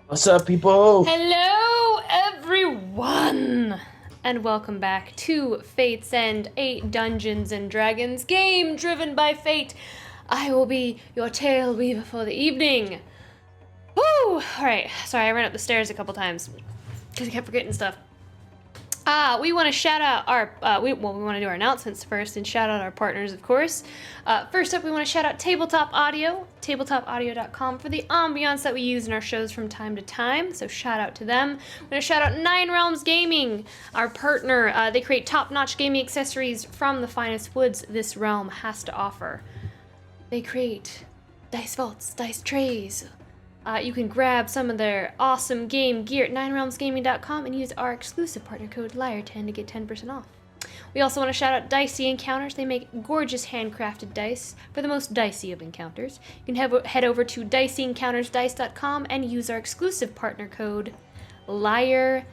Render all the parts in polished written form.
What's up, people? Hello, everyone, and welcome back to Fate's End, a Dungeons and Dragons game driven by fate. I will be your tale weaver for the evening. Woo! Alright, sorry, I ran up the stairs a couple times because I kept forgetting stuff. We want to shout out our, we want to do our announcements first and shout out our partners, of course. First up, we want to shout out Tabletop Audio, tabletopaudio.com, for the ambiance that we use in our shows from time to time, so shout out to them. We're going to shout out Nine Realms Gaming, our partner. They create top-notch gaming accessories from the finest woods this realm has to offer. They create dice vaults, dice trays. You can grab some of their awesome game gear at ninerealmsgaming.com and use our exclusive partner code LAIR10 to get 10% off. We also want to shout out DICEY Encounters. They make gorgeous handcrafted dice for the most dicey of encounters. You can head over to diceyencountersdice.com and use our exclusive partner code LAIR10.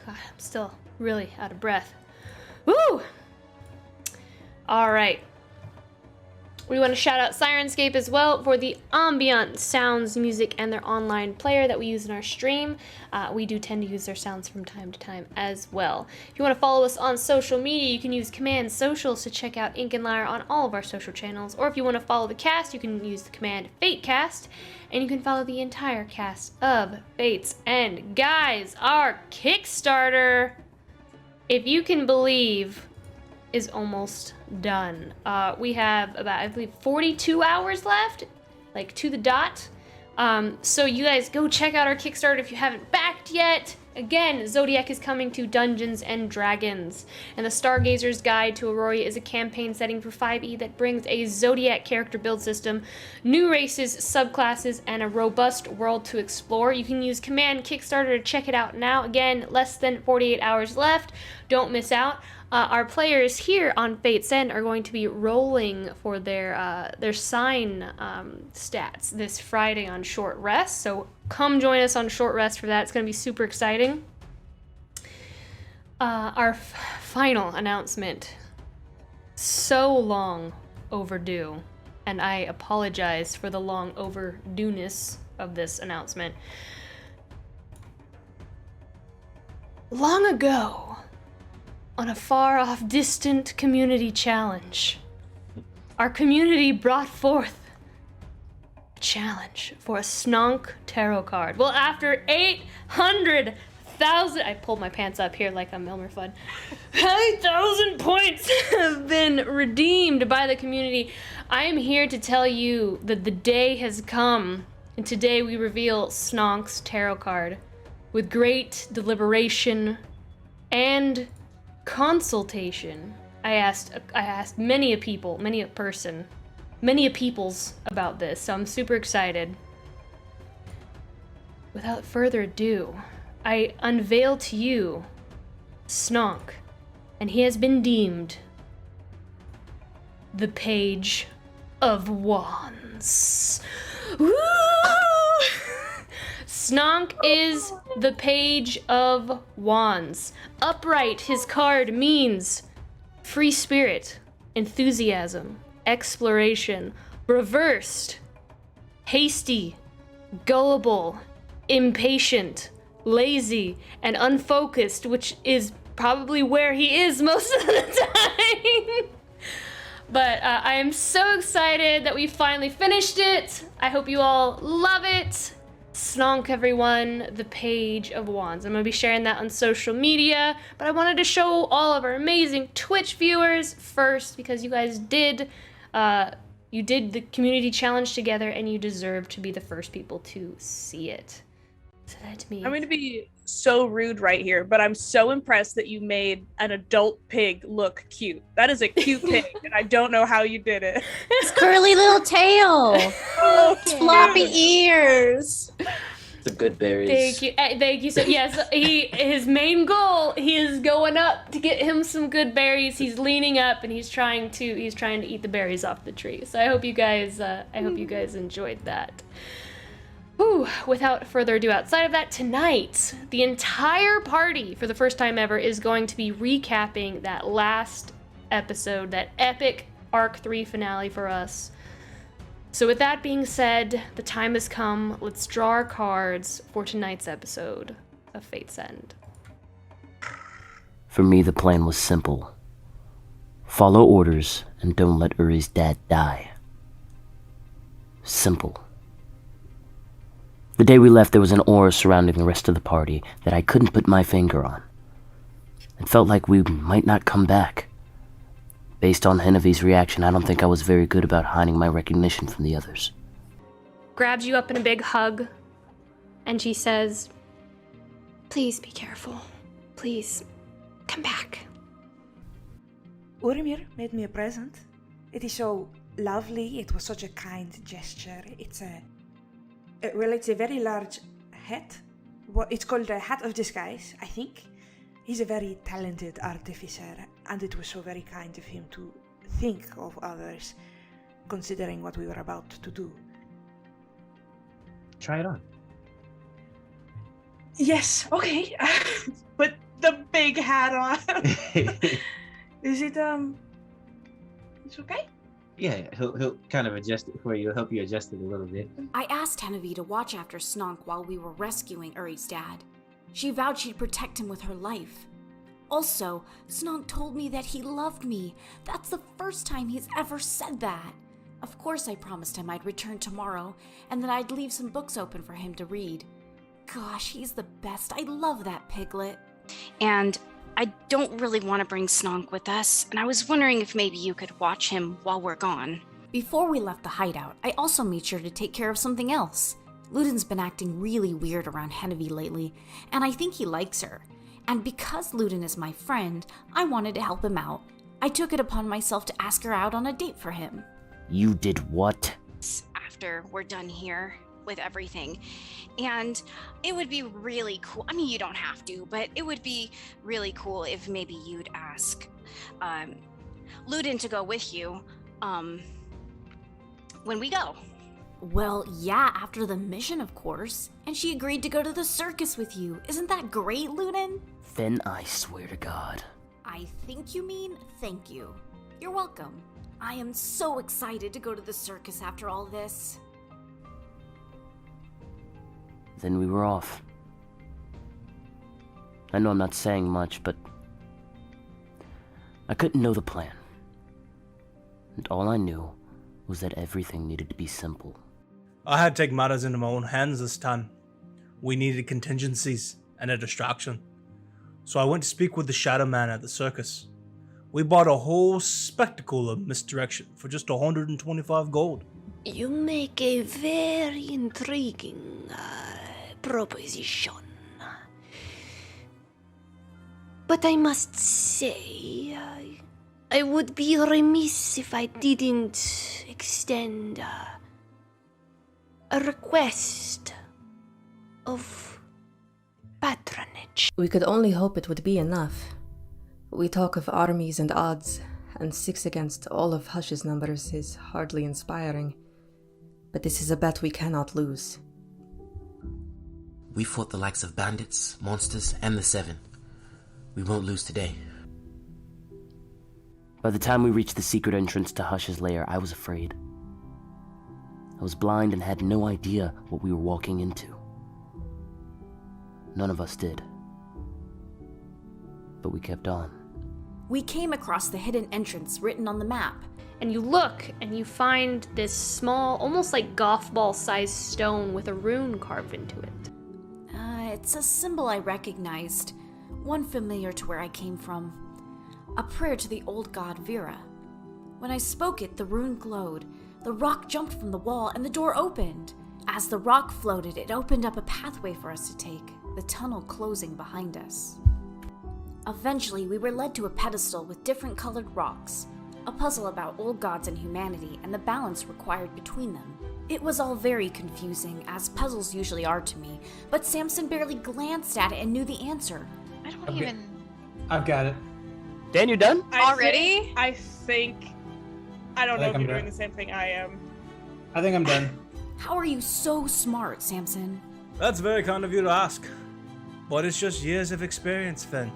God, I'm still really out of breath. Woo! All right. We want to shout out Sirenscape as well for the ambient sounds, music, and their online player that we use in our stream. We do tend to use their sounds from time to time as well. If you want to follow us on social media, you can use command socials to check out Ink and Lyre on all of our social channels. Or if you want to follow the cast, you can use the command FateCast, and you can follow the entire cast of Fates End. Guys, our Kickstarter, if you can believe, is almost done. We have about, I believe, 42 hours left, like to the dot. So you guys go check out our Kickstarter if you haven't backed yet. Again, Zodiac is coming to Dungeons and Dragons, and the Stargazer's Guide to Aurora is a campaign setting for 5e that brings a Zodiac character build system, new races, subclasses, and a robust world to explore. You can use command Kickstarter to check it out now. Again, less than 48 hours left. Don't miss out. Our players here on Fate's End are going to be rolling for their sign stats this Friday on short rest, so come join us on short rest for that. It's going to be super exciting. Our final announcement, so long overdue, and I apologize for the long overdueness of this announcement. Long ago, on a far-off, distant community challenge, our community brought forth a challenge for a Snonk tarot card. Well, after 800,000... I pulled my pants up here like I'm Elmer Fudd. 8,000 points have been redeemed by the community. I am here to tell you that the day has come, and today we reveal Snonk's tarot card with great deliberation and consultation. I asked many peoples about this, so I'm super excited. Without further ado, I unveil to you Snonk, and he has been deemed the Page of Wands. Woo! Snonk is the Page of Wands. Upright, his card means free spirit, enthusiasm, exploration. Reversed, hasty, gullible, impatient, lazy, and unfocused, which is probably where he is most of the time. But I am so excited that we finally finished it. I hope you all love it. Snonk, everyone, the Page of Wands. I'm going to be sharing that on social media, but I wanted to show all of our amazing Twitch viewers first because you guys did the community challenge together and you deserve to be the first people to see it. So that means... I'm going to be so rude right here, but I'm so impressed that you made an adult pig look cute. That is a cute pig, and I don't know how you did it. His curly little tail. Oh, Floppy ears. The good berries. Thank you. Thank you. So yes, his main goal, he is going up to get him some good berries. He's leaning up and he's trying to eat the berries off the tree. So I hope you guys enjoyed that. Whew, without further ado, outside of that, tonight, the entire party, for the first time ever, is going to be recapping that last episode, that epic Arc 3 finale for us. So with that being said, the time has come. Let's draw our cards for tonight's episode of Fate's End. For me, the plan was simple. Follow orders and don't let Uri's dad die. Simple. The day we left, there was an aura surrounding the rest of the party that I couldn't put my finger on. It felt like we might not come back. Based on Hennevy's reaction, I don't think I was very good about hiding my recognition from the others. Grabs you up in a big hug, and she says, "Please be careful. Please, come back." Urimir made me a present. It is so lovely. It was such a kind gesture. It's a very large hat. It's called a hat of disguise, I think. He's a very talented artificer, and it was so very kind of him to think of others, considering what we were about to do. Try it on. Yes, okay. Put the big hat on. Is it, it's okay? Yeah, he'll kind of adjust it for you. He'll help you adjust it a little bit. I asked Hennevy to watch after Snonk while we were rescuing Uri's dad. She vowed she'd protect him with her life. Also, Snonk told me that he loved me. That's the first time he's ever said that. Of course I promised him I'd return tomorrow, and that I'd leave some books open for him to read. Gosh, he's the best. I love that piglet. And I don't really want to bring Snonk with us, and I was wondering if maybe you could watch him while we're gone. Before we left the hideout, I also made sure to take care of something else. Luden's been acting really weird around Hennevy lately, and I think he likes her. And because Luden is my friend, I wanted to help him out. I took it upon myself to ask her out on a date for him. You did what? After we're done here with everything. And it would be really cool. I mean, you don't have to, but it would be really cool if maybe you'd ask Luden to go with you when we go. Well, yeah, after the mission, of course. And she agreed to go to the circus with you. Isn't that great, Luden? Then I swear to God. I think you mean thank you. You're welcome. I am so excited to go to the circus after all this. Then we were off. I know I'm not saying much, but I couldn't know the plan. And all I knew was that everything needed to be simple. I had to take matters into my own hands this time. We needed contingencies and a distraction. So I went to speak with the Shadow Man at the circus. We bought a whole spectacle of misdirection for just 125 gold. You make a very intriguing proposition. But I must say, I would be remiss if I didn't extend a request of patronage. We could only hope it would be enough. We talk of armies and odds, and 6 against all of Hush's numbers is hardly inspiring. But this is a bet we cannot lose. We fought the likes of bandits, monsters, and the Seven. We won't lose today. By the time we reached the secret entrance to Hush's lair, I was afraid. I was blind and had no idea what we were walking into. None of us did. But we kept on. We came across the hidden entrance written on the map. And you look and you find this small, almost like golf ball sized stone with a rune carved into it. It's a symbol I recognized, one familiar to where I came from. A prayer to the old god Vera. When I spoke it, the rune glowed. The rock jumped from the wall and the door opened. As the rock floated, it opened up a pathway for us to take, the tunnel closing behind us. Eventually, we were led to a pedestal with different colored rocks, a puzzle about old gods and humanity and the balance required between them. It was all very confusing, as puzzles usually are to me, but Samson barely glanced at it and knew the answer. I've got it. Dan, you done? I think. I don't know if I'm you're done. doing the same thing I am. I think I'm done. How are you so smart, Samson? That's very kind of you to ask. But it's just years of experience, Finn.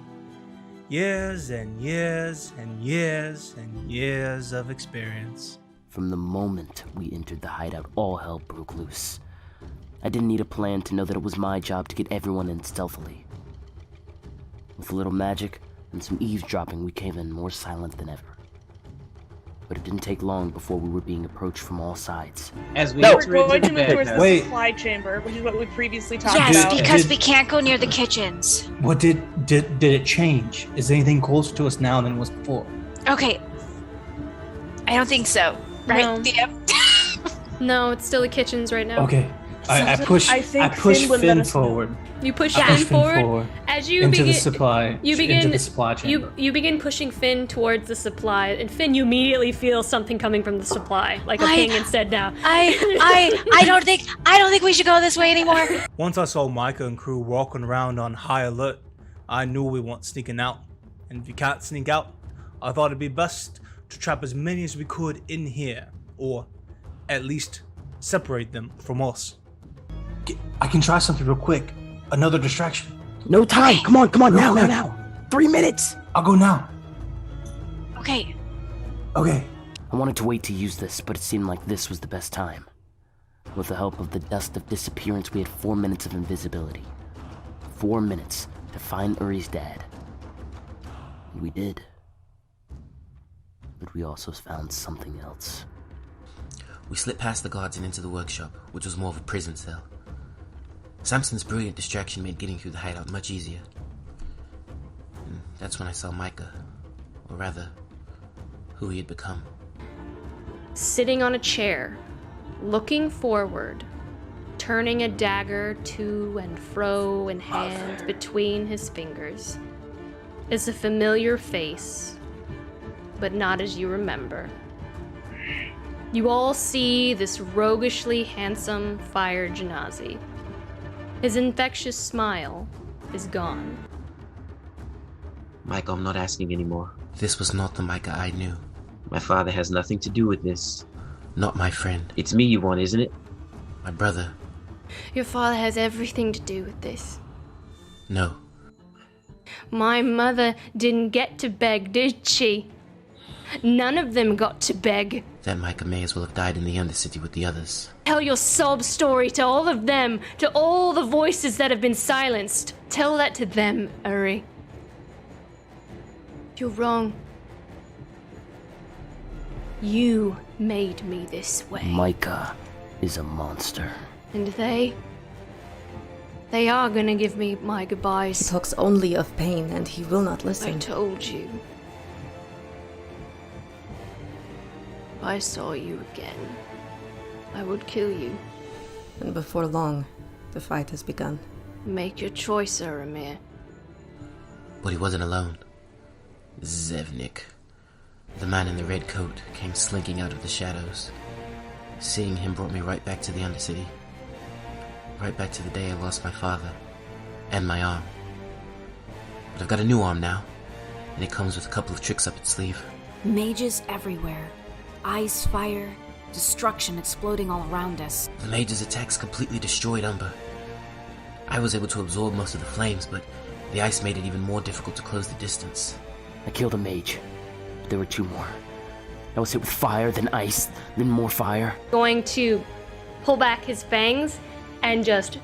Years and years and years and years of experience. From the moment we entered the hideout, all hell broke loose. I didn't need a plan to know that it was my job to get everyone in stealthily. With a little magic and some eavesdropping, we came in more silent than ever. But it didn't take long before we were being approached from all sides. As we We're going to move towards the Wait. supply chamber, which is what we previously talked Yes, about. because we can't go near the kitchens. What did it change? Is anything closer to us now than it was before? Okay. I don't think so. Right? No. No, it's still the kitchens right now. Okay. I push Finn forward. You push I Finn push forward. As you into begin, the supply. you begin into the supply chamber. you begin pushing Finn towards the supply, and Finn, you immediately feel something coming from the supply, like a ping instead now. I don't think we should go this way anymore. Once I saw Micah and crew walking around on high alert, I knew we weren't sneaking out. And if you can't sneak out, I thought it'd be best to trap as many as we could in here, or at least separate them from us. I can try something real quick. Another distraction. No time! Come on, now! 3 minutes! I'll go now. Okay. Okay. I wanted to wait to use this, but it seemed like this was the best time. With the help of the dust of disappearance, we had 4 minutes of invisibility. 4 minutes to find Uri's dad. And we did. But we also found something else. We slipped past the guards and into the workshop, which was more of a prison cell. Samson's brilliant distraction made getting through the hideout much easier. And that's when I saw Micah, or rather, who he had become. Sitting on a chair, looking forward, turning a dagger to and fro in hand between his fingers, is a familiar face, but not as you remember. You all see this roguishly handsome Fire Genasi. His infectious smile is gone. Micah, I'm not asking anymore. This was not the Micah I knew. My father has nothing to do with this. Not my friend. It's me you want, isn't it? My brother. Your father has everything to do with this. No. My mother didn't get to beg, did she? None of them got to beg. That Micah may as well have died in the Undercity with the others. Tell your sob story to all of them, to all the voices that have been silenced. Tell that to them, Uri. You're wrong. You made me this way. Micah is a monster. And they are gonna give me my goodbyes. He talks only of pain, and he will not listen. I told you. If I saw you again, I would kill you. And before long, the fight has begun. Make your choice, Urimir. But he wasn't alone. Zevnik, the man in the red coat, came slinking out of the shadows. Seeing him brought me right back to the Undercity. Right back to the day I lost my father. And my arm. But I've got a new arm now. And it comes with a couple of tricks up its sleeve. Mages everywhere. Ice, fire, destruction exploding all around us. The mage's attacks completely destroyed Umber. I was able to absorb most of the flames, but the ice made it even more difficult to close the distance. I killed a mage, but there were 2 more. I was hit with fire, then ice, then more fire. Going to pull back his fangs and just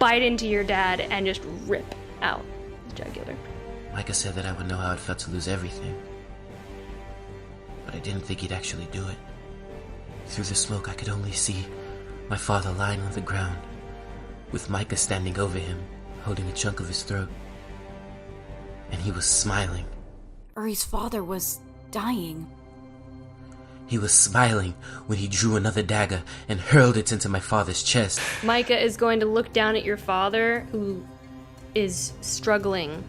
bite into your dad and just rip out the jugular. Micah said that I would know how it felt to lose everything. But I didn't think he'd actually do it. Through the smoke, I could only see my father lying on the ground, with Micah standing over him, holding a chunk of his throat. And he was smiling. Uri's father was dying. He was smiling when he drew another dagger and hurled it into my father's chest. Micah is going to look down at your father, who is struggling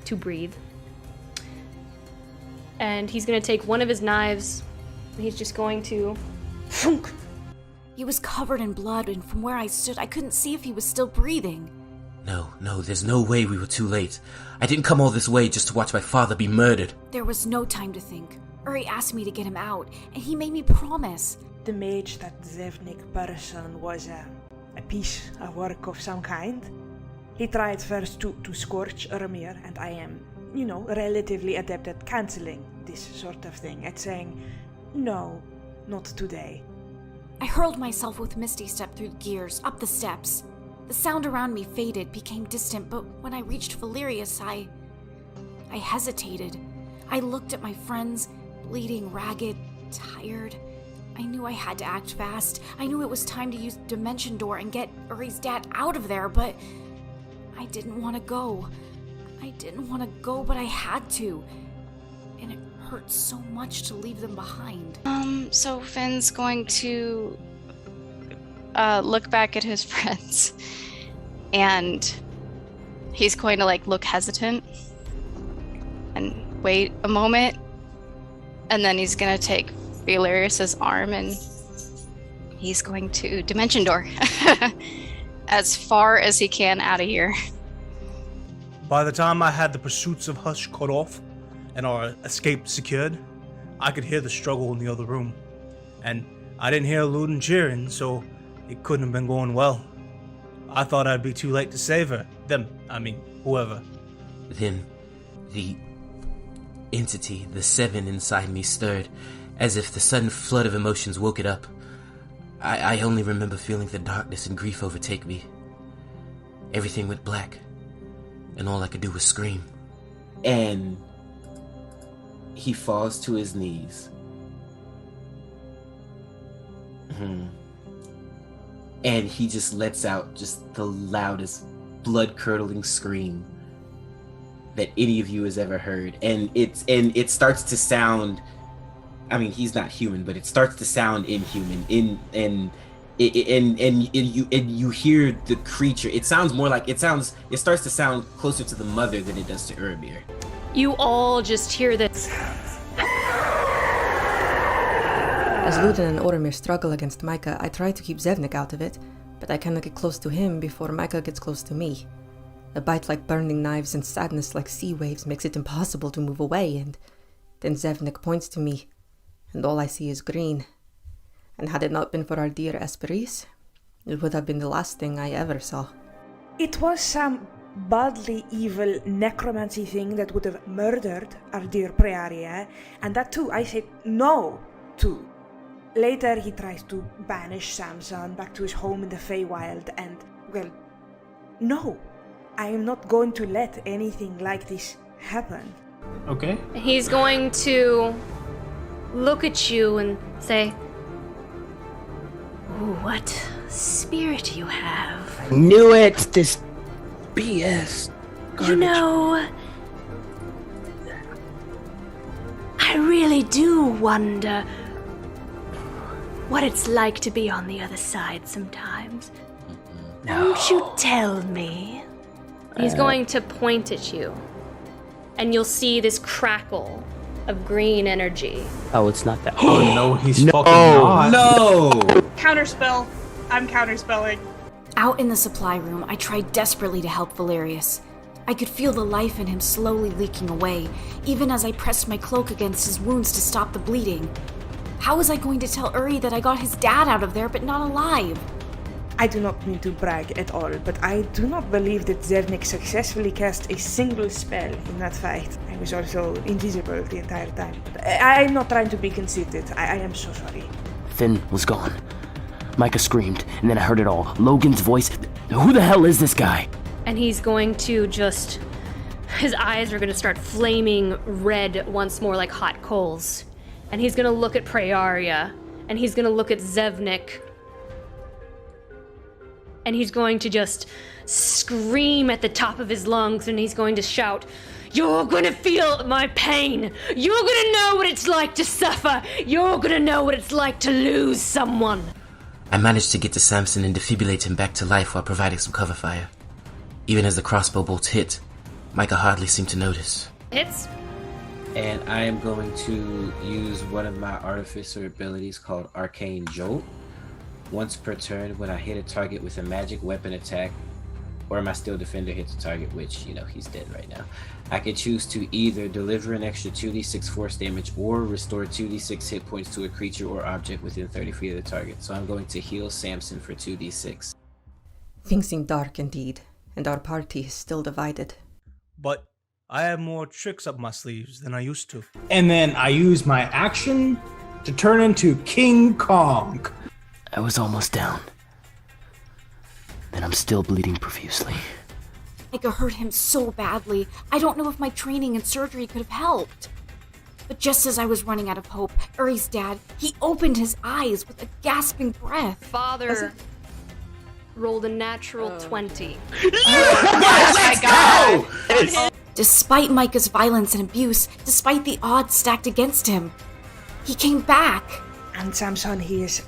to breathe. And he's going to take one of his knives, and he's just going to... He was covered in blood, and from where I stood, I couldn't see if he was still breathing. No, there's no way we were too late. I didn't come all this way just to watch my father be murdered. There was no time to think. Uri asked me to get him out, and he made me promise. The mage that Zevnik person was a piece of work of some kind. He tried first to scorch Urimir, and I am, relatively adept at cancelling this sort of thing, at saying, no, not today. I hurled myself with Misty Step through the gears, up the steps. The sound around me faded, became distant, but when I reached Valerius, I hesitated. I looked at my friends, bleeding, ragged, tired. I knew I had to act fast. I knew it was time to use Dimension Door and get Uri's dad out of there, but I didn't want to go. I didn't want to go, but I had to. And it hurt so much to leave them behind. So Finn's going to look back at his friends, and he's going to look hesitant and wait a moment, and then he's going to take Valerius's arm and he's going to Dimension Door as far as he can out of here. By the time I had the pursuits of Hush cut off and our escape secured, I could hear the struggle in the other room. And I didn't hear looting and cheering, so it couldn't have been going well. I thought I'd be too late to save her. Whoever. Then, the entity, the seven inside me stirred, as if the sudden flood of emotions woke it up. I only remember feeling the darkness and grief overtake me. Everything went black, and all I could do was scream. And he falls to his knees. And he just lets out just the loudest, blood-curdling scream that any of you has ever heard. And it starts to sound, he's not human, but it starts to sound inhuman. And you hear the creature. It starts to sound closer to the mother than it does to Urimir. You all just hear this. As Luden and Urimir struggle against Micah, I try to keep Zevnik out of it, but I cannot get close to him before Micah gets close to me. A bite like burning knives and sadness like sea waves makes it impossible to move away, and then Zevnik points to me, and all I see is green. And had it not been for our dear Esperis, it would have been the last thing I ever saw. It was some badly evil necromancy thing that would have murdered our dear Prearia, and that too I said no to. Later he tries to banish Samson back to his home in the Feywild, and, well, no. I am not going to let anything like this happen. Okay. He's going to look at you and say, "Ooh, what spirit you have." I knew it! This BS. Garbage. You know, I really do wonder what it's like to be on the other side sometimes. Won't you tell me? He's going to point at you, and you'll see this crackle of green energy. Oh, it's not that. Oh no, he's fucking not. No! Counterspell. I'm counterspelling. Out in the supply room, I tried desperately to help Valerius. I could feel the life in him slowly leaking away, even as I pressed my cloak against his wounds to stop the bleeding. How was I going to tell Uri that I got his dad out of there but not alive? I do not mean to brag at all, but I do not believe that Zevnik successfully cast a single spell in that fight. I was also invisible the entire time. I am not trying to be conceited. I am so sorry. Finn was gone. Micah screamed, and then I heard it all. Logan's voice. Who the hell is this guy? And he's going to just... His eyes are going to start flaming red once more like hot coals. And he's going to look at Prearia, and he's going to look at Zevnik, and he's going to just scream at the top of his lungs, and he's going to shout, "You're gonna feel my pain! You're gonna know what it's like to suffer! You're gonna know what it's like to lose someone!" I managed to get to Samson and defibrillate him back to life while providing some cover fire. Even as the crossbow bolts hit, Micah hardly seemed to notice. Hits. And I am going to use one of my artificer abilities called Arcane Jolt. Once per turn, when I hit a target with a magic weapon attack, or my steel defender hits a target, which, he's dead right now, I can choose to either deliver an extra 2d6 force damage or restore 2d6 hit points to a creature or object within 30 feet of the target. So I'm going to heal Samson for 2d6. Things seem dark indeed, and our party is still divided. But I have more tricks up my sleeves than I used to. And then I use my action to turn into King Kong. I was almost down. Then I'm still bleeding profusely. Micah hurt him so badly, I don't know if my training and surgery could have helped. But just as I was running out of hope, Uri's dad, he opened his eyes with a gasping breath. Father rolled a natural 20. Let's go! Despite Micah's violence and abuse, despite the odds stacked against him, he came back. And Samson, he's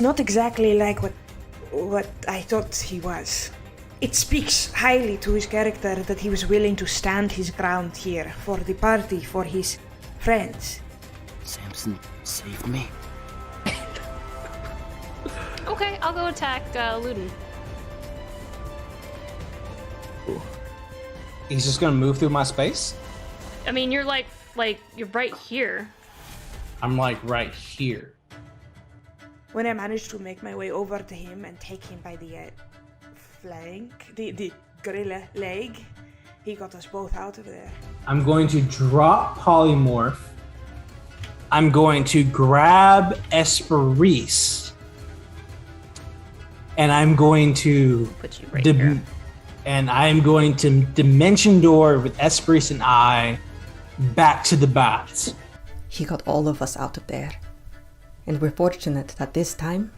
not exactly like what I thought he was. It speaks highly to his character that he was willing to stand his ground here for the party, for his friends. Samson saved me. Okay, I'll go attack Ludin. He's just gonna move through my space? I mean, you're like you're right here. I'm like right here. When I managed to make my way over to him and take him by the flank, the gorilla leg, he got us both out of there. I'm going to drop Polymorph. I'm going to grab Esperise. And I'm going to put you right here. And I'm going to Dimension Door with Esperise and I back to the baths. He got all of us out of there. And we're fortunate that this time,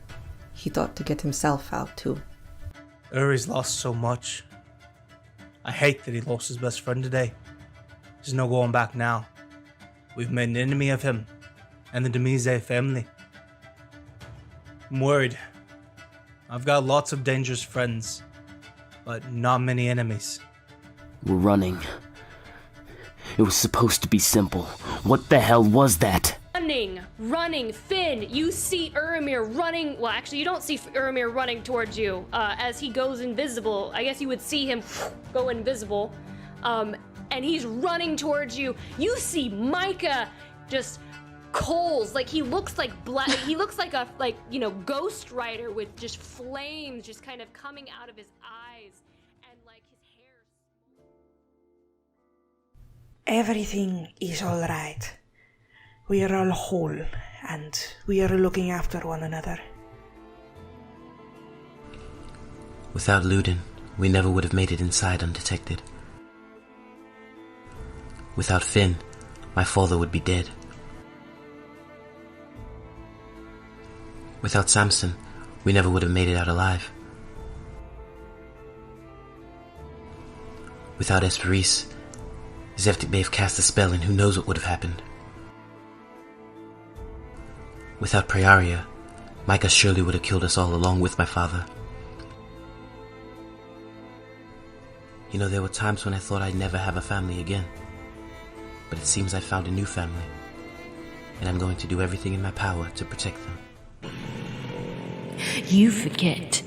he thought to get himself out too. Uri's lost so much. I hate that he lost his best friend today. There's no going back now. We've made an enemy of him and the Demise family. I'm worried. I've got lots of dangerous friends, but not many enemies. We're running. It was supposed to be simple. What the hell was that? Running, Finn, you see Urimir running, well actually you don't see Urimir running towards you as he goes invisible. I guess you would see him go invisible, and he's running towards you. You see Micah just coals, like he looks like black, he looks like a, Ghost Rider with just flames just kind of coming out of his eyes and like his hair. Everything is alright. We are all whole, and we are looking after one another. Without Ludin, we never would have made it inside undetected. Without Finn, my father would be dead. Without Samson, we never would have made it out alive. Without Esperise, Zevnik may have cast a spell and who knows what would have happened. Without Praeria, Micah surely would have killed us all along with my father. You know, there were times when I thought I'd never have a family again. But it seems I found a new family. And I'm going to do everything in my power to protect them. You forget.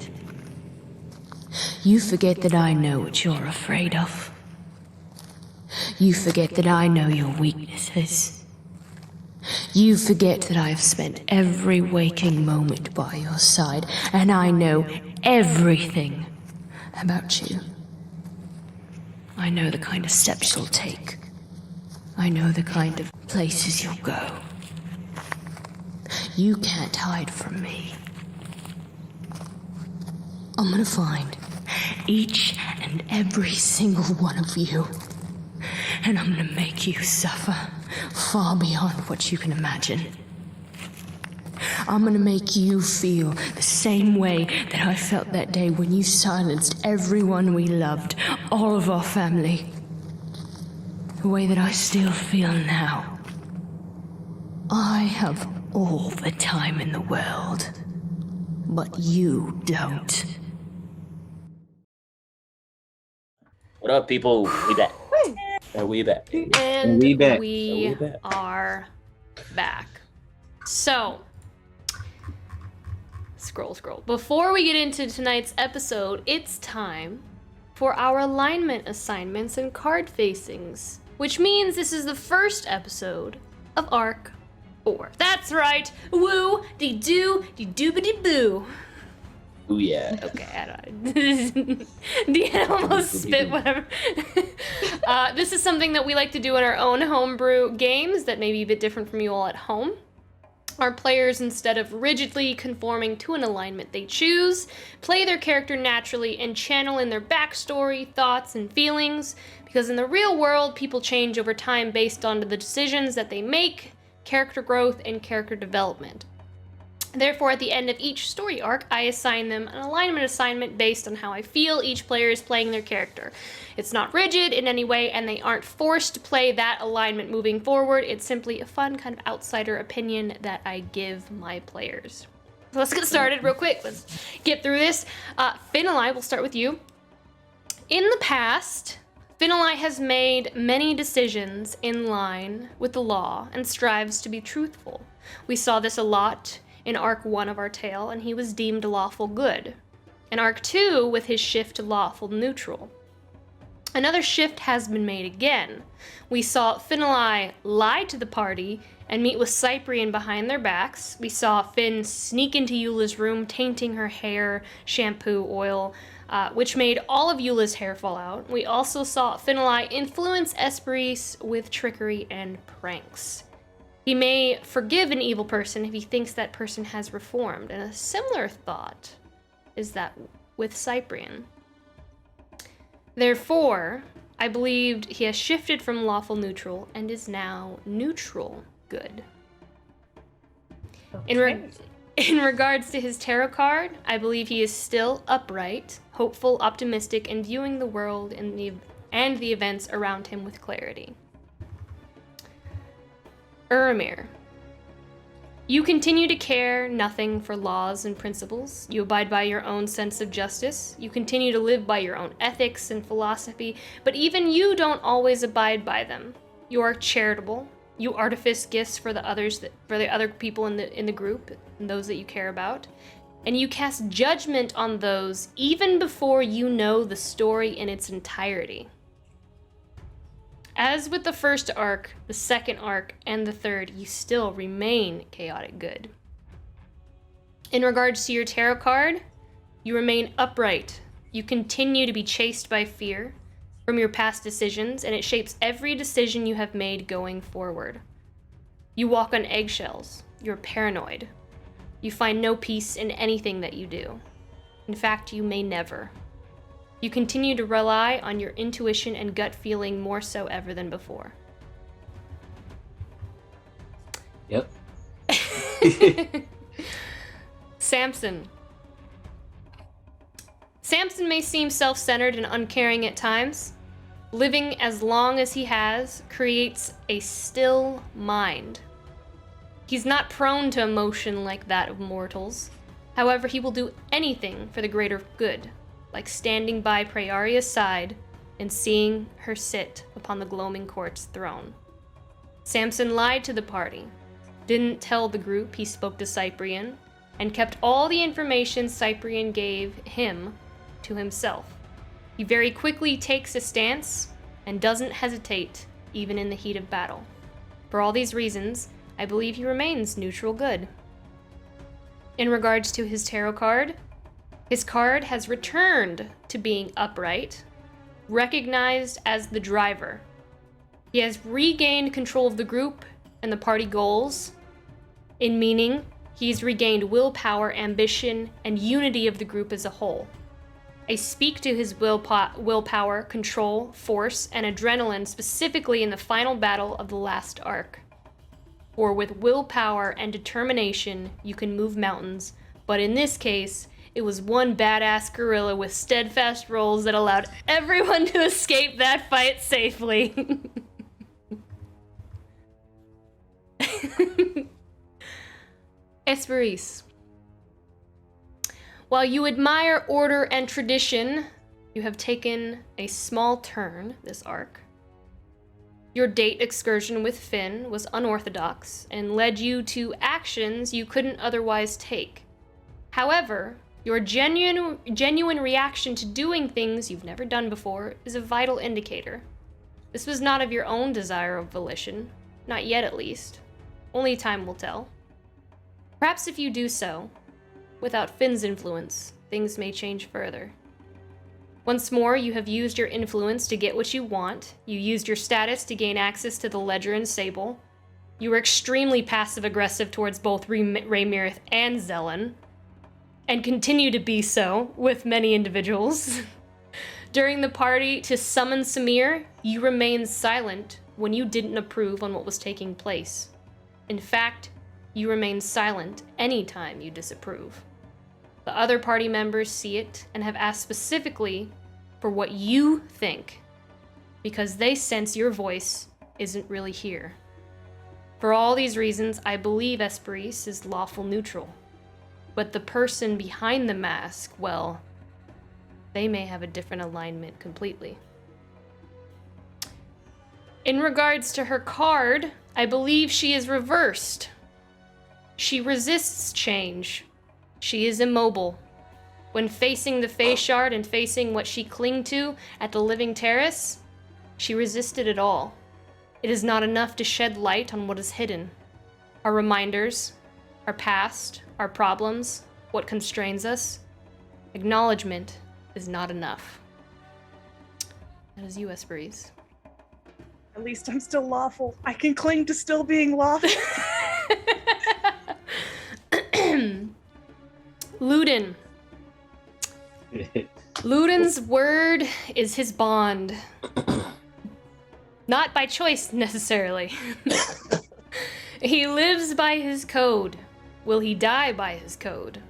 You forget that I know what you're afraid of. You forget that I know your weaknesses. You forget that I have spent every waking moment by your side, and I know everything about you. I know the kind of steps you'll take. I know the kind of places you'll go. You can't hide from me. I'm gonna find each and every single one of you, and I'm gonna make you suffer far beyond what you can imagine. I'm gonna make you feel the same way that I felt that day when you silenced everyone we loved, all of our family. The way that I still feel now. I have all the time in the world, but you don't. What up, people? We back. We back. And we back. We are back. So, scroll. Before we get into tonight's episode, it's time for our alignment assignments and card facings, which means this is the first episode of Arc 4. That's right. Woo, de doo, de doobity boo. Ooh, yeah. Okay, I don't. Deanna almost spit whatever. This is something that we like to do in our own homebrew games that may be a bit different from you all at home. Our players, instead of rigidly conforming to an alignment they choose, play their character naturally and channel in their backstory, thoughts, and feelings, because in the real world, people change over time based on the decisions that they make, character growth, and character development. Therefore, at the end of each story arc, I assign them an alignment assignment based on how I feel each player is playing their character. It's not rigid in any way, and they aren't forced to play that alignment moving forward. It's simply a fun kind of outsider opinion that I give my players. So let's get started real quick. Let's get through this. Finali, we'll start with you. In the past, Finali has made many decisions in line with the law and strives to be truthful. We saw this a lot in Arc 1 of our tale, and he was deemed lawful good. In Arc 2, with his shift to lawful neutral. Another shift has been made again. We saw Finali lie to the party and meet with Cyprian behind their backs. We saw Finn sneak into Eula's room, tainting her hair, shampoo, oil, which made all of Eula's hair fall out. We also saw Finali influence Esperis with trickery and pranks. He may forgive an evil person if he thinks that person has reformed, and a similar thought is that with Cyprian. Therefore, I believed he has shifted from lawful neutral and is now neutral good. Okay. In regards to his tarot card, I believe he is still upright, hopeful, optimistic, and viewing the world and the events around him with clarity. Urimir. You continue to care nothing for laws and principles. You abide by your own sense of justice. You continue to live by your own ethics and philosophy, but even you don't always abide by them. You are charitable. You artifice gifts for the other people in the group and those that you care about. And you cast judgment on those even before you know the story in its entirety. As with the first arc, the second arc, and the third, you still remain chaotic good. In regards to your tarot card, you remain upright. You continue to be chased by fear from your past decisions, and it shapes every decision you have made going forward. You walk on eggshells. You're paranoid. You find no peace in anything that you do. In fact, you may never. You continue to rely on your intuition and gut feeling more so ever than before. Yep. Samson. Samson may seem self-centered and uncaring at times. Living as long as he has creates a still mind. He's not prone to emotion like that of mortals. However, he will do anything for the greater good, like standing by Prayaria's side and seeing her sit upon the gloaming court's throne. Samson lied to the party, didn't tell the group he spoke to Cyprian, and kept all the information Cyprian gave him to himself. He very quickly takes a stance and doesn't hesitate even in the heat of battle. For all these reasons, I believe he remains neutral good. In regards to his tarot card, his card has returned to being upright, recognized as the driver. He has regained control of the group and the party goals, in meaning he's regained willpower, ambition, and unity of the group as a whole. I speak to his willpower, control, force, and adrenaline specifically in the final battle of the last arc. For with willpower and determination, you can move mountains, but in this case, it was one badass gorilla with steadfast rolls that allowed everyone to escape that fight safely. Esperis. While you admire order and tradition, you have taken a small turn this arc. Your date excursion with Finn was unorthodox and led you to actions you couldn't otherwise take. However, your genuine reaction to doing things you've never done before is a vital indicator. This was not of your own desire or volition, not yet at least. Only time will tell. Perhaps if you do so, without Finn's influence, things may change further. Once more, you have used your influence to get what you want. You used your status to gain access to the Ledger and Sable. You were extremely passive-aggressive towards both Raymirith and Zelen, and continue to be so with many individuals. During the party to summon Samir, you remained silent when you didn't approve on what was taking place. In fact, you remain silent anytime you disapprove. The other party members see it and have asked specifically for what you think, because they sense your voice isn't really here. For all these reasons, I believe Esperis is lawful neutral. But the person behind the mask, well, they may have a different alignment completely. In regards to her card, I believe she is reversed. She resists change. She is immobile. When facing the face shard and facing what she clung to at the Living Terrace, she resisted it all. It is not enough to shed light on what is hidden. Our reminders, our past, our problems, what constrains us. Acknowledgement is not enough. That is you, Esperis. At least I'm still lawful. I can cling to still being lawful. Ludin. Ludin's word is his bond. Not by choice, necessarily. He lives by his code. Will he die by his code?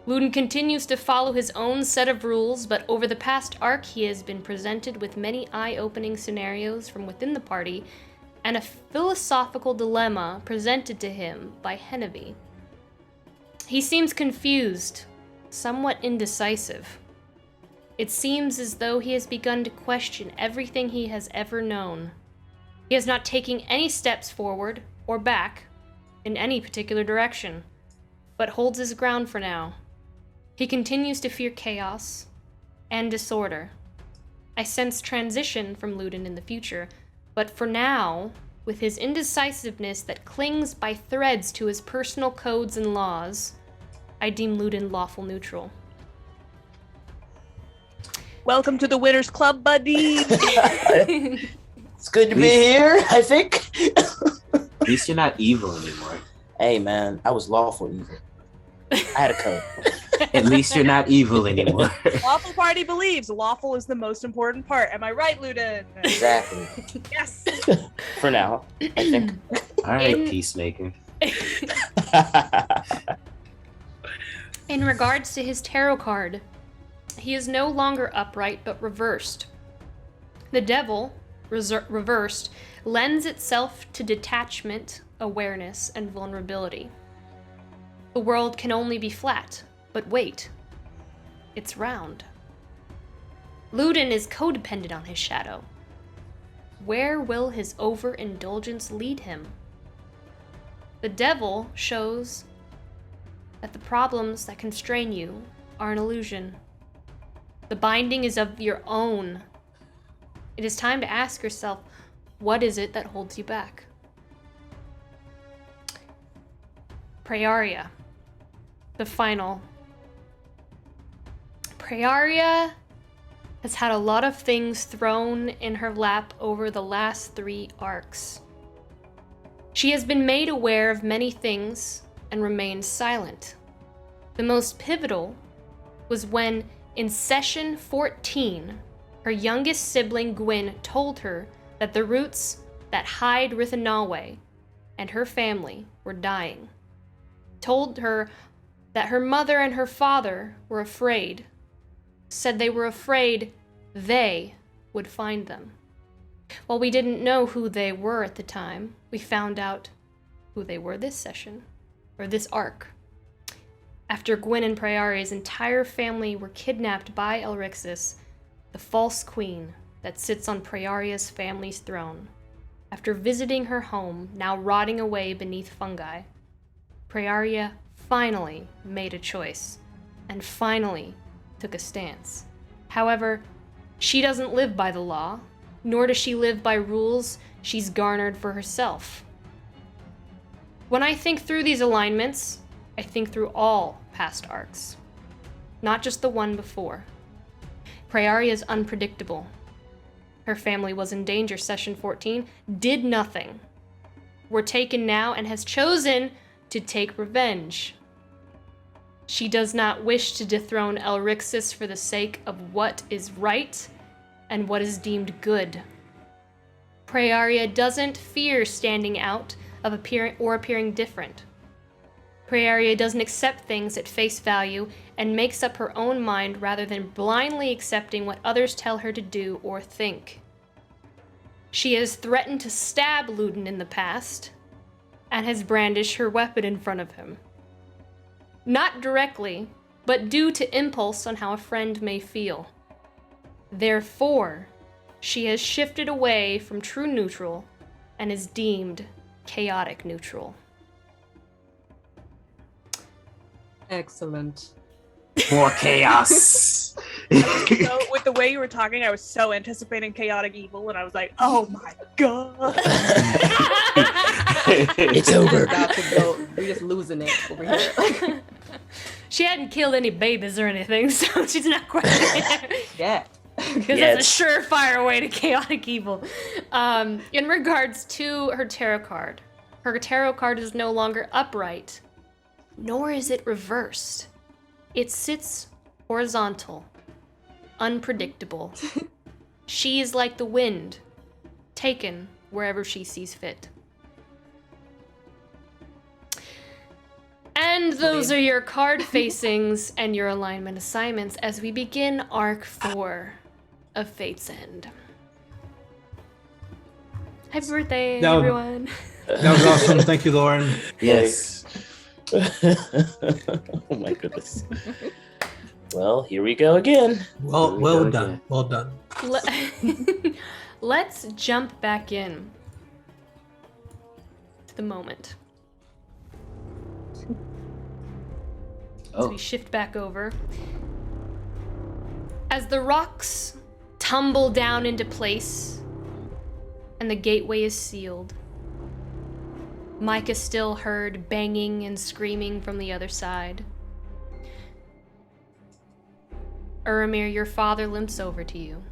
Ludin continues to follow his own set of rules, but over the past arc he has been presented with many eye-opening scenarios from within the party, and a philosophical dilemma presented to him by Hennevi. He seems confused, somewhat indecisive. It seems as though he has begun to question everything he has ever known. He is not taking any steps forward or back in any particular direction, but holds his ground for now. He continues to fear chaos and disorder. I sense transition from Ludin in the future, but for now, with his indecisiveness that clings by threads to his personal codes and laws, I deem Ludin lawful neutral. Welcome to the Winners Club, buddy. It's good to be here, I think. At least you're not evil anymore. Hey, man, I was lawful evil. I had a code. At least you're not evil anymore. Lawful party believes lawful is the most important part. Am I right, Ludin? Exactly. Yes. For now, I think. All right, peacemaker. In regards to his tarot card, he is no longer upright but reversed. The devil, reversed, lends itself to detachment, awareness, and vulnerability. The world can only be flat, but wait, it's round. Ludin is codependent on his shadow. Where will his overindulgence lead him? The devil shows that the problems that constrain you are an illusion. The binding is of your own. It is time to ask yourself, what is it that holds you back? Praeria, the final. Praeria has had a lot of things thrown in her lap over the last 3 arcs. She has been made aware of many things and remained silent. The most pivotal was when, in session 14, her youngest sibling Gwyn told her that the roots that hide Rithanawe and her family were dying. Told her that her mother and her father were afraid. Said they were afraid they would find them. While we didn't know who they were at the time, we found out who they were this session, or this arc. After Gwyn and Praeria's entire family were kidnapped by Elrixis, the false queen that sits on Praeria's family's throne. After visiting her home, now rotting away beneath fungi, Praeria finally made a choice, and finally took a stance. However, she doesn't live by the law, nor does she live by rules she's garnered for herself. When I think through these alignments, I think through all past arcs. not just the one before. Praeria is unpredictable. Her family was in danger, Session 14, did nothing. Were taken now and has chosen to take revenge. She does not wish to dethrone Elrixis for the sake of what is right and what is deemed good. Praeria doesn't fear standing out of appearing different. Praeria doesn't accept things at face value and makes up her own mind rather than blindly accepting what others tell her to do or think. She has threatened to stab Luden in the past and has brandished her weapon in front of him. Not directly, but due to impulse on how a friend may feel. Therefore, she has shifted away from true neutral and is deemed chaotic neutral. Excellent. More chaos. So, with the way you were talking, I was so anticipating chaotic evil, and I was like, "Oh my god!" It's over. We're just losing it over here. She hadn't killed any babies or anything, so she's not quite there. Yeah. Because that's a surefire way to chaotic evil. In regards to her tarot card is no longer upright, nor is it reversed. It sits horizontal, unpredictable. She is like the wind, taken wherever she sees fit. And those are your card facings and your alignment assignments as we begin Arc 4 of Fate's End. Happy birthday, everyone. That was awesome. Thank you, Lauren. Yes. Oh my goodness. Well, here we go again. Well done. Well done. Let's jump back in to the moment. As we shift back over. As the rocks tumble down into place and the gateway is sealed, Micah still heard banging and screaming from the other side. Urimir, your father limps over to you.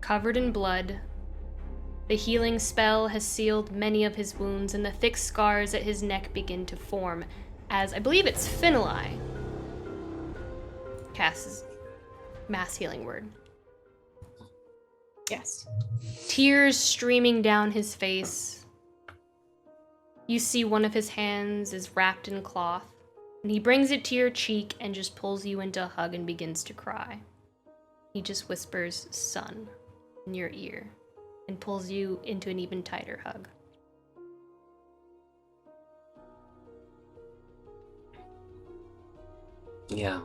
Covered in blood, the healing spell has sealed many of his wounds, and the thick scars at his neck begin to form as, I believe it's Finlai casts mass healing word. Yes. Tears streaming down his face. You see one of his hands is wrapped in cloth, and he brings it to your cheek and just pulls you into a hug and begins to cry. He just whispers, "Son," in your ear, and pulls you into an even tighter hug. Yeah.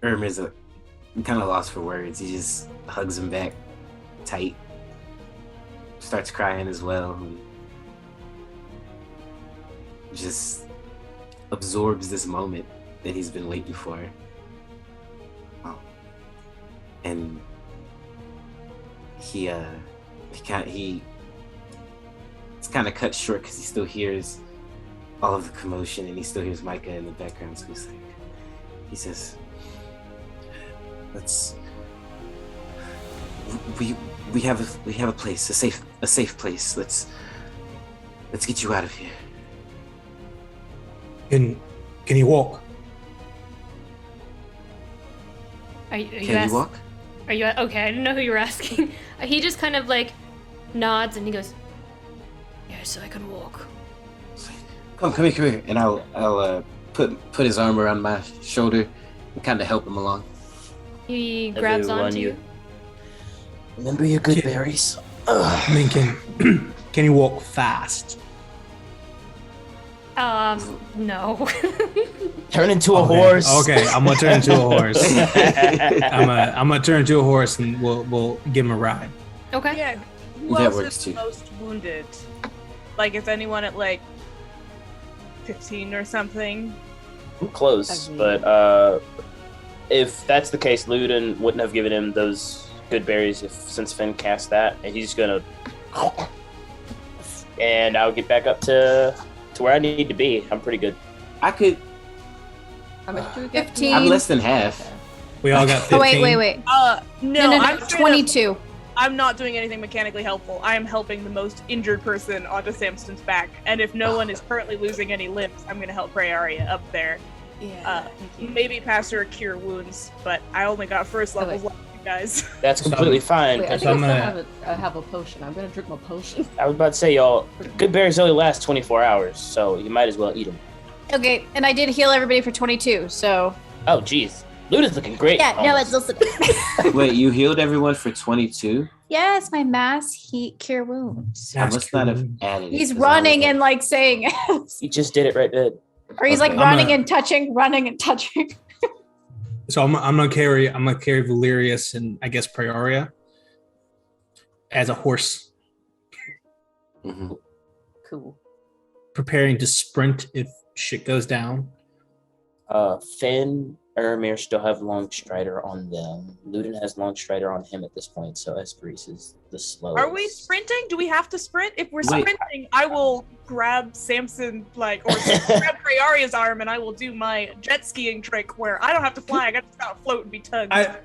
Urimir's kind of lost for words. He just hugs him back tight. Starts crying as well. And just absorbs this moment that he's been waiting for. And it's kind of cut short because he still hears all of the commotion and he still hears Micah in the background. So he's like, he says, we have a place, a safe place. Let's get you out of here. Can you walk? Can you walk? Are you okay? I didn't know who you were asking. He just kind of like nods and he goes, "Yes, I can walk." Come here, and I'll put his arm around my shoulder and kind of help him along. He grabs onto you. Remember your good berries. I mean, can you walk fast? No. Turn into a horse. Okay, I'm gonna turn into a horse. I'm gonna turn into a horse and we'll give him a ride. Okay. Yeah. Who That else works is too. most wounded? Like, is anyone at like 15 or something? I'm close, but if that's the case, Luden wouldn't have given him those good berries since Finn cast that, and he's gonna, and I'll get back up to where I need to be. I'm pretty good. I could How much do we get? 15. I'm less than half. We all got 15. Oh, wait. No, No, I'm straight up- 22. I'm not doing anything mechanically helpful. I am helping the most injured person onto Samson's back. And if no one is currently losing any limbs, I'm going to help Prayaria up there. Yeah. Maybe pass her cure wounds, but I only got first levels left, you guys. That's completely fine. Wait, I 'cause think I'm I have a potion. I'm gonna drink my potion. I was about to say, y'all, good berries only last 24 hours, so you might as well eat them. Okay, and I did heal everybody for 22, so. Oh, jeez. Luda's looking great. Yeah, no, it's almost. listen. Wait, you healed everyone for 22? Yes, my mass heat cure wounds. I must not have added it. He's 'cause running and like saying, He just did it right there. or he's like Okay. running and touching. So I'm gonna carry Valerius and I guess Prioria as a horse, Mhm. Cool. preparing to sprint if shit goes down. Finn, Urimir still have Long Strider on them. Luden has Long Strider on him at this point, so Esperis is the slowest. Are we sprinting? Do we have to sprint? If we're Wait. sprinting, I will grab Samson, or grab Prayaria's arm, and I will do my jet skiing trick where I don't have to fly. I got to kind of float and be tugged. I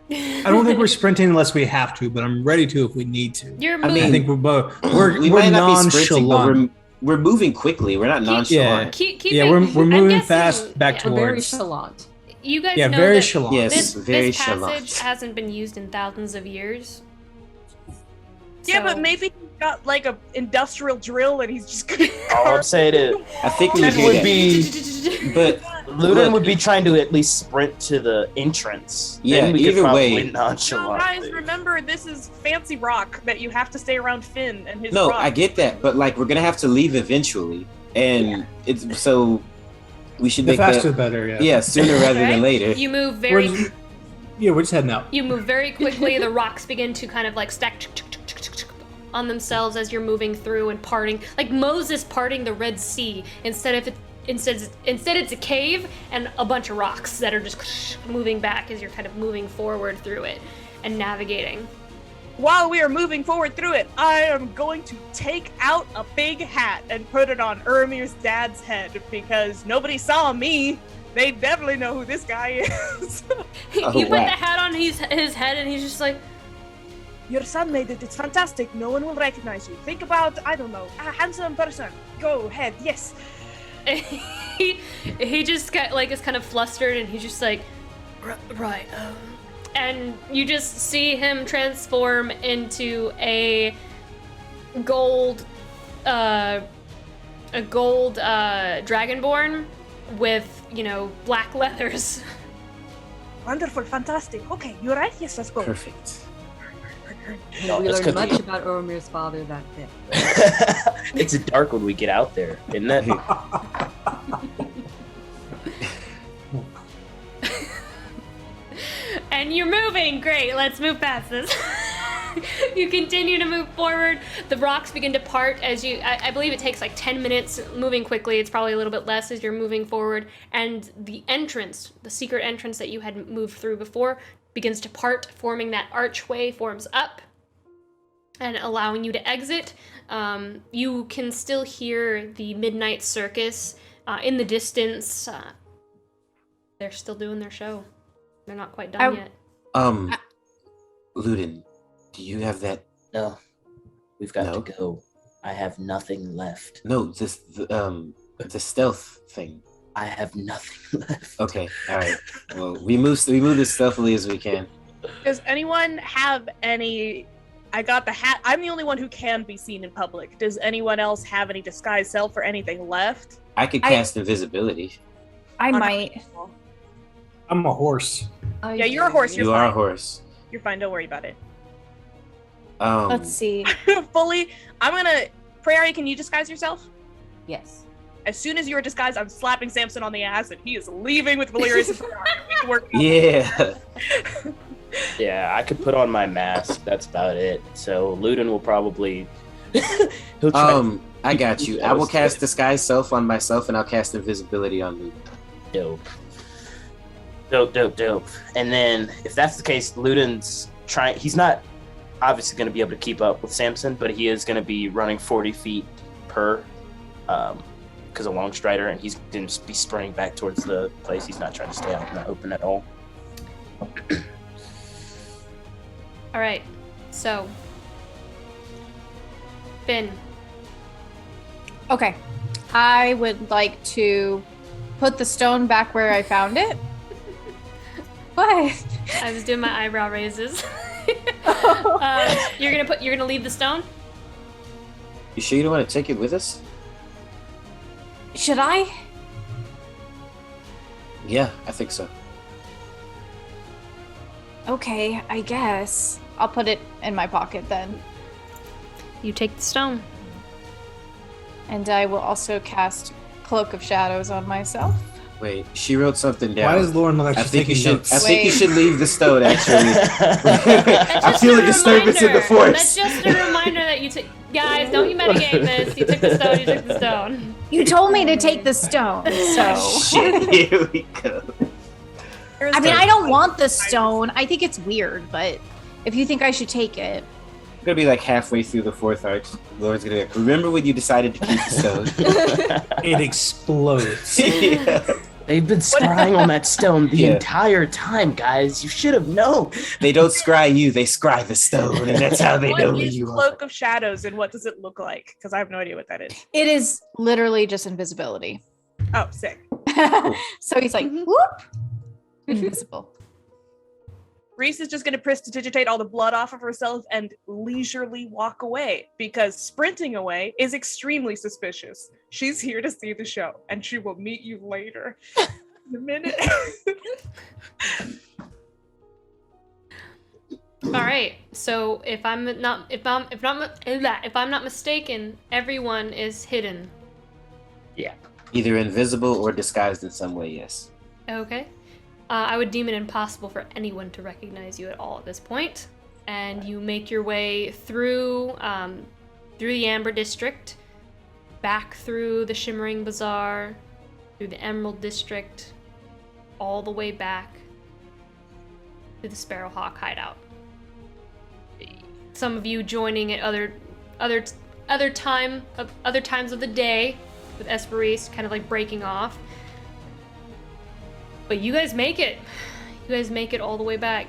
don't think we're sprinting unless we have to, but I'm ready to if we need to. You're I moving. mean, I think we're both we we're might not be sprinting, but nonchalant. we're moving quickly. We're not nonchalant. keep Yeah, it- we're I'm moving guessing- fast back yeah. We're very towards. chalant. You guys Yeah, know very that chalant. Yes, this very passage chalant. hasn't been used in thousands of years. Yeah, but So- maybe he's got like a industrial drill and he's just gonna All I'm saying is, I think we Luden do would that. be But Luden look, would be trying to at least sprint to the entrance. Yeah, Then we could either probably way- No, nonchalant. guys, remember this is fancy rock that you have to stay around Finn and his no, rock. I get that, but like we're gonna have to leave eventually, and it's so we should The make faster that the better. Yeah. yeah sooner rather Right? than later. You move We're very just, yeah, we're just heading out. You move very quickly. The rocks begin to kind of like stack on themselves as you're moving through and parting, like Moses parting the Red Sea. Instead it's a cave and a bunch of rocks that are just moving back as you're kind of moving forward through it and navigating. While we are moving forward through it, I am going to take out a big hat and put it on Urimir's dad's head because nobody saw me. They definitely know who this guy is. You Oh, put wow. the hat on his head and he's just like, Your son made it. It's fantastic. No one will recognize you. Think about, I don't know, a handsome person. Go ahead. Yes. he just got like is kind of flustered and he's just like, right. And you just see him transform into a gold dragonborn with, black leathers. Wonderful. Fantastic. Okay. You're right. Yes, let's go. Perfect. No, we it's learned good. much about Oromir's father that day. It's dark when we get out there, isn't it? And you're moving. Great. Let's move past this. You continue to move forward. The rocks begin to part as you. I believe it takes like 10 minutes moving quickly. It's probably a little bit less as you're moving forward. And the entrance, the secret entrance that you had moved through before, begins to part, forming that archway, forms up and allowing you to exit. You can still hear the Midnight Circus in the distance. They're still doing their show. They're not quite done yet. Luden, do you have that? No, we've got to go. I have nothing left. No, the stealth thing. I have nothing left. Okay, all right. Well, we move as stealthily as we can. Does anyone have any? I got the hat. I'm the only one who can be seen in public. Does anyone else have any disguise self or anything left? I could cast invisibility. I might. I'm a horse. Yeah, you're a horse. You're You fine. are a horse. You're fine. Don't worry about it. Let's see. Fully. I'm gonna. Prayaria, can you disguise yourself? Yes. As soon as you are disguised, I'm slapping Samson on the ass, and he is leaving with Valerius. We can work out. Yeah. Yeah, I could put on my mask. That's about it. So Luden will probably. He'll try. I got you. I will cast disguise self on myself, and I'll cast invisibility on Luden. Dope. And then, if that's the case, Luden's trying. He's not obviously going to be able to keep up with Samson, but he is going to be running 40 feet per because of Longstrider, and he's going to be spraying back towards the place. He's not trying to stay out in the open at all. All right, so Finn. Okay. I would like to put the stone back where I found it. What? I was doing my eyebrow raises. You're gonna leave the stone? You sure you don't want to take it with us? Should I? Yeah, I think so. Okay, I guess. I'll put it in my pocket then. You take the stone. And I will also cast Cloak of Shadows on myself. Wait, she wrote something down. Why does Lauren look like she's taking notes? I think you should leave the stone, actually. I feel a disturbance in the force. That's just a reminder that you took... Guys, don't you metagame this. You took the stone, you took the stone. You told me to take the stone, so... Shit, here we go. I mean, I don't want the stone. I think it's weird, but if you think I should take it... I'm gonna be like halfway through the fourth arc. Lauren's gonna be like, remember when you decided to keep the stone? It explodes. Yeah. They've been scrying on that stone the entire time, guys. You should have known. They don't scry you, they scry the stone, and that's how they know who What is you are. Cloak of Shadows, and what does it look like? Because I have no idea what that is. It is literally just invisibility. Oh, sick. So he's like, whoop, invisible. Reese is just going to prestidigitate all the blood off of herself and leisurely walk away, because sprinting away is extremely suspicious. She's here to see the show, and she will meet you later. In a minute. All right. So if I'm not mistaken, everyone is hidden. Yeah. Either invisible or disguised in some way, yes. Okay. I would deem it impossible for anyone to recognize you at all at this point. And you make your way through the Amber District, back through the Shimmering Bazaar, through the Emerald District, all the way back to the Sparrowhawk hideout. Some of you joining at other times of the day, with Esperise kind of like breaking off. But you guys make it. You guys make it all the way back.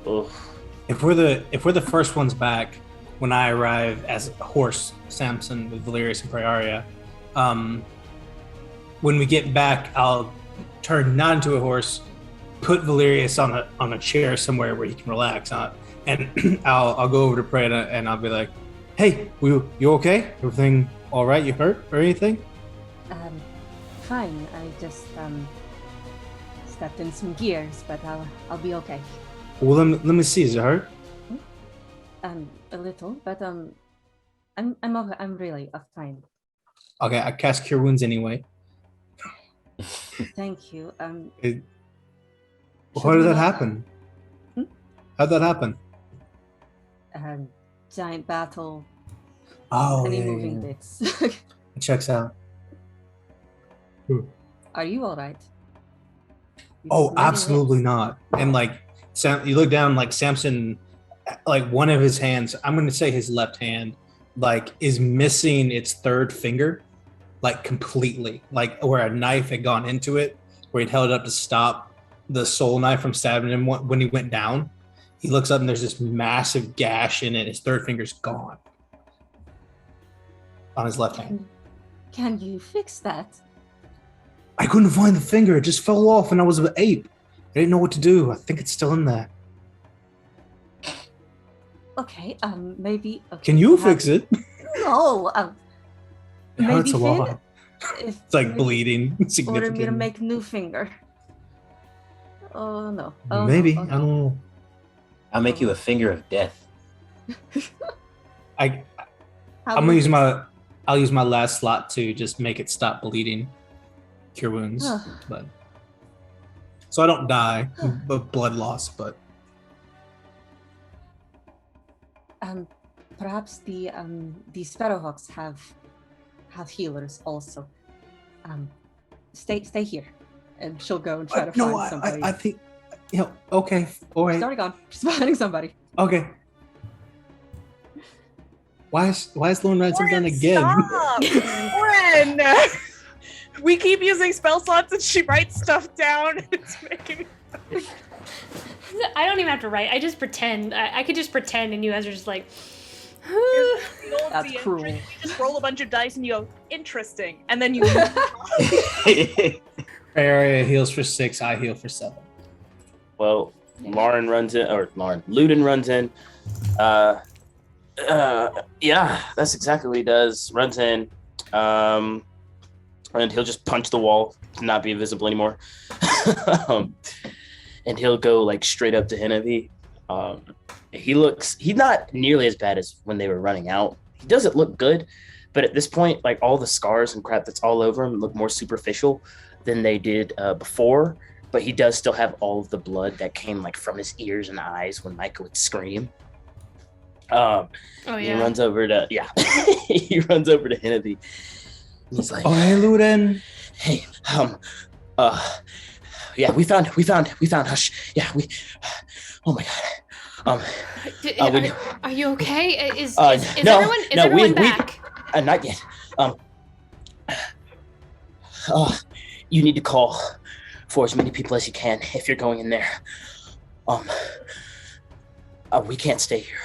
Oof. If we're the first ones back, when I arrive as a horse, Samson with Valerius and Priaria, when we get back, I'll turn not into a horse, put Valerius on a chair somewhere where he can relax on, and I'll go over to Preda and I'll be like, "Hey, you okay? Everything all right? You hurt or anything?" Fine. I just stepped in some gears, but I'll be okay. Well, let me see. Is it hurt? A little, but I'm okay. I'm really fine. Okay, I cast Cure Wounds anyway. Thank you. How did that happen? How'd that happen? Giant battle. Oh, Any yeah, moving yeah. bits. It checks out. Are you all right? Oh, absolutely not. And like, you look down, like Samson, like one of his hands, I'm going to say his left hand, like is missing its third finger, like completely, like where a knife had gone into it, where he'd held it up to stop the soul knife from stabbing him when he went down. He looks up and there's this massive gash in it. His third finger's gone on his left hand. Can you fix that? I couldn't find the finger. It just fell off and I was an ape. I didn't know what to do. I think it's still in there. Okay, maybe. Okay, Can you fix it? No. It hurts a Finn, lot. It's like bleeding Order me to significantly. make new finger. Oh no. Oh, Maybe. no. Oh, I don't know. I'll make you a finger of death. I'm gonna use I'll use my last slot to just make it stop bleeding. Cure wounds. But so I don't die of blood loss, but perhaps the Sparrowhawks have healers also. Stay here, and she'll go and try to find somebody. I think, okay, all right. She's already gone. She's finding somebody. Okay. Why is Lauren Ransom done again? Stop! Lauren! We keep using spell slots and she writes stuff down. It's making me... I don't even have to write. I just pretend. I could just pretend and you guys are just like... That's cruel. You just roll a bunch of dice and you go, interesting. And then you... Area heals for 6, I heal for 7. Well, Ludin runs in. Yeah, that's exactly what he does. Runs in, and he'll just punch the wall to not be visible anymore. And he'll go like straight up to Henavy. He's not nearly as bad as when they were running out. He doesn't look good, but at this point, like all the scars and crap that's all over him look more superficial than they did before. But he does still have all of the blood that came like from his ears and eyes when Micah would scream. He runs over to he runs over to Henavy. He's like, "Oh, hey, Ludin. Hey, yeah, we found Hush. Yeah, oh my god. Are you okay? Is no, everyone back? Not yet. You need to call for as many people as you can if you're going in there. We can't stay here.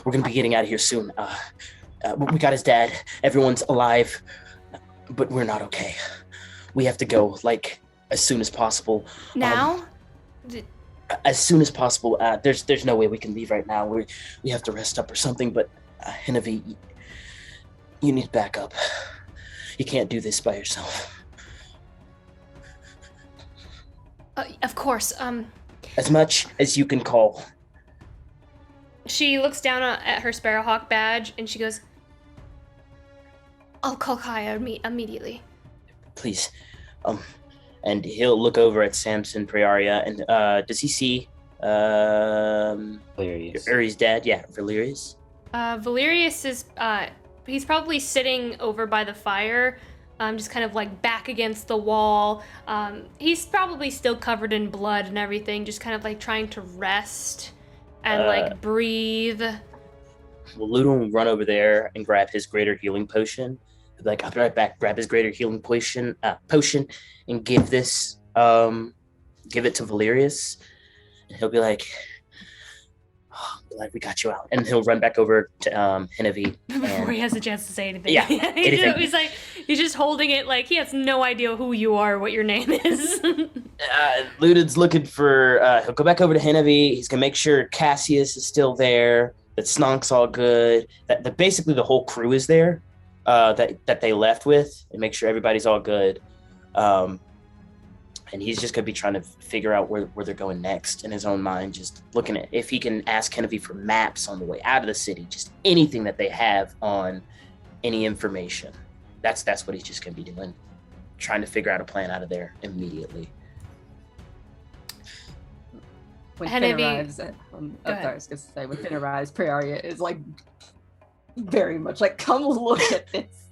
We're gonna be getting out of here soon. We got his dad. Everyone's alive, but we're not okay. We have to go like as soon as possible. Now? As soon as possible. There's no way we can leave right now. We have to rest up or something. But Henavy, you need backup. You can't do this by yourself. Of course. As much as you can call. She looks down at her Sparrowhawk badge and she goes, "I'll call Kaya immediately." Please. And he'll look over at Samson, Priaria, and does he see Uri's dad? Yeah, Valerius. Valerius is he's probably sitting over by the fire, just kind of like back against the wall. He's probably still covered in blood and everything, just kind of like trying to rest and like breathe. Well, Ludin will run over there and grab his greater healing potion. He'll be like, "I'll be right back." Grab his greater healing potion, and give it to Valerius. And he'll be like, "Oh, I'm glad we got you out." And he'll run back over to Henavy. Before he has a chance to say anything. Yeah, He's like, he's just holding it like he has no idea who you are, what your name is. Ludin's looking for, he'll go back over to Henavy. He's going to make sure Cassius is still there, that Snonk's all good, that basically the whole crew is there, that they left with, and make sure everybody's all good. And he's just going to be trying to figure out where they're going next in his own mind, just looking at if he can ask Henavy for maps on the way out of the city, just anything that they have on any information. That's what he's just going to be doing, trying to figure out a plan out of there immediately. When Finn arrives, when Finn arrives, Priaria is like very much like, "Come look at this.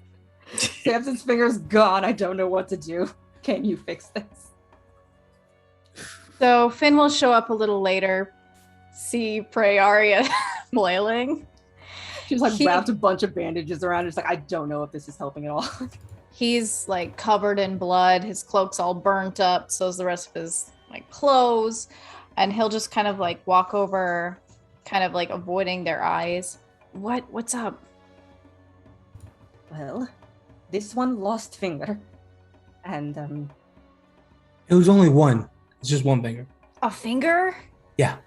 Samson's finger's gone. I don't know what to do. Can you fix this?" So Finn will show up a little later, see Priaria flailing. She's like wrapped a bunch of bandages around her. It's like, I don't know if this is helping at all. He's like covered in blood. His cloak's all burnt up. So's the rest of his like clothes. And he'll just kind of like walk over, kind of like avoiding their eyes. What's up? Well, this one lost finger. And It was only one. It's just one finger. A finger? Yeah.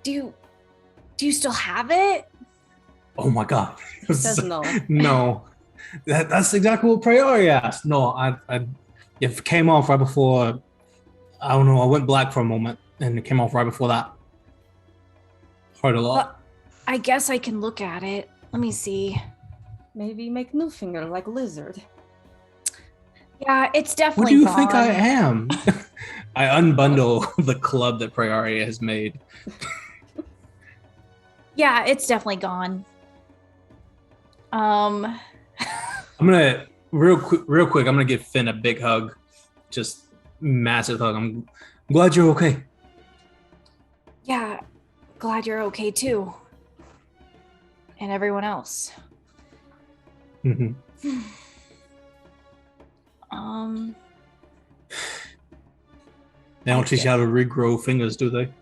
Do you still have it? Oh my god. He says no. No. That's exactly what Priori asked. No, it came off right before, I don't know, I went black for a moment, and it came off right before that. Hurt a lot. Well, I guess I can look at it. Let me see. Maybe make new finger like lizard. Yeah, it's definitely What do you gone. think I am? I unbundle the club that Priori has made. Yeah, it's definitely gone. I'm gonna real quick. I'm gonna give Finn a big hug, just massive hug. I'm glad you're okay. Yeah, glad you're okay too. and everyone else. Mm-hmm. They don't teach you how to regrow fingers, do they?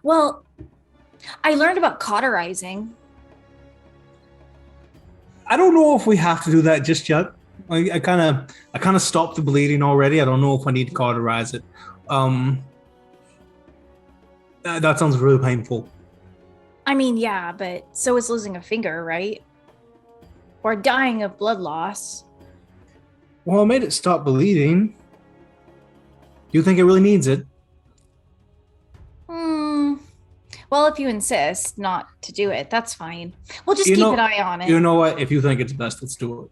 Well, I learned about cauterizing. I don't know if we have to do that just yet. I kind of stopped the bleeding already. I don't know if I need to cauterize it. That sounds really painful. I mean, yeah, but so is losing a finger, right? Or dying of blood loss. Well, I made it stop bleeding. Do you think it really needs it? Well, if you insist not to do it, that's fine. We'll just keep an eye on it. You know what? If you think it's best, let's do it.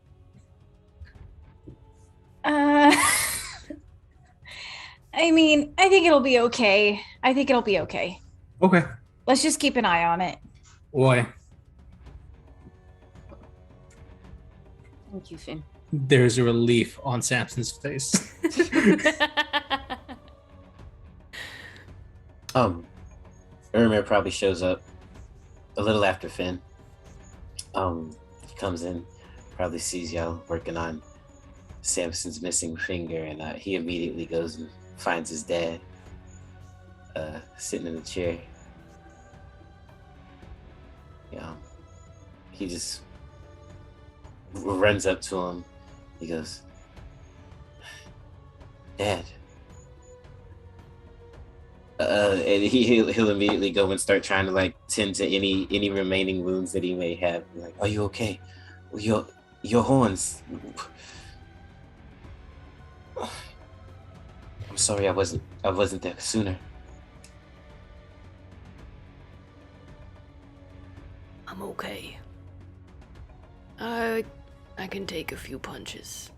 I mean, I think it'll be okay. Okay. Let's just keep an eye on it. Boy. Thank you, Finn. There's a relief on Samson's face. Urimir probably shows up a little after Finn. He comes in, probably sees y'all working on Samson's missing finger, and he immediately goes and finds his dad sitting in the chair. He just runs up to him. He goes, "Dad." And he'll immediately go and start trying to tend to any remaining wounds that he may have. Like, "Are you okay? Your horns. I'm sorry I wasn't there sooner." I'm okay. I can take a few punches.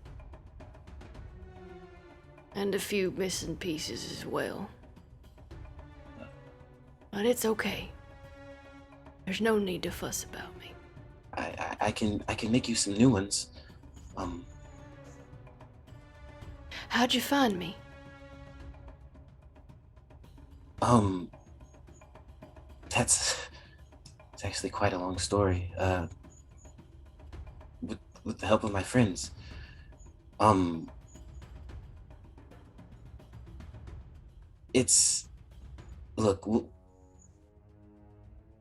And a few missing pieces as well. But it's okay. There's no need to fuss about me. I can make you some new ones. How'd you find me? It's actually quite a long story. With the help of my friends.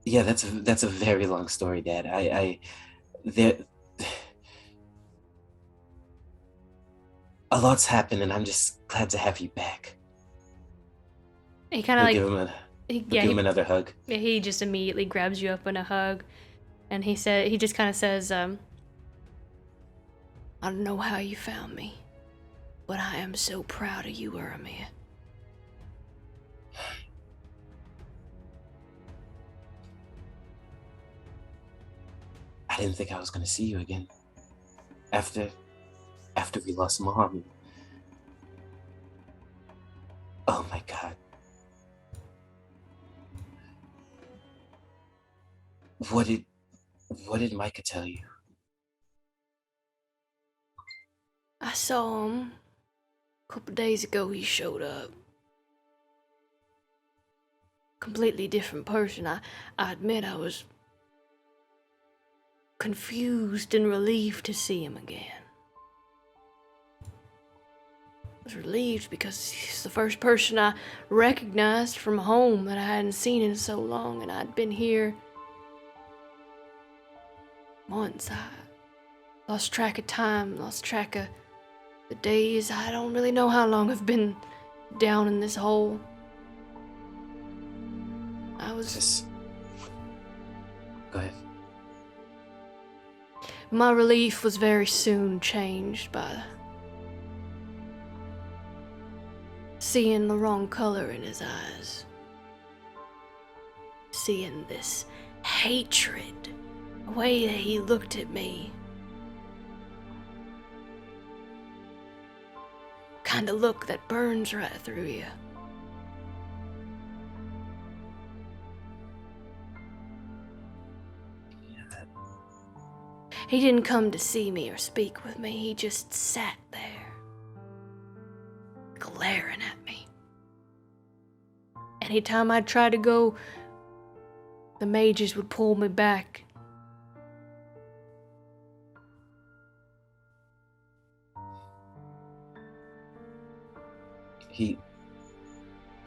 Yeah, that's a very long story, Dad. A lot's happened, and I'm just glad to have you back. He kind of give him another hug. Yeah, he just immediately grabs you up in a hug, and he just kind of says, I don't know how you found me, but I am so proud of you, Urimir. I didn't think I was gonna see you again. After we lost Mom. Oh my God. What did Micah tell you? I saw him a couple days ago. He showed up. Completely different person. I admit I was confused and relieved to see him again. I was relieved because he's the first person I recognized from home that I hadn't seen in so long, and I'd been here months. I lost track of time, lost track of the days. I don't really know how long I've been down in this hole. Go ahead. My relief was very soon changed by seeing the wrong color in his eyes. Seeing this hatred, the way that he looked at me. Kind of look that burns right through you. He didn't come to see me or speak with me. He just sat there, glaring at me. Anytime I'd try to go, the mages would pull me back He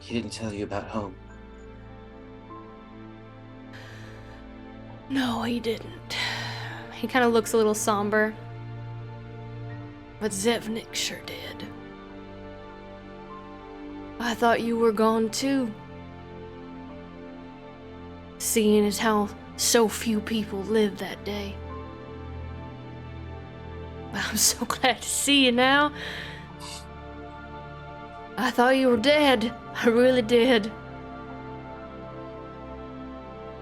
didn't tell you about home. No, he didn't. He kind of looks a little somber. But Zevnik sure did. I thought you were gone too. Seeing as how so few people lived that day. I'm so glad to see you now. I thought you were dead. I really did.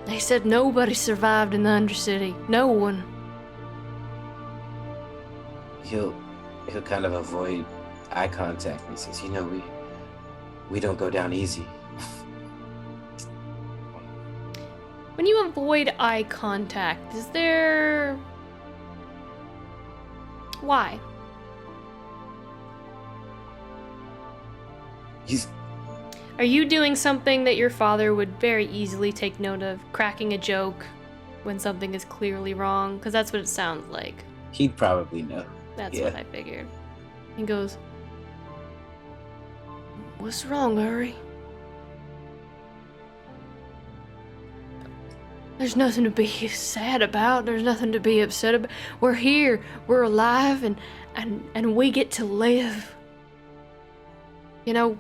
They said nobody survived in the Undercity. No one. He'll kind of avoid eye contact and he says, we don't go down easy. When you avoid eye contact, is there... Why? Are you doing something that your father would very easily take note of? Cracking a joke when something is clearly wrong? Because that's what it sounds like. He'd probably know. That's what I figured. He goes, "What's wrong, Uri? There's nothing to be sad about. There's nothing to be upset about. We're here. We're alive, and we get to live. You know,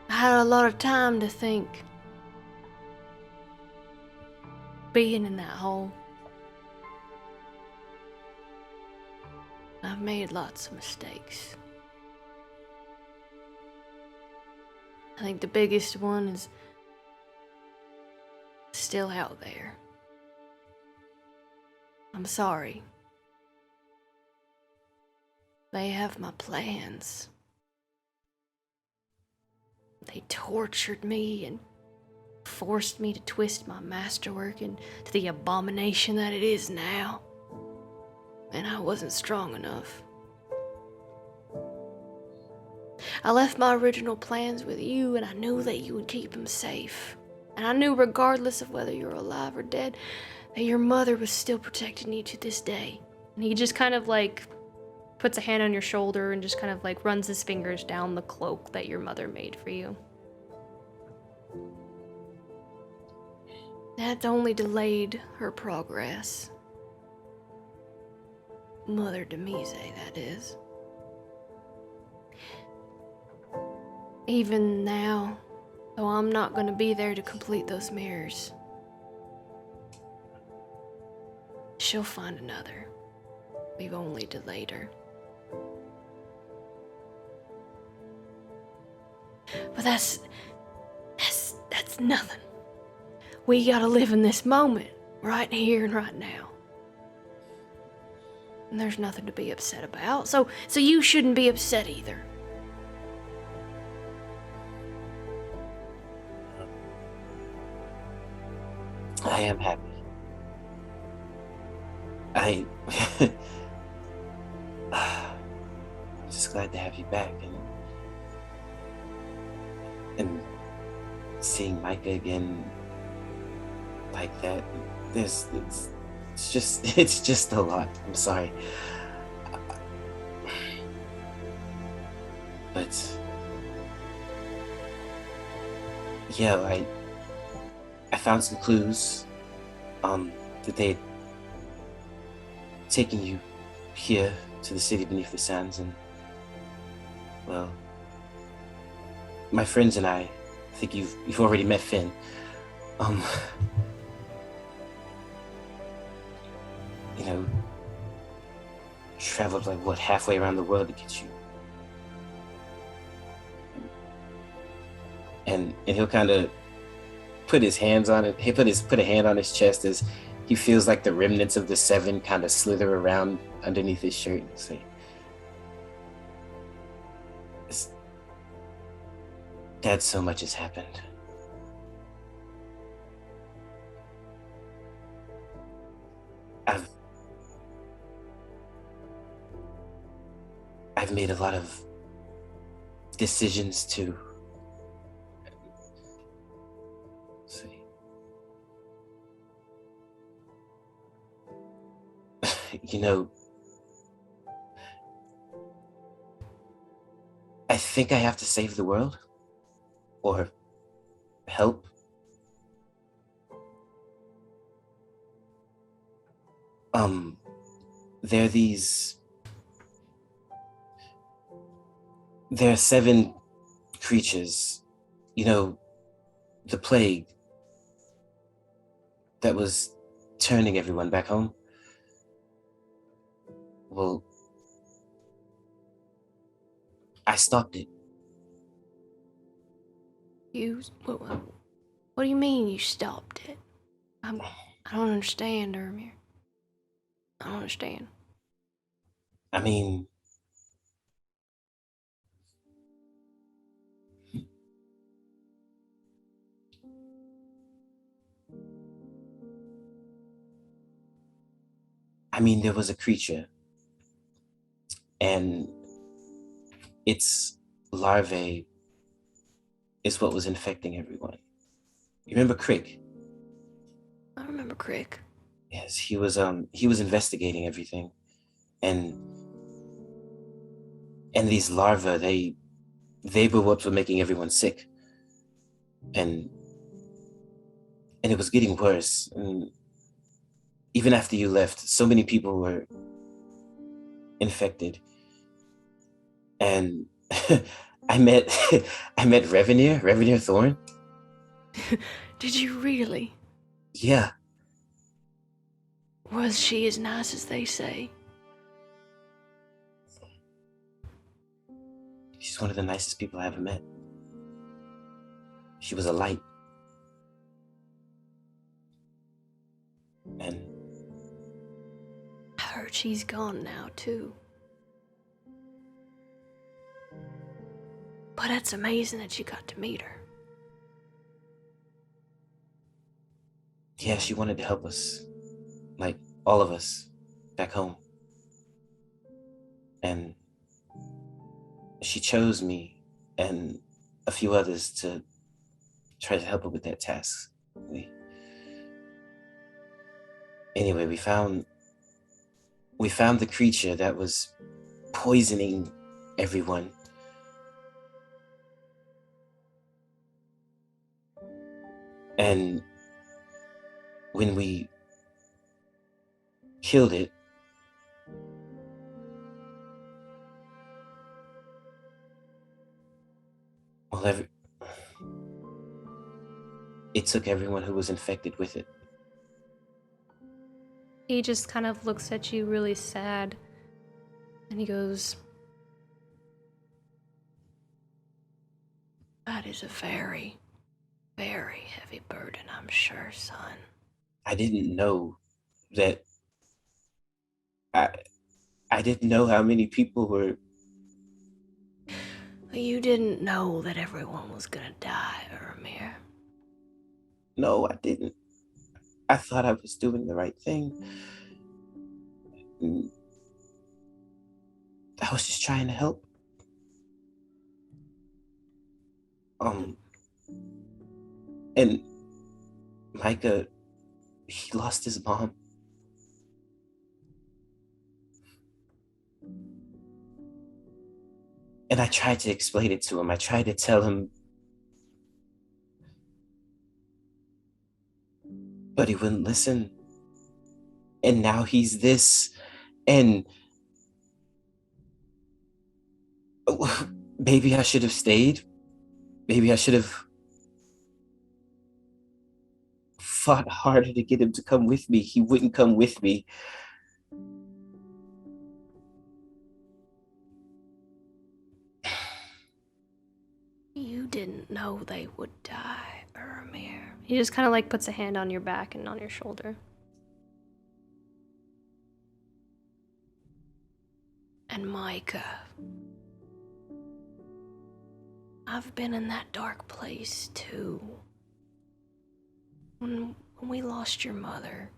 I had a lot of time to think. Being in that hole. I've made lots of mistakes. I think the biggest one is still out there. I'm sorry. They have my plans. They tortured me and forced me to twist my masterwork into the abomination that it is now. And I wasn't strong enough. I left my original plans with you, and I knew that you would keep them safe. And I knew, regardless of whether you're alive or dead, that your mother was still protecting you to this day. And he just kind of like puts a hand on your shoulder and just kind of like runs his fingers down the cloak that your mother made for you. That only delayed her progress. Mother Demise, that is. Even now, though I'm not going to be there to complete those mirrors, she'll find another. We've only delayed her. But that's nothing. We gotta live in this moment, right here and right now. And there's nothing to be upset about, so you shouldn't be upset either. I am happy. I'm just glad to have you back and seeing Micah again like that. It's just a lot. I'm sorry. But yeah, I found some clues that they'd taken you here to the city beneath the sands, and well, my friends and I think you've already met Finn. Traveled like halfway around the world to get you. And he'll kind of put his hands on it. He put a hand on his chest as he feels like the remnants of the seven kind of slither around underneath his shirt and say, Dad, so much has happened. I've made a lot of decisions too. See. I think I have to save the world. Or help. There are 7 creatures, the plague that was turning everyone back home. Well, I stopped it. What do you mean you stopped it? I don't understand, Urimir. I don't understand. I mean, there was a creature, and its larvae is what was infecting everyone. You remember Crick? I remember Crick. Yes, he was investigating everything, and these larvae, they were what were making everyone sick, and it was getting worse. And even after you left, so many people were infected, and I met Revenir Thorn. Did you really? Yeah. Was she as nice as they say? She's one of the nicest people I ever met. She was a light. And I heard she's gone now, too. But it's amazing that you got to meet her. yeah, she wanted to help us. Like, all of us back home. And she chose me and a few others to try to help her with that task. Anyway, we found the creature that was poisoning everyone. And when we killed it, well, it took everyone who was infected with it. He just kind of looks at you really sad, and he goes, "That is a very, very heavy burden, I'm sure, son." I didn't know that. I didn't know how many people were. You didn't know that everyone was gonna die, Urimir. No, I didn't. I thought I was doing the right thing. I was just trying to help. And Micah, he lost his mom. And I tried to explain it to him. I tried to tell him, but he wouldn't listen. And now he's this. And maybe I should have stayed. Maybe I should have fought harder to get him to come with me. He wouldn't come with me. You didn't know they would die, Urimir. He just kind of like puts a hand on your back and on your shoulder. And Micah, I've been in that dark place too. When we lost your mother,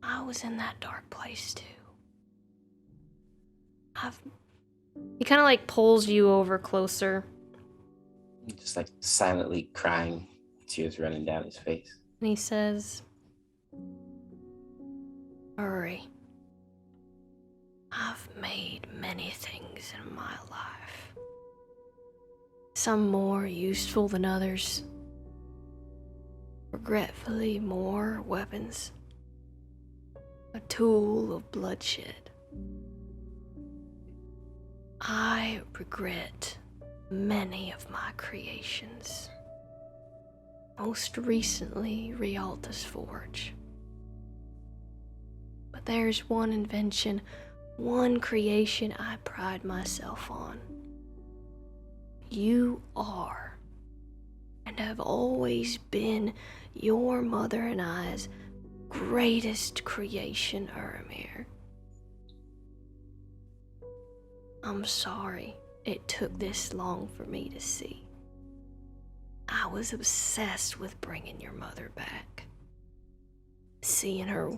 I was in that dark place too. He kind of like pulls you over closer. Just like silently crying, tears running down his face. And he says, Uri, I've made many things in my life. Some more useful than others. Regretfully, more weapons. A tool of bloodshed. I regret many of my creations. Most recently, Rialta's Forge. But there's one invention, one creation I pride myself on. You are, and have always been, your mother and I's greatest creation, Urimir. I'm sorry it took this long for me to see. I was obsessed with bringing your mother back. Seeing her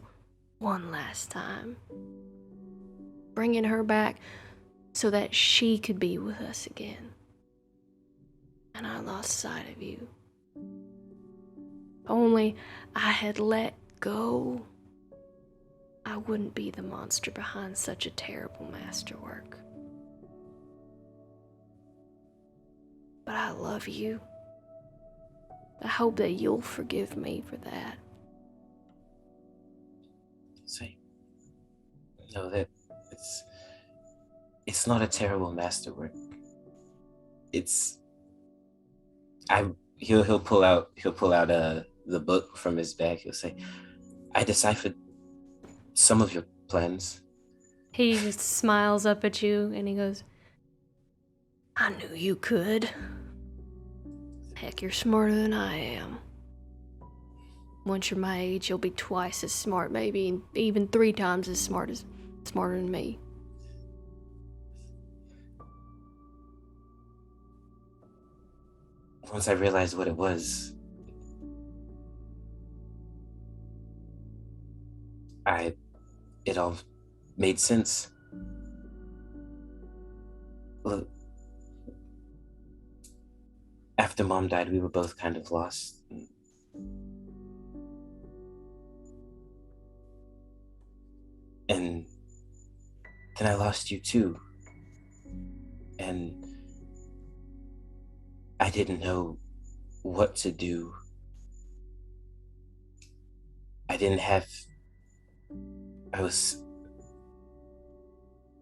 one last time. Bringing her back so that she could be with us again. And I lost sight of you. If only I had let go, I wouldn't be the monster behind such a terrible masterwork. But I love you. I hope that you'll forgive me for that. Say, no, that it's not a terrible masterwork. He'll pull out the book from his bag. He'll say, I deciphered some of your plans. He just smiles up at you and he goes, I knew you could. Heck, you're smarter than I am. Once you're my age, you'll be twice as smart, maybe even 3 times as smarter than me. Once I realized what it was, it all made sense. Look, after Mom died, we were both kind of lost. And then I lost you too. And I didn't know what to do. I was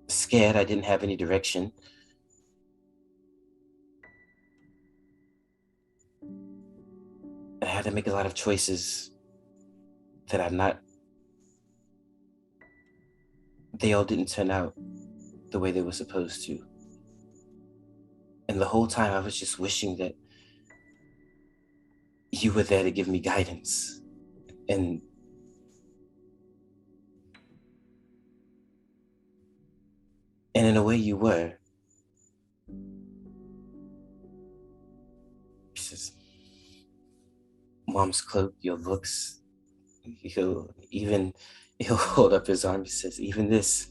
scared. I didn't have any direction. I had to make a lot of choices that they all didn't turn out the way they were supposed to. And the whole time I was just wishing that you were there to give me guidance. And in a way you were. He says, Mom's cloak, your looks, he'll hold up his arm. He says, even this.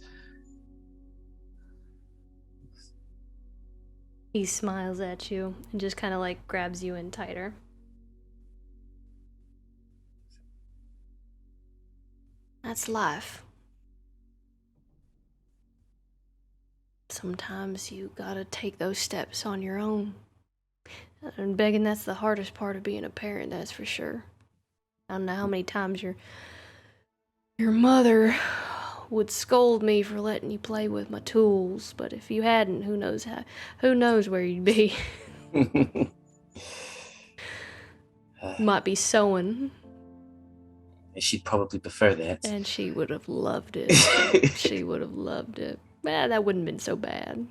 He smiles at you and just kind of like grabs you in tighter. That's life. Sometimes you gotta take those steps on your own. And begging, that's the hardest part of being a parent, that's for sure. I don't know how many times your mother would scold me for letting you play with my tools, but if you hadn't, who knows where you'd be. Might be sewing. She'd probably prefer that. And she would have loved it. She would have loved it. That wouldn't have been so bad.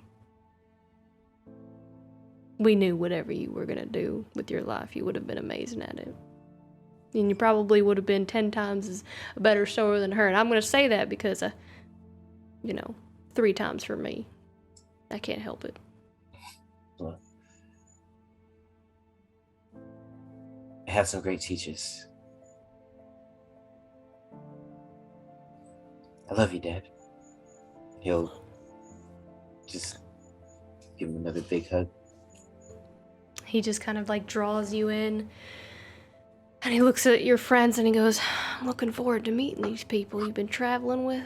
We knew whatever you were going to do with your life, you would have been amazing at it. And you probably would have been 10 times as a better sewer than her. And I'm going to say that because, 3 times for me. I can't help it. Well, I had some great teachers. I love you, Dad. He'll just give him another big hug. He just kind of like draws you in. And he looks at your friends and he goes, I'm looking forward to meeting these people you've been traveling with.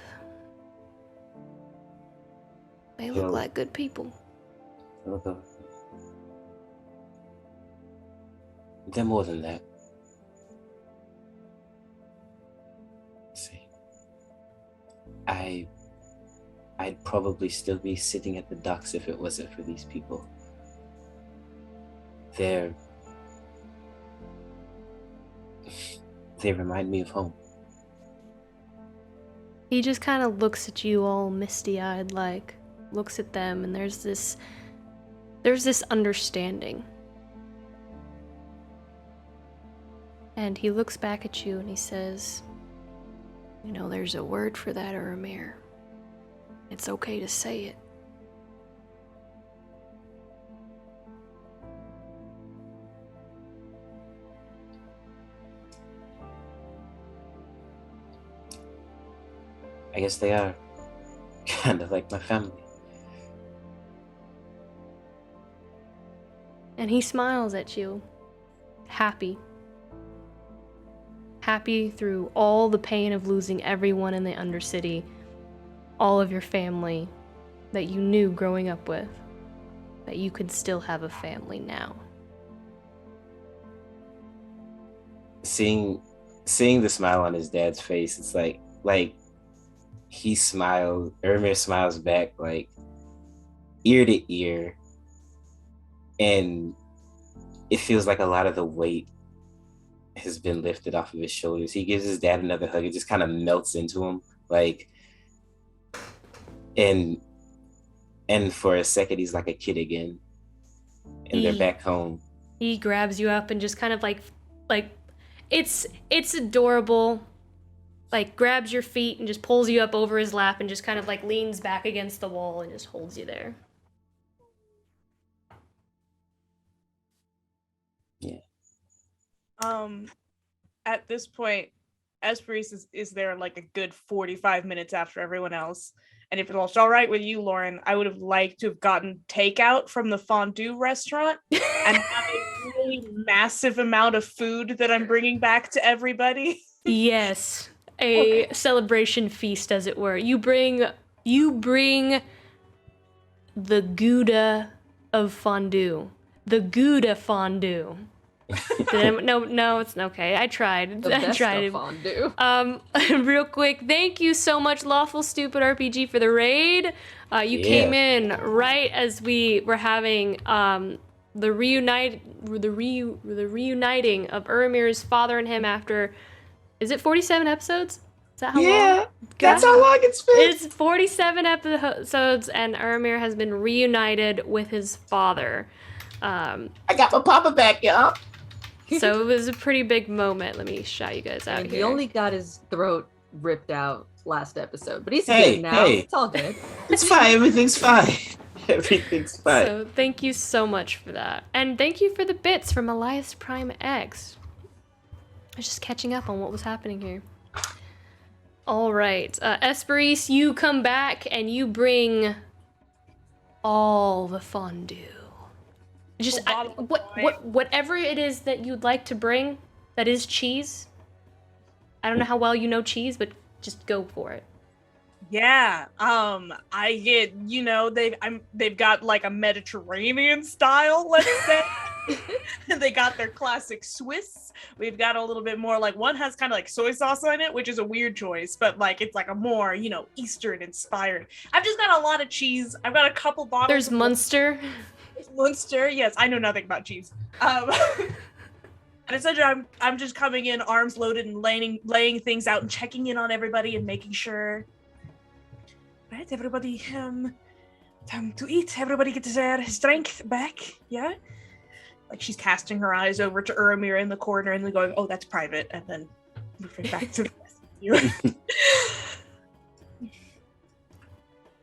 They look like good people. They're more than that. See, I'd probably still be sitting at the docks if it wasn't for these people. They remind me of home. He just kind of looks at you all misty-eyed, like, looks at them, and there's this understanding. And he looks back at you and he says, you know, there's a word for that, Urimir. It's okay to say it. I guess they are kind of like my family. And he smiles at you, happy. Happy through all the pain of losing everyone in the Undercity, all of your family that you knew growing up with, that you could still have a family now. Seeing the smile on his dad's face, it's like he smiles, Urimir smiles back, like ear to ear, and it feels like a lot of the weight has been lifted off of his shoulders. He gives his dad another hug. It just kind of melts into him, like, and for a second he's like a kid again, and they're back home. He grabs you up and just kind of like it's adorable, like grabs your feet and just pulls you up over his lap and just kind of like leans back against the wall and just holds you there. Yeah. At this point, Esperis is there like a good 45 minutes after everyone else. And if it's all right with you, Lauren, I would have liked to have gotten takeout from the fondue restaurant and have a really massive amount of food that I'm bringing back to everybody. Yes, a celebration feast, as it were. You bring the Gouda of fondue. The Gouda fondue. No, it's okay. I tried. I tried. Fondue. Real quick, thank you so much, Lawful Stupid RPG, for the raid. You came in right as we were having the reuniting of Urimir's father and him after. Is it 47 episodes? Is that how long? That's how long it's been. It's 47 episodes, and Urimir has been reunited with his father. I got my papa back, y'all. So it was a pretty big moment. Let me shout you guys out here. He only got his throat ripped out last episode, but he's good now. It's all good. It's fine. Everything's fine. Everything's fine. So thank you so much for that. And thank you for the bits from Elias Prime X. I was just catching up on what was happening here. All right. Esperis, you come back and you bring all the fondue. Just whatever it is that you'd like to bring that is cheese. I don't know how well you know cheese, but just go for it. Yeah. I get, you know, they've got like a Mediterranean style, let's say. They got their classic Swiss. We've got a little bit more, like, one has kind of like soy sauce on it, which is a weird choice, but like it's like a more, you know, Eastern inspired. I've just got a lot of cheese. I've got a couple bottles. There's Munster. Munster, yes, I know nothing about cheese. And essentially, I'm just coming in arms loaded and laying things out and checking in on everybody and making sure, right, everybody time to eat. Everybody gets their strength back. Yeah, like she's casting her eyes over to Urimir in the corner and then going, "Oh, that's private," and then moving back to the rest of you.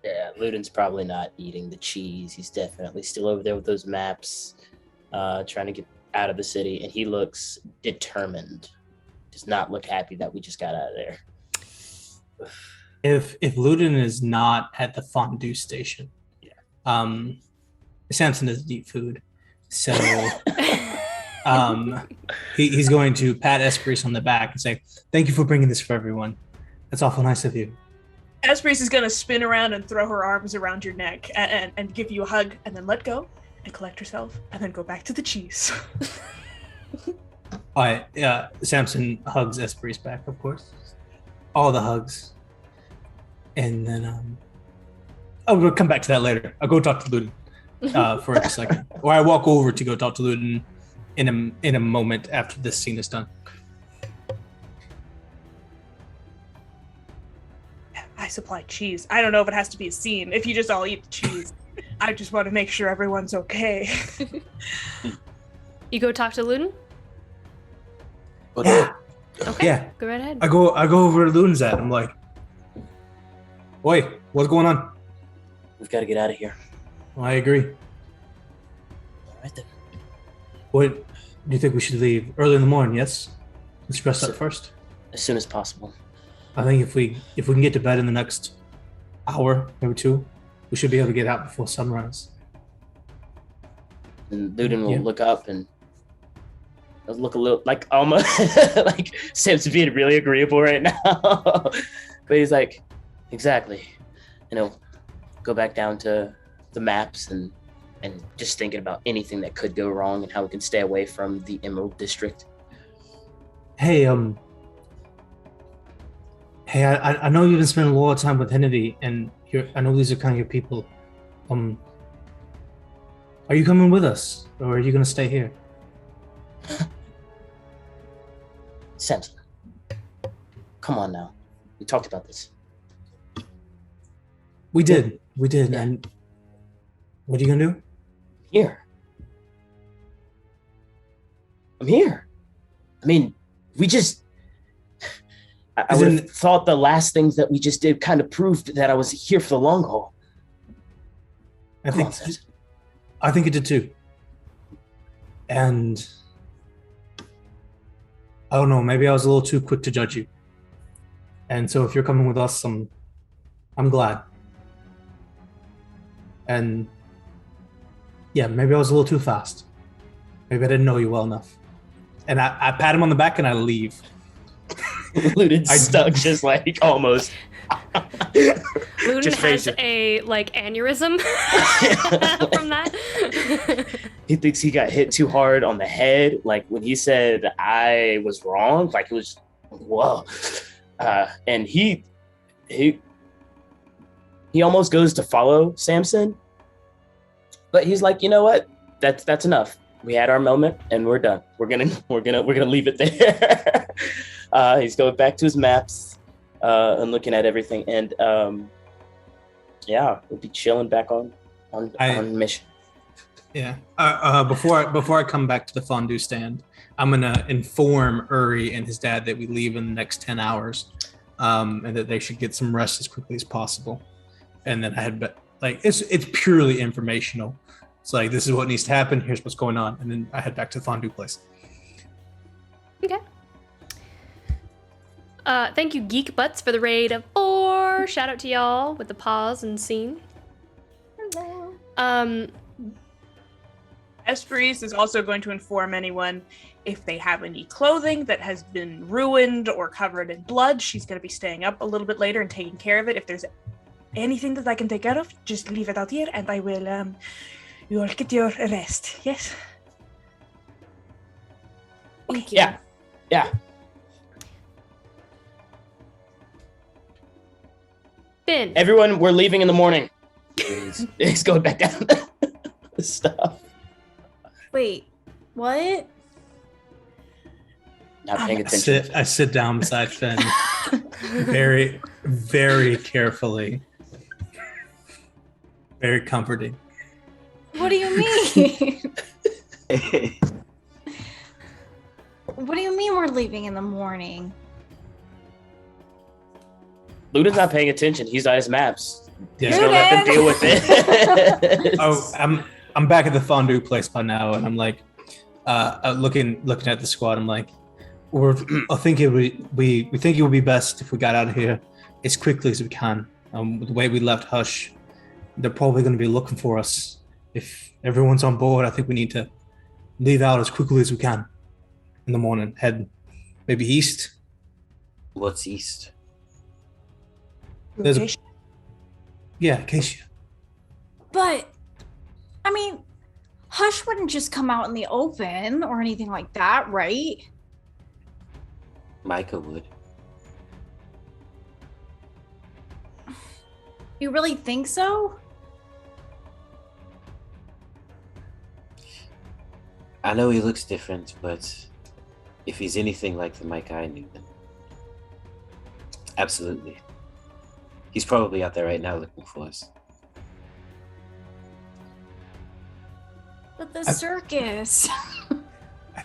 Yeah, Ludin's probably not eating the cheese. He's definitely still over there with those maps, trying to get out of the city, and he looks determined. Does not look happy that we just got out of there. If Ludin is not at the fondue station, Samson doesn't eat food, so he's going to pat Esperis on the back and say, "Thank you for bringing this for everyone. That's awful nice of you." Esprit is gonna spin around and throw her arms around your neck and give you a hug, and then let go and collect herself, and then go back to the cheese. All right, yeah. Samson hugs Esprit's back, of course. All the hugs, and then we'll come back to that later. I'll go talk to Luden for a second, or I walk over to go talk to Luden in a moment after this scene is done. I supply cheese. I don't know if it has to be a scene. If you just all eat the cheese, I just want to make sure everyone's okay. You go talk to Luden? Yeah. Okay. Yeah. Go right ahead. I go over to Luden's at. I'm like, "Oi, what's going on?" We've got to get out of here. I agree. All right then. What do you think we should leave early in the morning? Yes. Let's dress up first. As soon as possible. I think if we can get to bed in the next hour, maybe 2, we should be able to get out before sunrise. And Luden will look up and look a little like almost like Sam's being really agreeable right now. But he's like, exactly. Go back down to the maps and just thinking about anything that could go wrong and how we can stay away from the Emerald District. Hey, I know you've been spending a lot of time with Hennedy, and I know these are kind of your people. Are you coming with us, or are you going to stay here? Samson, come on now. We talked about this. We did, yeah. And what are you going to do? Here. I'm here. I mean, we just... I would have thought the last things that we just did kind of proved that I was here for the long haul. I think it did too. And I don't know, maybe I was a little too quick to judge you. And so if you're coming with us, I'm glad. And yeah, maybe I was a little too fast. Maybe I didn't know you well enough. And I pat him on the back and I leave. Luden's stuck just like almost. Luden just has a aneurysm from that. He thinks he got hit too hard on the head. Like when he said I was wrong, like it was whoa. And he almost goes to follow Samson, but he's like, you know what? That's enough. We had our moment and we're done. We're gonna leave it there. He's going back to his maps and looking at everything, and we'll be chilling back on mission. Yeah. Before I come back to the fondue stand, I'm gonna inform Uri and his dad that we leave in the next 10 hours, and that they should get some rest as quickly as possible. And then I had it's purely informational. It's like, this is what needs to happen. Here's what's going on, and then I head back to the fondue place. Okay. Thank you, Geek Butts, for the raid of 4. Shout out to y'all with the pause and scene. Hello. Esprit is also going to inform anyone if they have any clothing that has been ruined or covered in blood. She's going to be staying up a little bit later and taking care of it. If there's anything that I can take care of, just leave it out here, and I will. You all get your rest. Yes. Thank you. Yeah. Finn. Everyone, we're leaving in the morning. He's going back down the stuff. Wait, what? Not paying attention. I sit down beside Finn, very, very carefully. Very comforting. What do you mean? What do you mean we're leaving in the morning? Luda's not paying attention. He's on his maps. Yeah. He's gonna let them deal with it. I'm back at the fondue place by now, and I'm like, looking at the squad. I'm like, I think we think it would be best if we got out of here as quickly as we can. The way we left Hush, they're probably going to be looking for us. If everyone's on board, I think we need to leave out as quickly as we can in the morning. Head maybe east. What's east? There's a- Acacia. Yeah, Acacia. But, I mean, Hush wouldn't just come out in the open or anything like that, right? Micah would. You really think so? I know he looks different, but if he's anything like the Micah I knew, then absolutely. He's probably out there right now looking for us. But the circus. I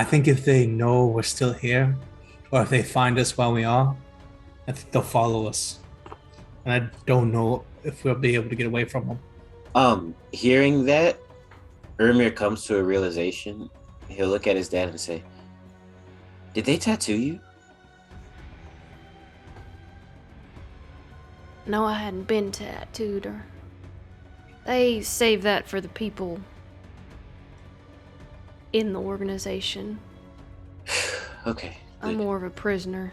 think if they know we're still here, or if they find us while we are, I think they'll follow us. And I don't know if we'll be able to get away from them. Hearing that, Urimir comes to a realization. He'll look at his dad and say, "Did they tattoo you?" No, I hadn't been tattooed or. They save that for the people in the organization. Okay. I'm more of a prisoner.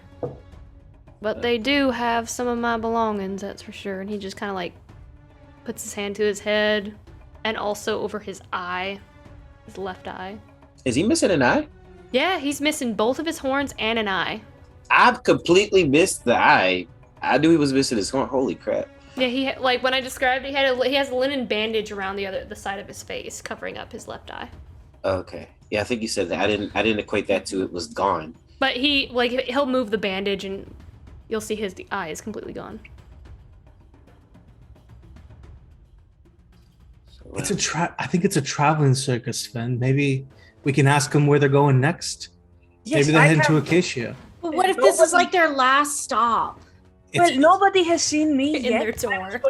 But they do have some of my belongings, that's for sure. And he just kind of like puts his hand to his head and also over his eye, his left eye. Is he missing an eye? Yeah, he's missing both of his horns and an eye. I've completely missed the eye. I knew he was missing his horn. Holy crap. Yeah, he like when I described it, he has a linen bandage around the side of his face, covering up his left eye. Okay. Yeah, I think you said that. I didn't equate that to it was gone. But he'll move the bandage and you'll see his eye is completely gone. I think it's a traveling circus, Finn. Maybe we can ask them where they're going next. Yes, Maybe they're I heading to have- Acacia. But what if this is like their last stop? Well, nobody has seen me In yet. their tour.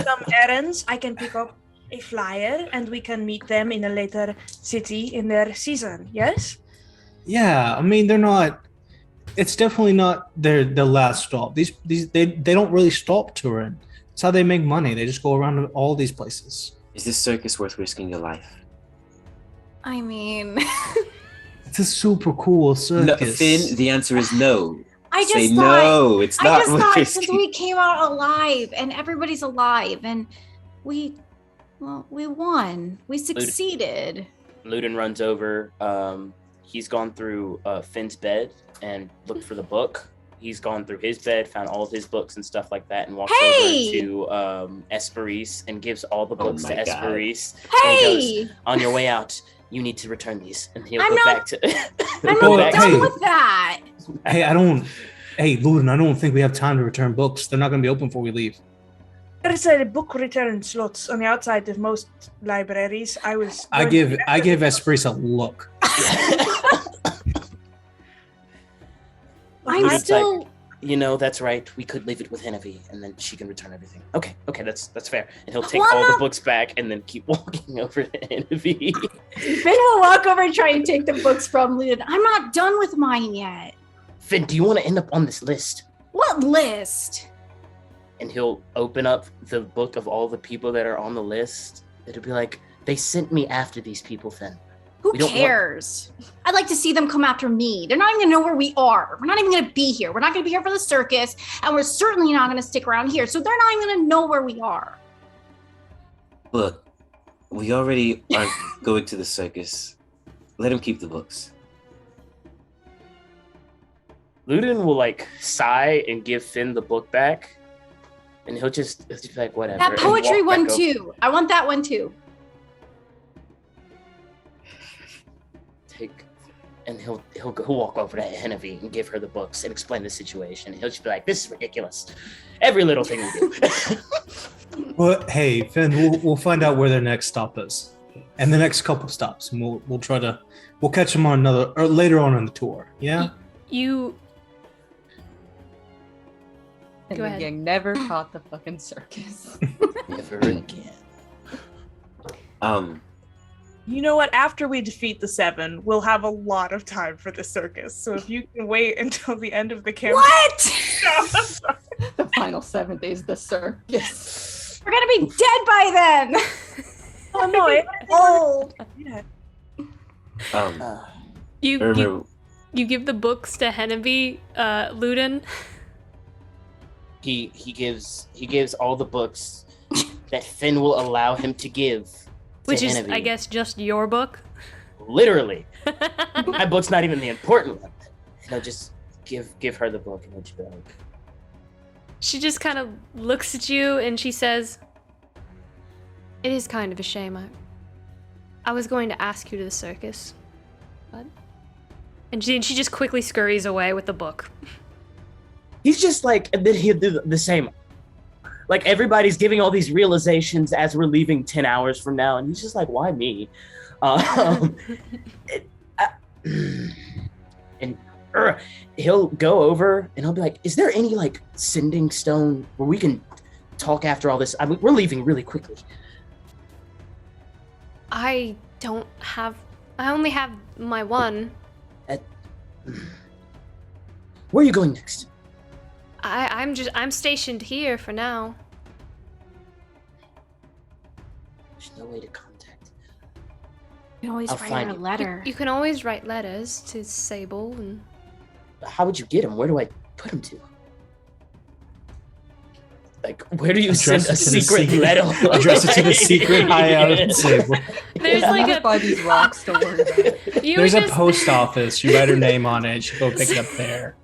Some errands. I can pick up a flyer and we can meet them in a later city in their season. Yes? Yeah, I mean they're not. It's definitely not their last stop. They don't really stop touring. It's how they make money. They just go around to all these places. Is this circus worth risking your life? I mean, It's a super cool No, circus. Finn, the answer is no. I just Say thought. no, it's I not just worth thought risking. since we came out alive and everybody's alive and we won. We succeeded. Ludin runs over. He's gone through Finn's bed and looked for the book. He's gone through his bed, found all of his books and stuff like that, and walks over to Esperise and gives all the books to my God. Esperise. Hey! And he goes, "On your way out, you need to return these." And he'll I'm go not- back to. I'm Well, not hey. done with that. Hey, Ludin, I don't think we have time to return books. They're not going to be open before we leave. There's a book return slots on the outside of most libraries. I give Esprit a look. I'm Ludin's still. like, you know, that's right. We could leave it with Hennevi, and then she can return everything. Okay, that's fair. And he'll take Well, all the no. books back, and then keep walking over to Hennevi. Finn will walk over and try and take the books from Ludin. I'm not done with mine yet. Finn, do you want to end up on this list? What list? And he'll open up the book of all the people that are on the list. It'll be like, they sent me after these people, Finn. Who We don't want- cares? I'd like to see them come after me. They're not even gonna know where we are. We're not even gonna be here. We're not gonna be here for the circus, and we're certainly not gonna stick around here. So they're not even gonna know where we are. Look, we already aren't going to the circus. Let him keep the books. Ludin will like sigh and give Finn the book back. And he'll just be like, whatever. That and poetry walk one back too. I want that one too. And he'll walk over to Hennevi and give her the books and explain the situation. He'll just be like, "This is ridiculous. Every little thing we do." Well, hey, Finn, we'll find out where their next stop is, and the next couple stops, and we'll catch them on another or later on in the tour. Yeah. You. And Go the ahead. gang never caught the fucking circus. Never again. You know what? After we defeat the 7, we'll have a lot of time for the circus. So if you can wait until the end of the campaign. What? The final 7 days of the circus. We're gonna be dead by then. Oh no, it's old. Yeah. You give the books to Hennevi, Ludin. he gives all the books that Finn will allow him to give. Which is, Genevieve. I guess, just your book. Literally, my book's not even the important one. He'll just give her the book, and then she'll be like, She just kind of looks at you and she says, "It is kind of a shame. I was going to ask you to the circus, but..." And she just quickly scurries away with the book. He's just like, and then he'll do the same. Like, everybody's giving all these realizations as we're leaving 10 hours from now, and he's just like, why me? He'll go over and he'll be like, is there any like sending stone where we can talk after all this? I mean, we're leaving really quickly. I only have my one. Where are you going next? I'm stationed here for now. There's no way to contact. You can always I'll write find her a you. letter. You can always write letters to Sable and... How would you get him? Where do I put him to? Like, where do you send a secret letter? Address it to the secret hideout of Sable. There's like by these rocks to worry about. There's a post office. You write her name on it. She'll go pick it up there.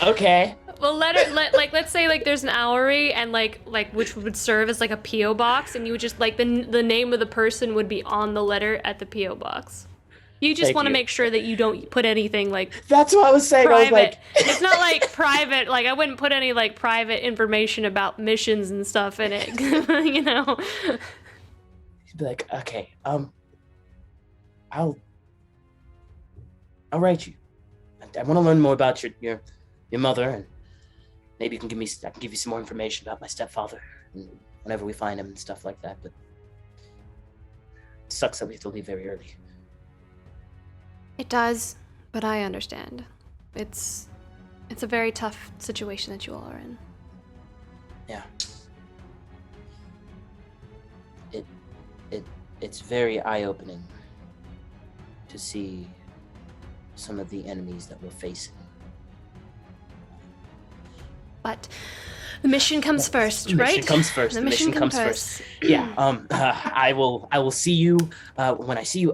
Okay. Well, let's say like there's an owlery and like which would serve as like a PO box, and you would just like the name of the person would be on the letter at the PO box. You just want to make sure that you don't put anything like. That's what I was saying. Private. I was like, it's not like private. Like I wouldn't put any like private information about missions and stuff in it. You know. He'd be like, okay, I'll write you. I want to learn more about your mother, and maybe I can give you some more information about my stepfather whenever we find him and stuff like that. But it sucks that we have to leave very early. It does, but I understand. It's a very tough situation that you all are in. Yeah. It's very eye-opening to see some of the enemies that we're facing. But the mission comes first, The right? mission comes first. The mission comes first. Yeah. I will see you when I see you.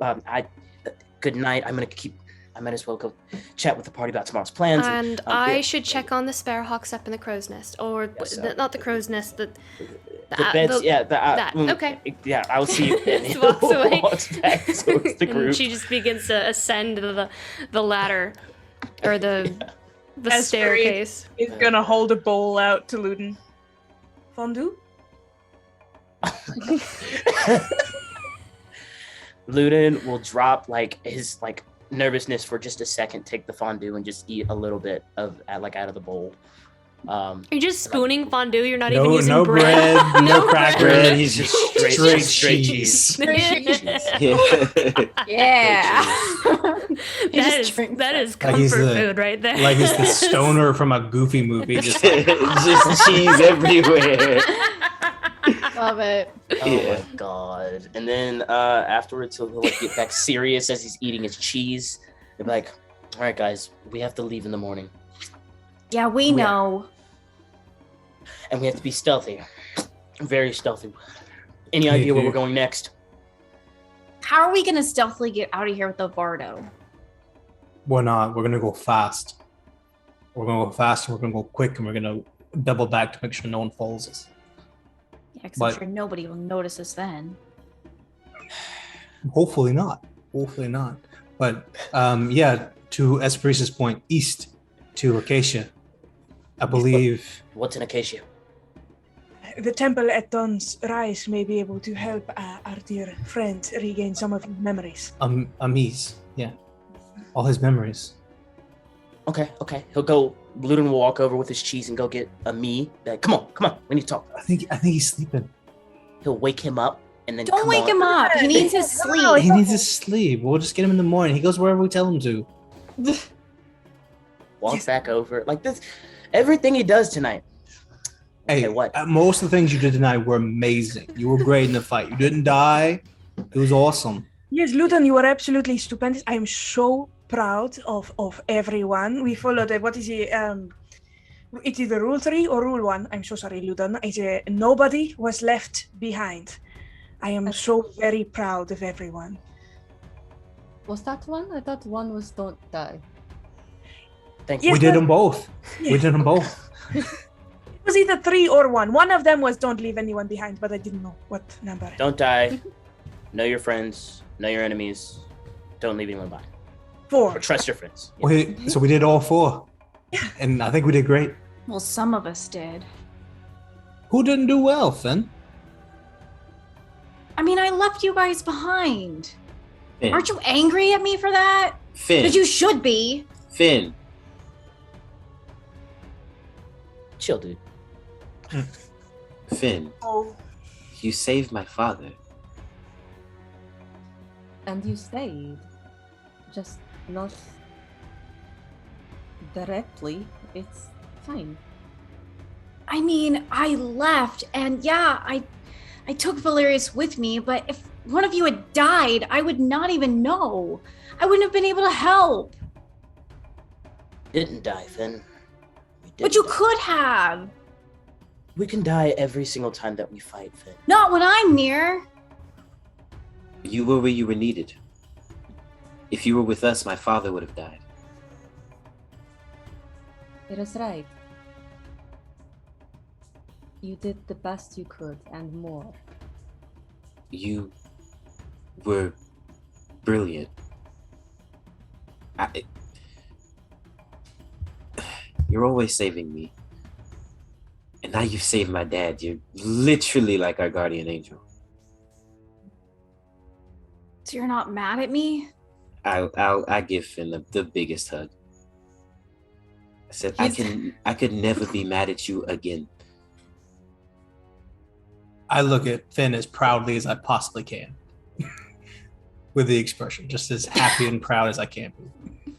Good night. I might as well go chat with the party about tomorrow's plans. And I should check on the sparrowhawks up in the crow's nest, or not the crow's nest, the beds. that. Okay. Yeah, I will see you. And Just walks away. Walks back towards the group. And she just begins to ascend the ladder, or the staircase. He's gonna hold a bowl out to Ludin. Fondue? Ludin will drop like his like nervousness for just a second, take the fondue and just eat a little bit of out of the bowl. Are you just spooning fondue? You're not No, even using no bread, no cracker. bread. He's just straight cheese. Yeah. That is Like comfort he's the- food right there. Like he's the stoner from a Goofy movie. Just Just cheese everywhere. Love it. Oh my god. And then afterwards he'll like get back serious as he's eating his cheese. They'll be like, all right guys, we have to leave in the morning. Yeah, we know. And we have to be stealthy. Very stealthy. Any idea where we're going next? How are we gonna stealthily get out of here with the Vardo? we're not. We're gonna go fast. We're gonna go fast and we're gonna go quick and we're gonna double back to make sure no one follows us. Yeah, because I'm sure nobody will notice us then. Hopefully not. Hopefully not. But yeah, to Esperisa's point, east to Acacia. I believe. What's in Acacia? The temple at dawn's rise may be able to help our dear friend regain some of his memories. Amiz, yeah. All his memories. Okay. He'll go. Ludin will walk over with his cheese and go get Ami. Like, come on, we need to talk. I think he's sleeping. He'll wake him up and then. Don't wake him up. He needs his sleep. He needs his sleep. We'll just get him in the morning. He goes wherever we tell him to. Walk back over like this. Everything he does tonight. Hey, what? Most of the things you did tonight were amazing. You were great in the fight. You didn't die. It was awesome. Yes, Luton, you were absolutely stupendous. I am so proud of everyone. We followed It's either rule 3 or rule 1. I'm so sorry, Ludon. Nobody was left behind. I am so very proud of everyone. Was that one? I thought one was don't die. Thank We did them both. We did them both. It was either 3 or 1. One of them was don't leave anyone behind, but I didn't know what number. Don't die. Know your friends. Know your enemies. Don't leave anyone behind. 4. Or trust your friends. So we did all 4. And I think we did great. Well, some of us did. Who didn't do well, Finn? I mean, I left you guys behind. Finn. Aren't you angry at me for that? Finn. Because you should be. Finn. Chill, dude. Finn. Oh. You saved my father. And you stayed. Just not directly. It's fine. I mean, I left, and yeah, I took Valerius with me, but if one of you had died, I would not even know. I wouldn't have been able to help. Didn't die, Finn. But you could have. We can die every single time that we fight, Finn. Not when I'm near. You were where you were needed. If you were with us, my father would have died. It is right. You did the best you could and more. You were brilliant. You're always saving me. And now you've saved my dad. You're literally like our guardian angel. So you're not mad at me? I give Finn the biggest hug. I said I could never be mad at you again. I look at Finn as proudly as I possibly can. With the expression, just as happy and proud as I can be.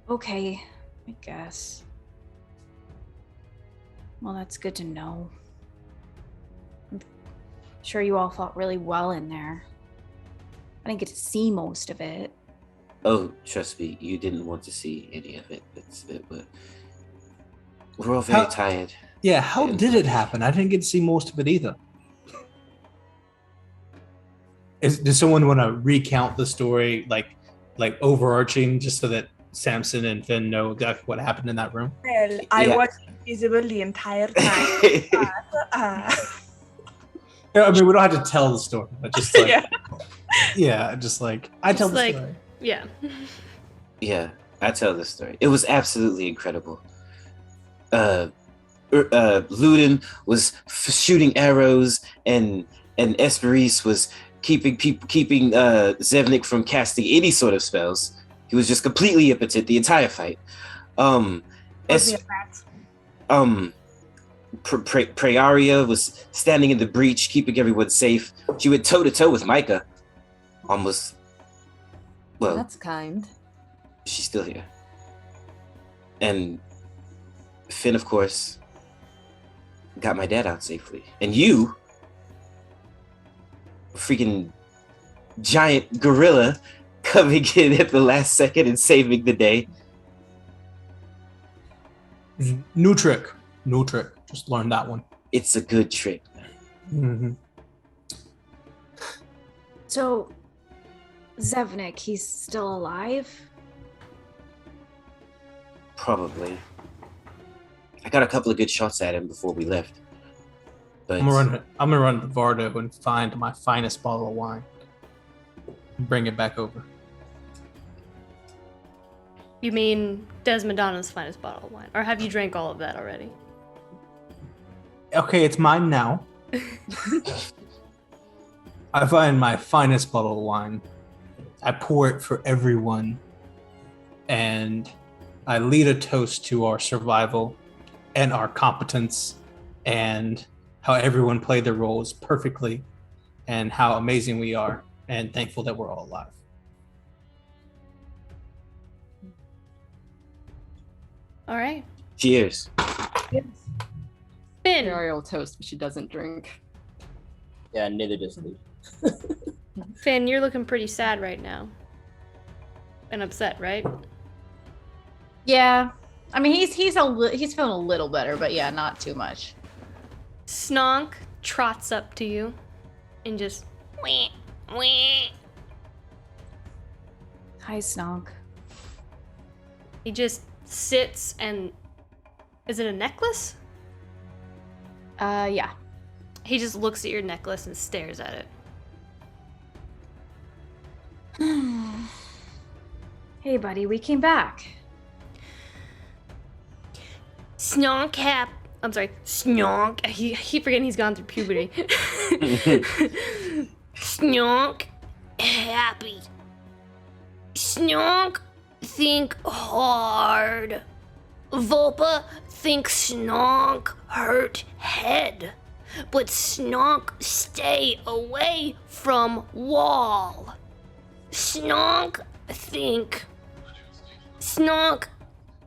Okay, I guess. Well, that's good to know. I'm sure you all fought really well in there. I didn't get to see most of it. Oh, trust me, you didn't want to see any of it. But we're all very tired. Yeah, how did it happen? I didn't get to see most of it either. Does someone want to recount the story, like overarching, just so that Samson and Finn know exactly what happened in that room? Well, I was invisible the entire time. I mean, we don't have to tell the story, but just like, just like I tell the story. Yeah. Yeah, I tell the story. It was absolutely incredible. Ludin was shooting arrows, and Esperis was keeping Zevnik from casting any sort of spells. He was just completely impotent the entire fight. Praeria was standing in the breach, keeping everyone safe. She went toe to toe with Micah. Almost. Well, that's kind. She's still here. And Finn, of course, got my dad out safely. And you, freaking giant gorilla, coming in at the last second and saving the day. New trick. Just learned that one. It's a good trick. Mm-hmm. So, Zevnik, he's still alive? Probably. I got a couple of good shots at him before we left. But I'm gonna run to Vardo and find my finest bottle of wine. And bring it back over. You mean Desmondana's finest bottle of wine? Or have you drank all of that already? Okay, it's mine now. I find my finest bottle of wine. I pour it for everyone. And I lead a toast to our survival and our competence and how everyone played their roles perfectly and how amazing we are and thankful that we're all alive. All right. Cheers. Finn. Ariel toast, but she doesn't drink. Yeah, neither does Lee. Finn, you're looking pretty sad right now. And upset, right? Yeah, I mean, he's feeling a little better, but yeah, not too much. Snonk trots up to you and just wee wee. Hi, Snonk. He just sits and is it a necklace? Yeah. He just looks at your necklace and stares at it. Hey, buddy, we came back. Snonk Snonk. I keep forgetting he's gone through puberty. Snonk happy. Snonk think hard. Volpa thinks Snonk hurt head. But Snonk stay away from wall. Snonk think. Snonk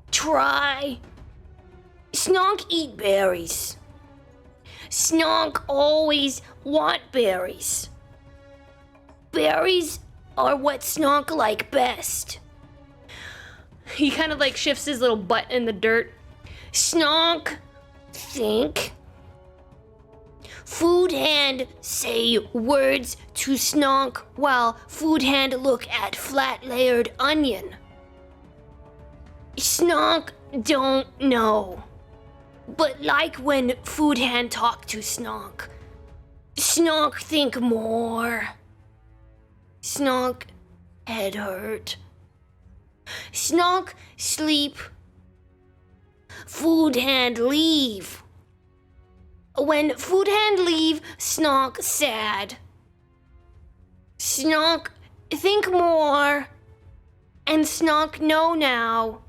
try. Snonk eat berries. Snonk always want berries. Berries are what Snonk like best. He kind of like shifts his little butt in the dirt. Snonk think. Food Hand say words to Snonk while Food Hand look at flat layered onion. Snonk don't know. But like when Food Hand talk to Snonk, Snonk think more. Snonk head hurt. Snonk sleep. Food Hand leave. When Food Hand leave, Snonk sad. Snonk think more. And Snonk know now.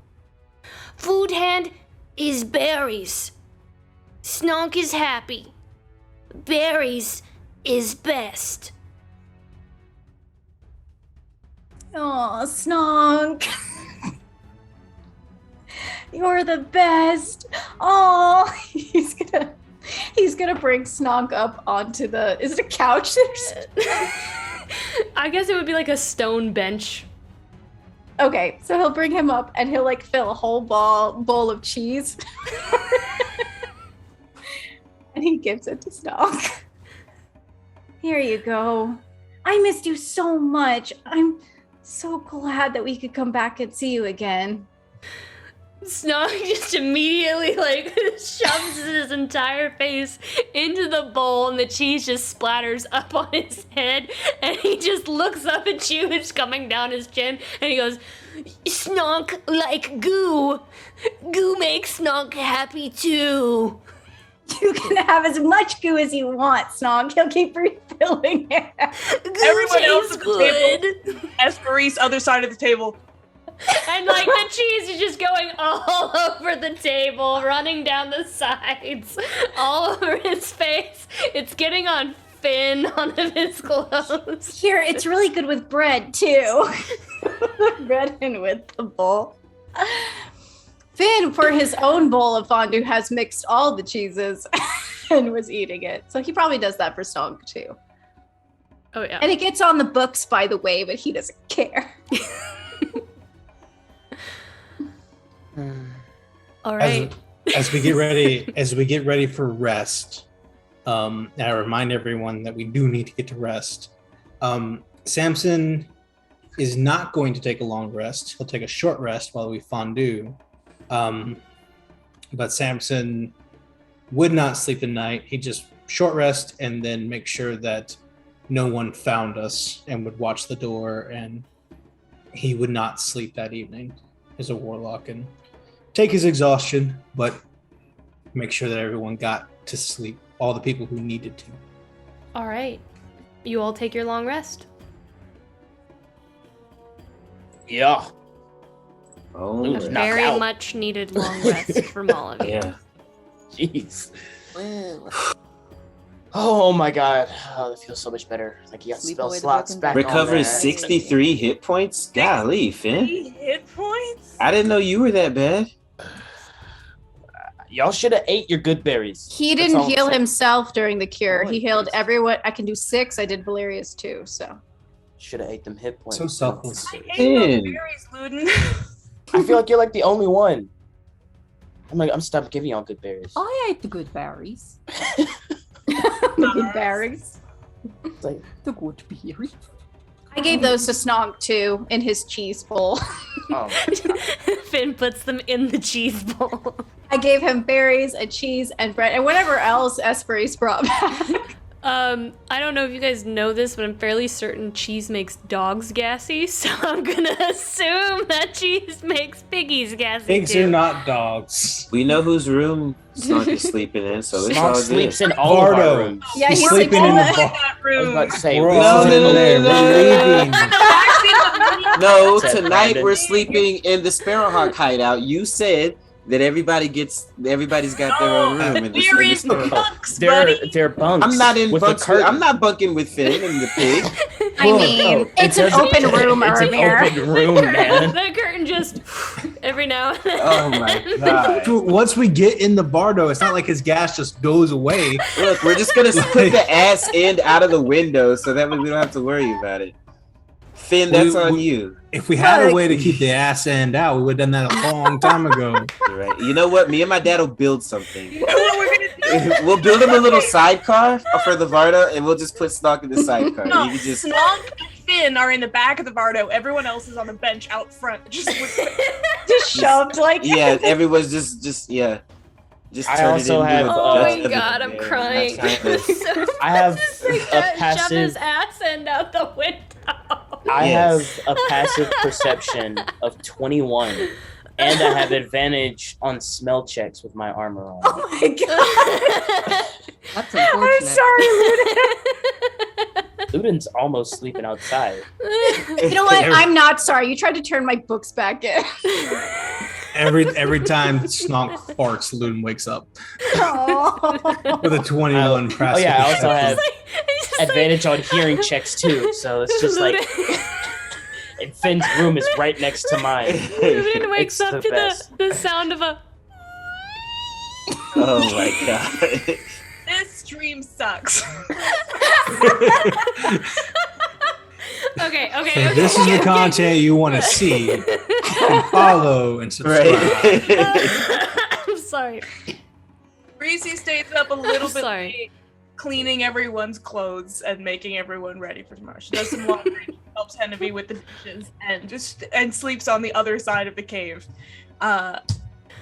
Food Hand is berries. Snonk is happy. Berries is best. Oh, Snonk. You're the best. Oh, he's gonna bring Snonk up onto the. Is it a couch? I guess it would be like a stone bench. Okay, so he'll bring him up and he'll like fill a whole bowl of cheese. And he gives it to Snonk. Here you go. I missed you so much. I'm so glad that we could come back and see you again. Snonk just immediately like shoves his entire face into the bowl and the cheese just splatters up on his head and he just looks up at you, it's coming down his chin, and he goes, Snonk like goo. Goo makes Snonk happy too. You can have as much goo as you want, Snonk. He'll keep refilling it. Everyone else at the table, Esperise, other side of the table. And like the cheese is just going all over the table, running down the sides, all over his face. It's getting on Finn, one of his clothes. Here, it's really good with bread too. Bread and with the bowl. Finn, for his own bowl of fondue, has mixed all the cheeses and was eating it. So he probably does that for Snonk too. Oh yeah. And it gets on the books, by the way, but he doesn't care. All right. As we get ready for rest, I remind everyone that we do need to get to rest. Samson is not going to take a long rest. He'll take a short rest while we fondue. But Samson would not sleep at night. He'd just short rest and then make sure that no one found us and would watch the door, and he would not sleep that evening as a warlock and take his exhaustion, but make sure that everyone got to sleep, all the people who needed to. All right. You all take your long rest. Yeah. Oh, A very much needed long rest from all of you. Yeah. Jeez. Oh my god. Oh, that feels so much better. Like you got Sleep spell away the slots broken back. back. on there. Recovers 63 hit points? Golly, Finn. 3 hit points? I didn't know you were that bad. Y'all should have ate your good berries. He That's didn't all I'm heal saying. himself during the cure. Oh, He healed everyone. I can do 6. I did Valerius too, so. Should have ate them hit points. So selfless. I ate those Finn. berries, Luden. I feel like you're like the only one. I'm stopped giving y'all good berries. I ate the good berries. The good berries. Like, the good berries. I gave those to Snonk too in his cheese bowl. oh, Finn puts them in the cheese bowl. I gave him berries and cheese and bread and whatever else Espery's brought back. I don't know if you guys know this, but I'm fairly certain cheese makes dogs gassy, so I'm gonna assume that cheese makes piggies gassy Pigs too. are not dogs. We know whose room Snonk is sleeping in, so it's all Snonk good. sleeps in all of our Bardo. rooms. Yeah, he's sleeping in the bar. that I was room. about to say, We're we all sleep in in there. We're leaving. No, Said tonight Brandon. we're sleeping in the Sparrowhawk hideout. You said that everybody's got their own room in the, We're in the in Sparrowhawk. bunks, buddy. They're bunks. I'm not in with bunks. the curtain. I'm not bunking with Finn and the pig. I mean, it's an open room, It's an Urimir. open room, man. The curtain just every now and then. Oh my god! Dude, once we get in the Bardo, it's not like his gas just goes away. Look, we're just gonna put the ass end out of the window so that way we don't have to worry about it. Finn, that's on you. If we had a way to keep the ass end out, we would have done that a long time ago. You're right. You know what? Me and my dad will build something. You know what we're gonna do? We'll build him a little sidecar for the Varda, and we'll just put Snonk in the sidecar. No, You can just Snonk and Finn are in the back of the Bardo. Everyone else is on the bench out front, just shoved like. yeah, everyone's just yeah. Just I turn also it into have, a Oh Dutch my oven god, I'm there. crying. That's kind of- So I have just like a shove passive. his ass end out the window. I Yes. have a passive perception of 21, and I have advantage on smell checks with my armor on. Oh my god. That's unfortunate. I'm sorry, Luda. Ludin's almost sleeping outside. You know what? I'm not sorry. You tried to turn my books back in. Every time Snonk farts, Loon wakes up Oh. with a 21 Oh passive yeah, I also perception. have advantage on hearing checks too. So it's just like, and Finn's room is right next to mine. Ludin wakes It's up the to best. the sound of a. Oh my god. This stream sucks. Okay. If this is the content you want to see, you can follow and subscribe. Right. I'm sorry. Breezy stays up a little bit Sorry. late, cleaning everyone's clothes and making everyone ready for tomorrow. She does some laundry, helps Henneby with the dishes, and sleeps on the other side of the cave,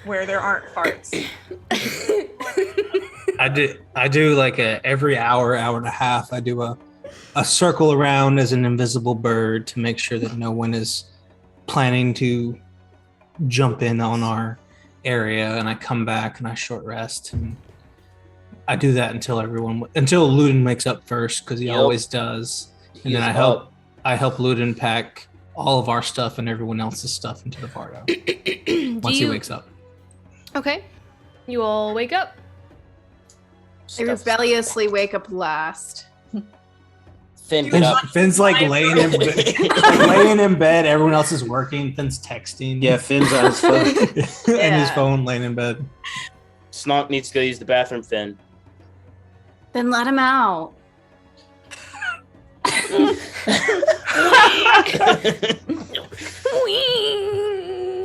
where there aren't farts. I do like every hour and a half. I do a circle around as an invisible bird to make sure that no one is planning to jump in on our area. And I come back and I short rest, and I do that until Ludin wakes up first, because he Yep. always does. And He then is I help Ludin pack all of our stuff and everyone else's stuff into the Vardo once he wakes up. Okay. You all wake up. I rebelliously wake up last. Finn, get up. Finn's like laying in bed. Everyone else is working. Finn's texting. Yeah, Finn's on his phone. and his phone laying in bed. Snonk needs to go use the bathroom, Finn. Then let him out.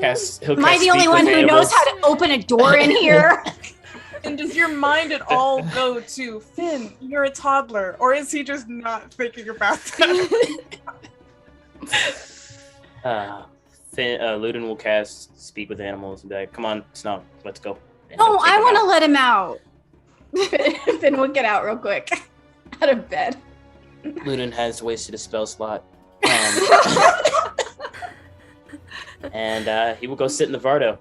He'll Am I cast the only speak one with who knows animals. how to open a door in here? And does your mind at all go to Finn? You're a toddler, or is he just not thinking about that? Ludin will cast speak with animals and be like, "Come on, Snonk, let's go." And No, he'll take I him want to out. let him out. Finn will get out real quick. Out of bed. Ludin has wasted a spell slot. And he will go sit in the Vardo.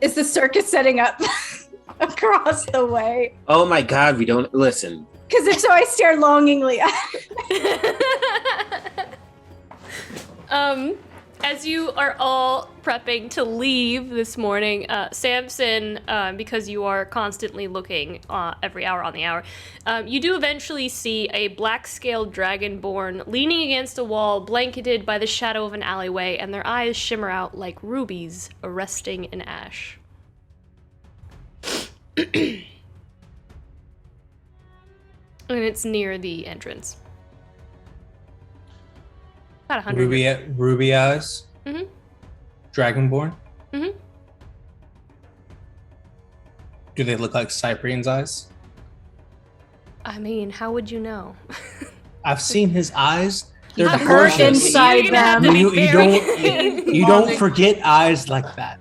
Is the circus setting up across the way? Oh my god, we don't listen. Because if so, I stare longingly at As you are all prepping to leave this morning, Samson, because you are constantly looking every hour on the hour, you do eventually see a black-scaled dragonborn leaning against a wall, blanketed by the shadow of an alleyway, and their eyes shimmer out like rubies resting in ash. And it's near the entrance. About 100. Ruby eyes. Mm-hmm. Dragonborn. Mm-hmm. Do they look like Cyprian's eyes? I mean, how would you know? I've seen his eyes. They're I've heard gorgeous. inside them. You don't forget eyes like that.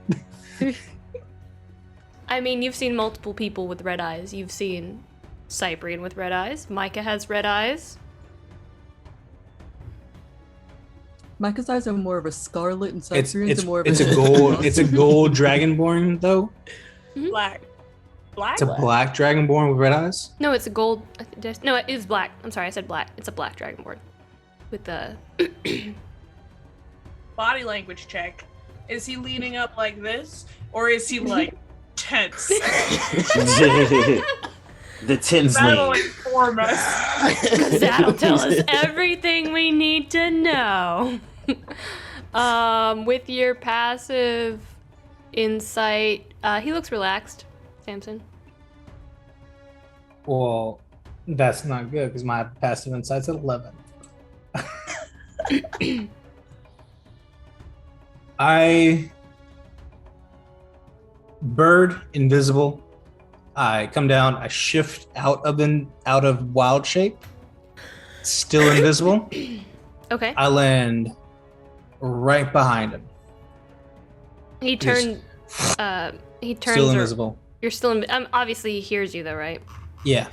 I mean, you've seen multiple people with red eyes. You've seen Cyprian with red eyes. Micah has red eyes. Micah's eyes are more of a scarlet and Cyprian's are more of it's a gold. It's a gold dragonborn though. Black. Black? It's a black dragonborn with red eyes. No, it's a gold. No, it is black. I'm sorry, I said black. It's a black dragonborn with the Body language check. Is he leaning up like this, or is he like tense? The tense That'll lean. inform us. Because that'll tell us everything we need to know. With your passive insight, he looks relaxed, Samson. Well, that's not good because my passive insight's at 11. I bird invisible. I come down. I shift out of wild shape. Still invisible. Okay. I land right behind him. He turns. He turns. Still invisible. You're still. Obviously, he hears you though, right? Yeah.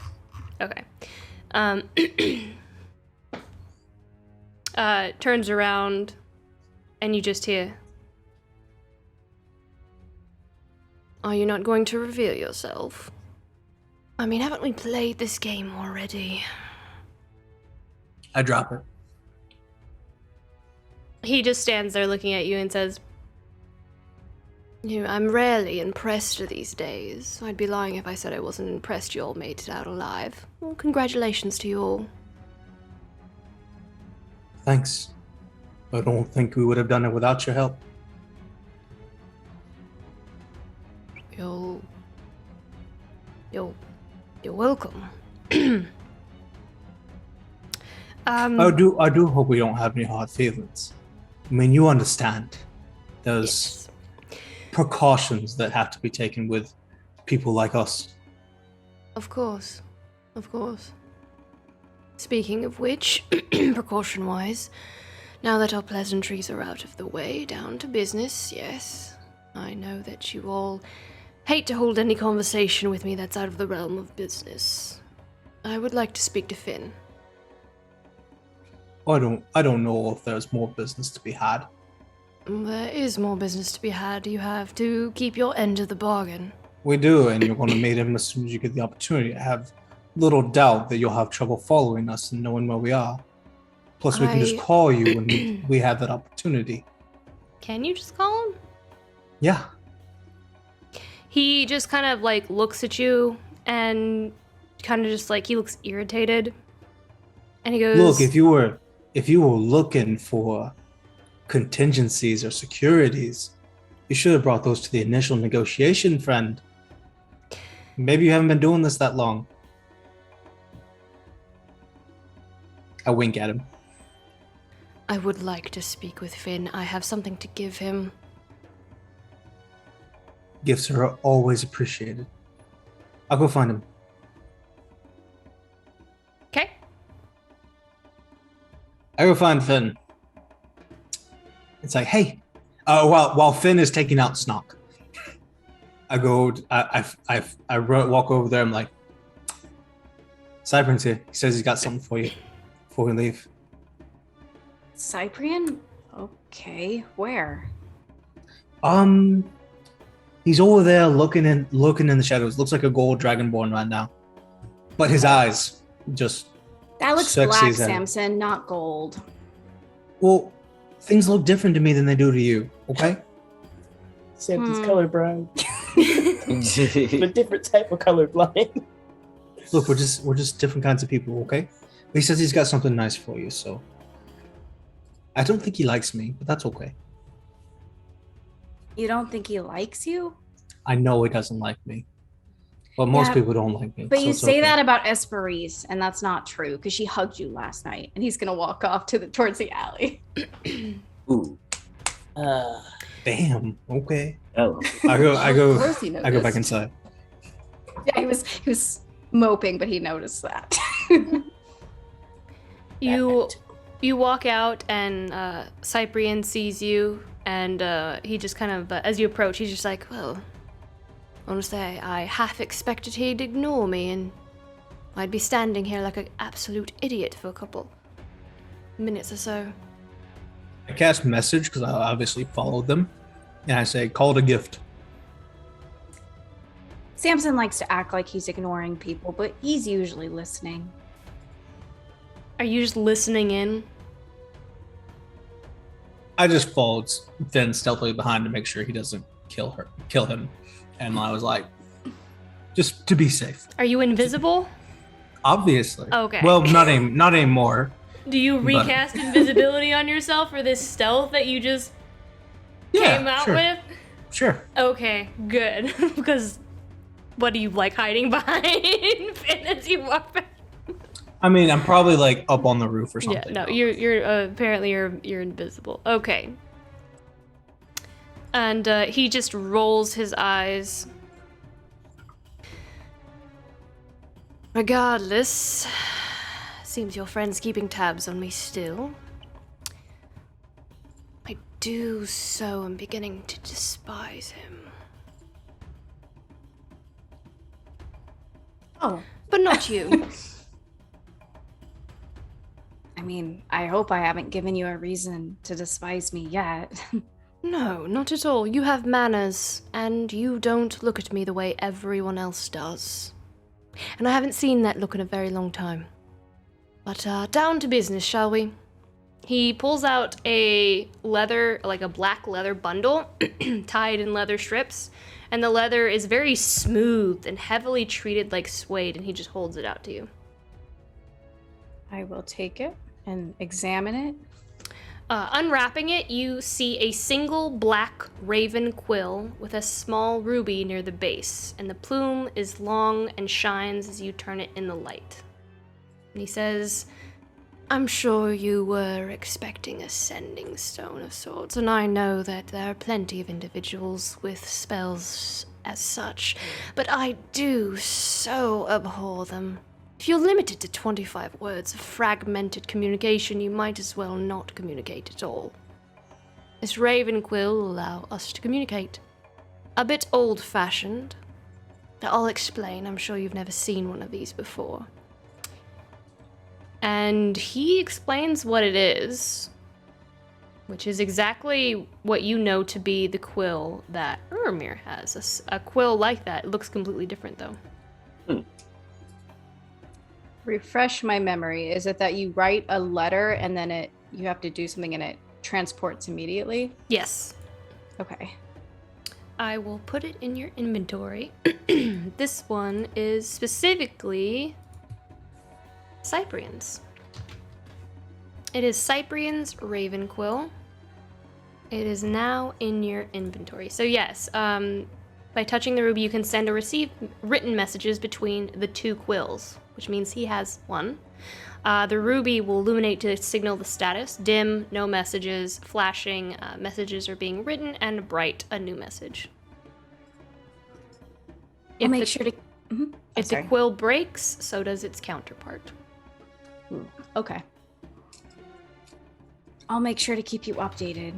Okay. Turns around, and you just hear. Are you not going to reveal yourself? I mean, haven't we played this game already? I drop it. He just stands there looking at you and says, I'm rarely impressed these days. I'd be lying if I said I wasn't impressed you all made it out alive. Well, congratulations to you all. Thanks. I don't think we would have done it without your help. You're welcome. I do hope we don't have any hard feelings. I mean, you understand. There's precautions that have to be taken with people like us. Of course. Speaking of which, precaution-wise, now that our pleasantries are out of the way, down to business, yes. I know that you all hate to hold any conversation with me that's out of the realm of business. I would like to speak to Finn. I don't know if there's more business to be had. There is more business to be had. You have to keep your end of the bargain. We do, and you're going to meet him as soon as you get the opportunity. I have little doubt that you'll have trouble following us and knowing where we are. Plus, we can just call you when we have that opportunity. Can you just call him? Yeah. He just kind of like looks at you and kind of just like he looks irritated. And he goes, Look, if you were looking for contingencies or securities, you should have brought those to the initial negotiation, friend. Maybe you haven't been doing this that long. I wink at him. I would like to speak with Finn. I have something to give him. Gifts are always appreciated. I'll go find him. Okay. I go find Finn. It's like, hey, while Finn is taking out Snonk, I walk over there. I'm like, Cyprian's here. He says he's got something for you before we leave. Cyprian? Okay, where? He's over there looking in the shadows. Looks like a gold dragonborn right now, but his eyes just That looks sexy black, as hell. Samson, not gold. Well, things look different to me than they do to you. Okay. Samson's colorblind. A different type of colorblind. Look, we're just different kinds of people. Okay. But he says he's got something nice for you, so I don't think he likes me, but that's okay. You don't think he likes you? I know he doesn't like me. But most people don't like me. But so you it's say okay. that about Esperise, and that's not true, because she hugged you last night. And he's gonna walk off towards the alley. Ooh. Damn. Okay. Oh. I go Of course he back noticed. inside. Yeah, he was moping, but he noticed that. You walk out, and Cyprian sees you, and he just kind of, as you approach, he's just like, well, I want to say I half expected he'd ignore me, and I'd be standing here like an absolute idiot for a couple minutes or so. I cast message because I obviously followed them, and I say, call it a gift. Samson likes to act like he's ignoring people, but he's usually listening. Are you just listening in? I just followed Finn stealthily behind to make sure he doesn't kill him. And I was like, just to be safe. Are you invisible? Obviously. Okay. Well, not anymore. Do you recast invisibility on yourself for this stealth that you just came out with? Sure. Okay, good. Because what are you like hiding behind Finn as you walk back? I mean, I'm probably like up on the roof or something. Yeah, no, you're apparently you're invisible. Okay. And he just rolls his eyes. Regardless, seems your friend's keeping tabs on me still. I am beginning to despise him. Oh. But not you. I mean, I hope I haven't given you a reason to despise me yet. No, not at all. You have manners, and you don't look at me the way everyone else does. And I haven't seen that look in a very long time. But down to business, shall we? He pulls out a black leather bundle tied in leather strips, and the leather is very smooth and heavily treated like suede, and he just holds it out to you. I will take it and examine it. Unwrapping it, you see a single black raven quill with a small ruby near the base, and the plume is long and shines as you turn it in the light. And he says, I'm sure you were expecting a sending stone of sorts, and I know that there are plenty of individuals with spells as such, but I do so abhor them. If you're limited to 25 words of fragmented communication, you might as well not communicate at all. This raven quill will allow us to communicate. A bit old-fashioned. I'll explain, I'm sure you've never seen one of these before. And he explains what it is, which is exactly what you know to be the quill that Urimir has. A quill like that. It looks completely different, though. Refresh my memory. Is it that you write a letter and then you have to do something and it transports immediately? Yes. Okay. I will put it in your inventory. This one is specifically Cyprian's. It is Cyprian's Raven Quill. It is now in your inventory. So yes, by touching the ruby, you can send or receive written messages between the two quills, which means he has one. The ruby will illuminate to signal the status. Dim, no messages. Flashing, messages are being written. And bright, a new message. I'll make sure to... If the quill breaks, so does its counterpart. Okay. I'll make sure to keep you updated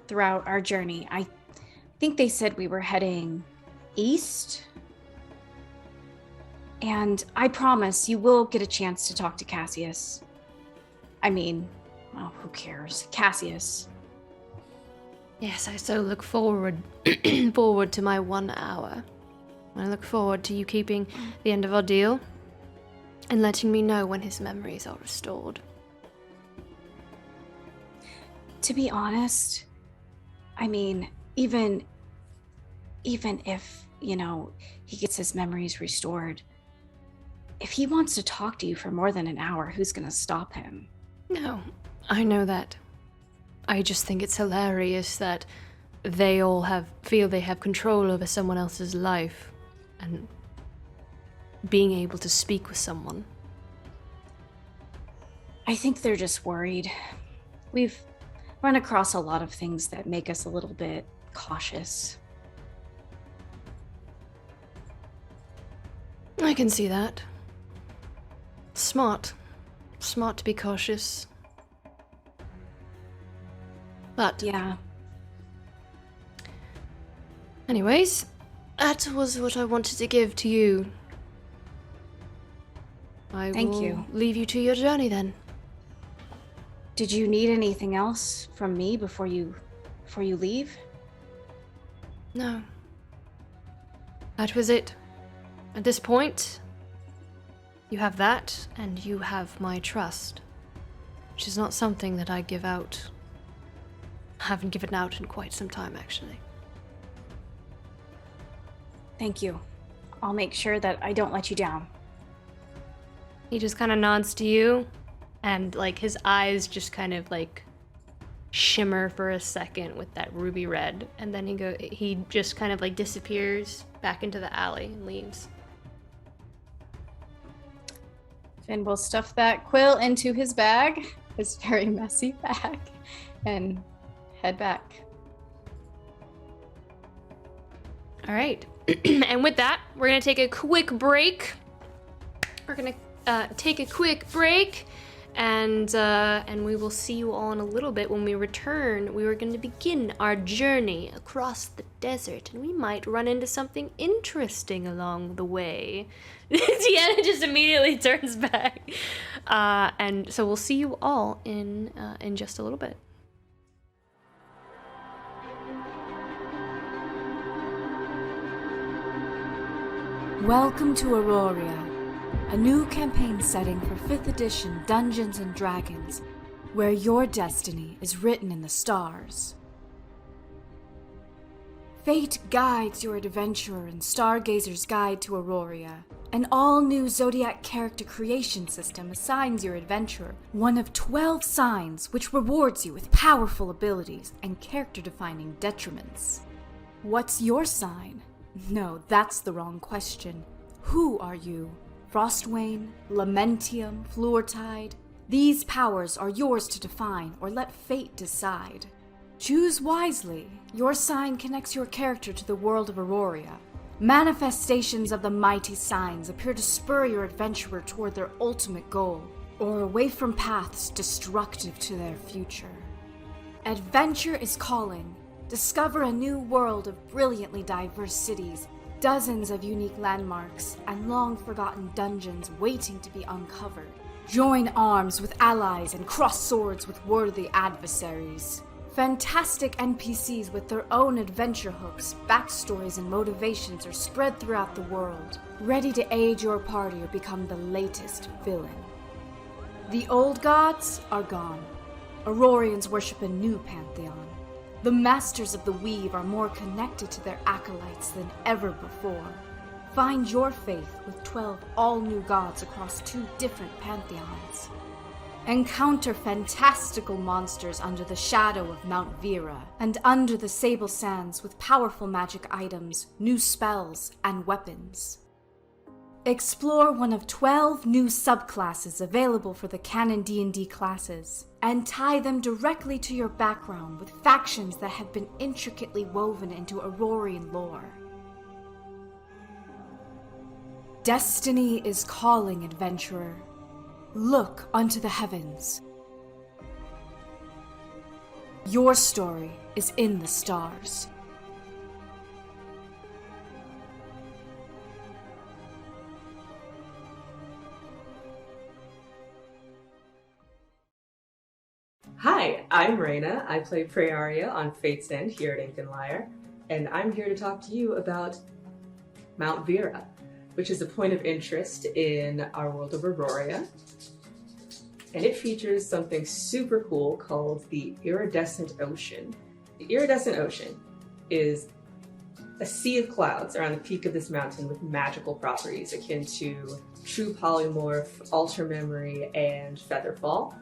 throughout our journey. I think they said we were heading east. And I promise you will get a chance to talk to Cassius. I mean, oh, who cares? Cassius. Yes, I so look forward to my 1 hour. I look forward to you keeping the end of our deal and letting me know when his memories are restored. To be honest, I mean, even if, he gets his memories restored, if he wants to talk to you for more than an hour, who's going to stop him? No, I know that. I just think it's hilarious that they all feel they have control over someone else's life and being able to speak with someone. I think they're just worried. We've run across a lot of things that make us a little bit cautious. I can see that. Smart. Smart to be cautious. But... Yeah. Anyways, that was what I wanted to give to you. Thank you. Leave you to your journey then. Did you need anything else from me before you leave? No. That was it. At this point, you have that, and you have my trust, which is not something that I give out. I haven't given out in quite some time, actually. Thank you. I'll make sure that I don't let you down. He just kind of nods to you, and like his eyes just kind of like shimmer for a second with that ruby red, and then he just kind of like disappears back into the alley and leaves. Finn will stuff that quill into his bag, his very messy bag, and head back. All right. And with that, we're going to take a quick break. We're going to take a quick break, and we will see you all in a little bit. When we return, we are going to begin our journey across the desert, and we might run into something interesting along the way. Tiana just immediately turns back. And so we'll see you all in just a little bit. Welcome to Auroria, a new campaign setting for 5th edition Dungeons & Dragons, where your destiny is written in the stars. Fate guides your adventurer in Stargazer's Guide to Auroria. An all-new Zodiac character creation system assigns your adventurer one of 12 signs which rewards you with powerful abilities and character-defining detriments. What's your sign? No, that's the wrong question. Who are you? Frostwain, Lamentium, Fluortide? These powers are yours to define or let fate decide. Choose wisely. Your sign connects your character to the world of Auroria. Manifestations of the mighty signs appear to spur your adventurer toward their ultimate goal, or away from paths destructive to their future. Adventure is calling. Discover a new world of brilliantly diverse cities, dozens of unique landmarks, and long-forgotten dungeons waiting to be uncovered. Join arms with allies and cross swords with worthy adversaries. Fantastic NPCs with their own adventure hooks, backstories, and motivations are spread throughout the world, ready to aid your party or become the latest villain. The old gods are gone. Aurorians worship a new pantheon. The masters of the weave are more connected to their acolytes than ever before. Find your faith with 12 all-new gods across 2 different pantheons. Encounter fantastical monsters under the shadow of Mount Vera and under the Sable Sands with powerful magic items, new spells, and weapons. Explore one of 12 new subclasses available for the canon D&D classes, and tie them directly to your background with factions that have been intricately woven into Aurorian lore. Destiny is calling, adventurer. Look unto the heavens. Your story is in the stars. Hi, I'm Raina. I play Praeria on Fate's End here at Ink and Lair, and I'm here to talk to you about Mount Vera, which is a point of interest in our world of Auroria. And it features something super cool called the Iridescent Ocean. The Iridescent Ocean is a sea of clouds around the peak of this mountain with magical properties akin to True Polymorph, Alter Memory, and Featherfall.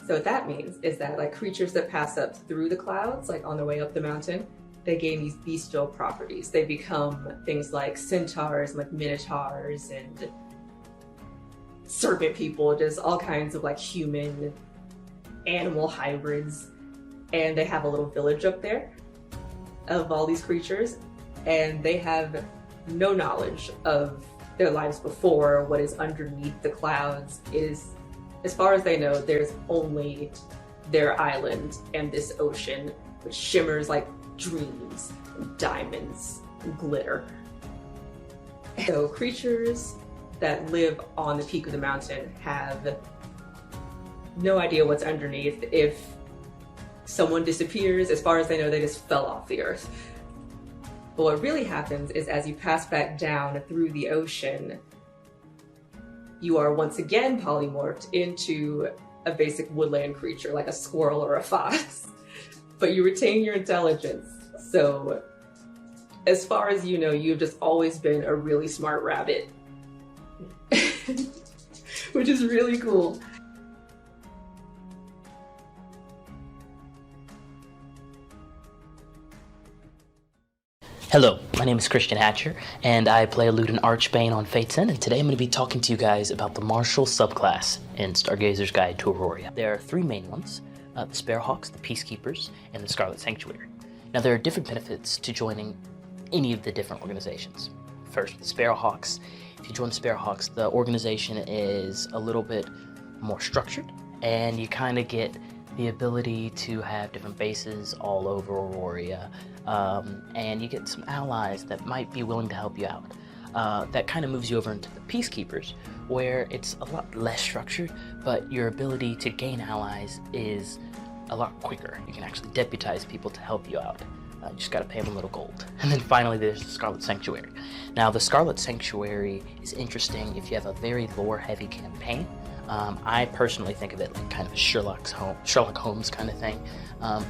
So what that means is that like creatures that pass up through the clouds, like on their way up the mountain, they gain these bestial properties. They become things like centaurs, like minotaurs, and serpent people, just all kinds of like human animal hybrids. And they have a little village up there of all these creatures, and they have no knowledge of their lives before, what is underneath the clouds is, as far as they know, there's only their island and this ocean, which shimmers like dreams, and diamonds, and glitter. So creatures that live on the peak of the mountain have no idea what's underneath. If someone disappears, as far as they know, they just fell off the earth. But what really happens is as you pass back down through the ocean, you are once again polymorphed into a basic woodland creature like a squirrel or a fox. But you retain your intelligence. So as far as you know, you've just always been a really smart rabbit. Which is really cool. Hello, my name is Christian Hatcher, and I play a Ludin Archbane on Fate's End, and today I'm going to be talking to you guys about the martial subclass in Stargazer's Guide to Aurora. There are three main ones, the Sparrowhawks, the Peacekeepers, and the Scarlet Sanctuary. Now there are different benefits to joining any of the different organizations. First, the Sparrowhawks. If you join the Sparrowhawks, the organization is a little bit more structured, and you kind of get the ability to have different bases all over Aurora, and you get some allies that might be willing to help you out. That kind of moves you over into the Peacekeepers, where it's a lot less structured, but your ability to gain allies is a lot quicker. You can actually deputize people to help you out. You just gotta pay them a little gold. And then finally there's the Scarlet Sanctuary. Now the Scarlet Sanctuary is interesting if you have a very lore-heavy campaign. I personally think of it like kind of a Sherlock Holmes kind of thing.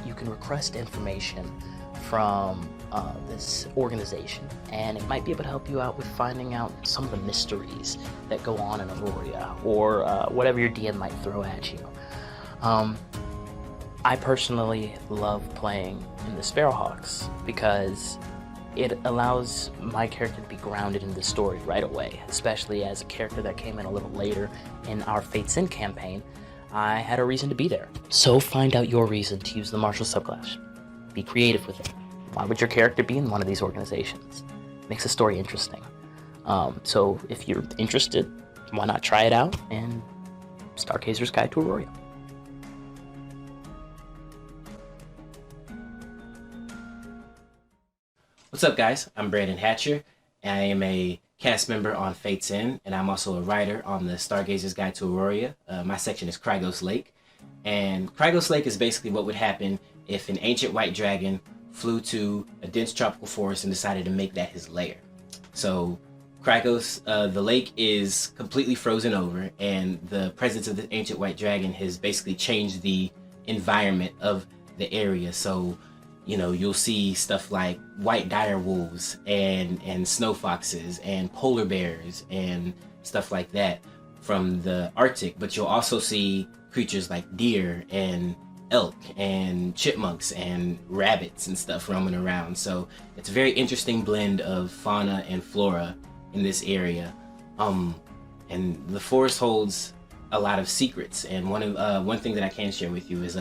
You can request information from this organization, and it might be able to help you out with finding out some of the mysteries that go on in Aurora, or whatever your DM might throw at you. I personally love playing in the Sparrowhawks because it allows my character to be grounded in the story right away, especially as a character that came in a little later in our Fate's End campaign. I had a reason to be there. So find out your reason to use the martial subclass. Be creative with it. Why would your character be in one of these organizations? It makes the story interesting. So if you're interested, why not try it out in Stargazer's Guide to Aurora. What's up, guys? I'm Brandon Hatcher. I am a cast member on Fate's End, and I'm also a writer on the Stargazer's Guide to Aurora. My section is Craigos Lake. And Craigos Lake is basically what would happen if an ancient white dragon flew to a dense tropical forest and decided to make that his lair. So Craigos, the lake is completely frozen over, and the presence of the ancient white dragon has basically changed the environment of the area. So, you know, you'll see stuff like white dire wolves and snow foxes and polar bears and stuff like that from the Arctic, but you'll also see creatures like deer and elk and chipmunks and rabbits and stuff roaming around. So it's a very interesting blend of fauna and flora in this area. And the forest holds a lot of secrets, and one thing that I can share with you is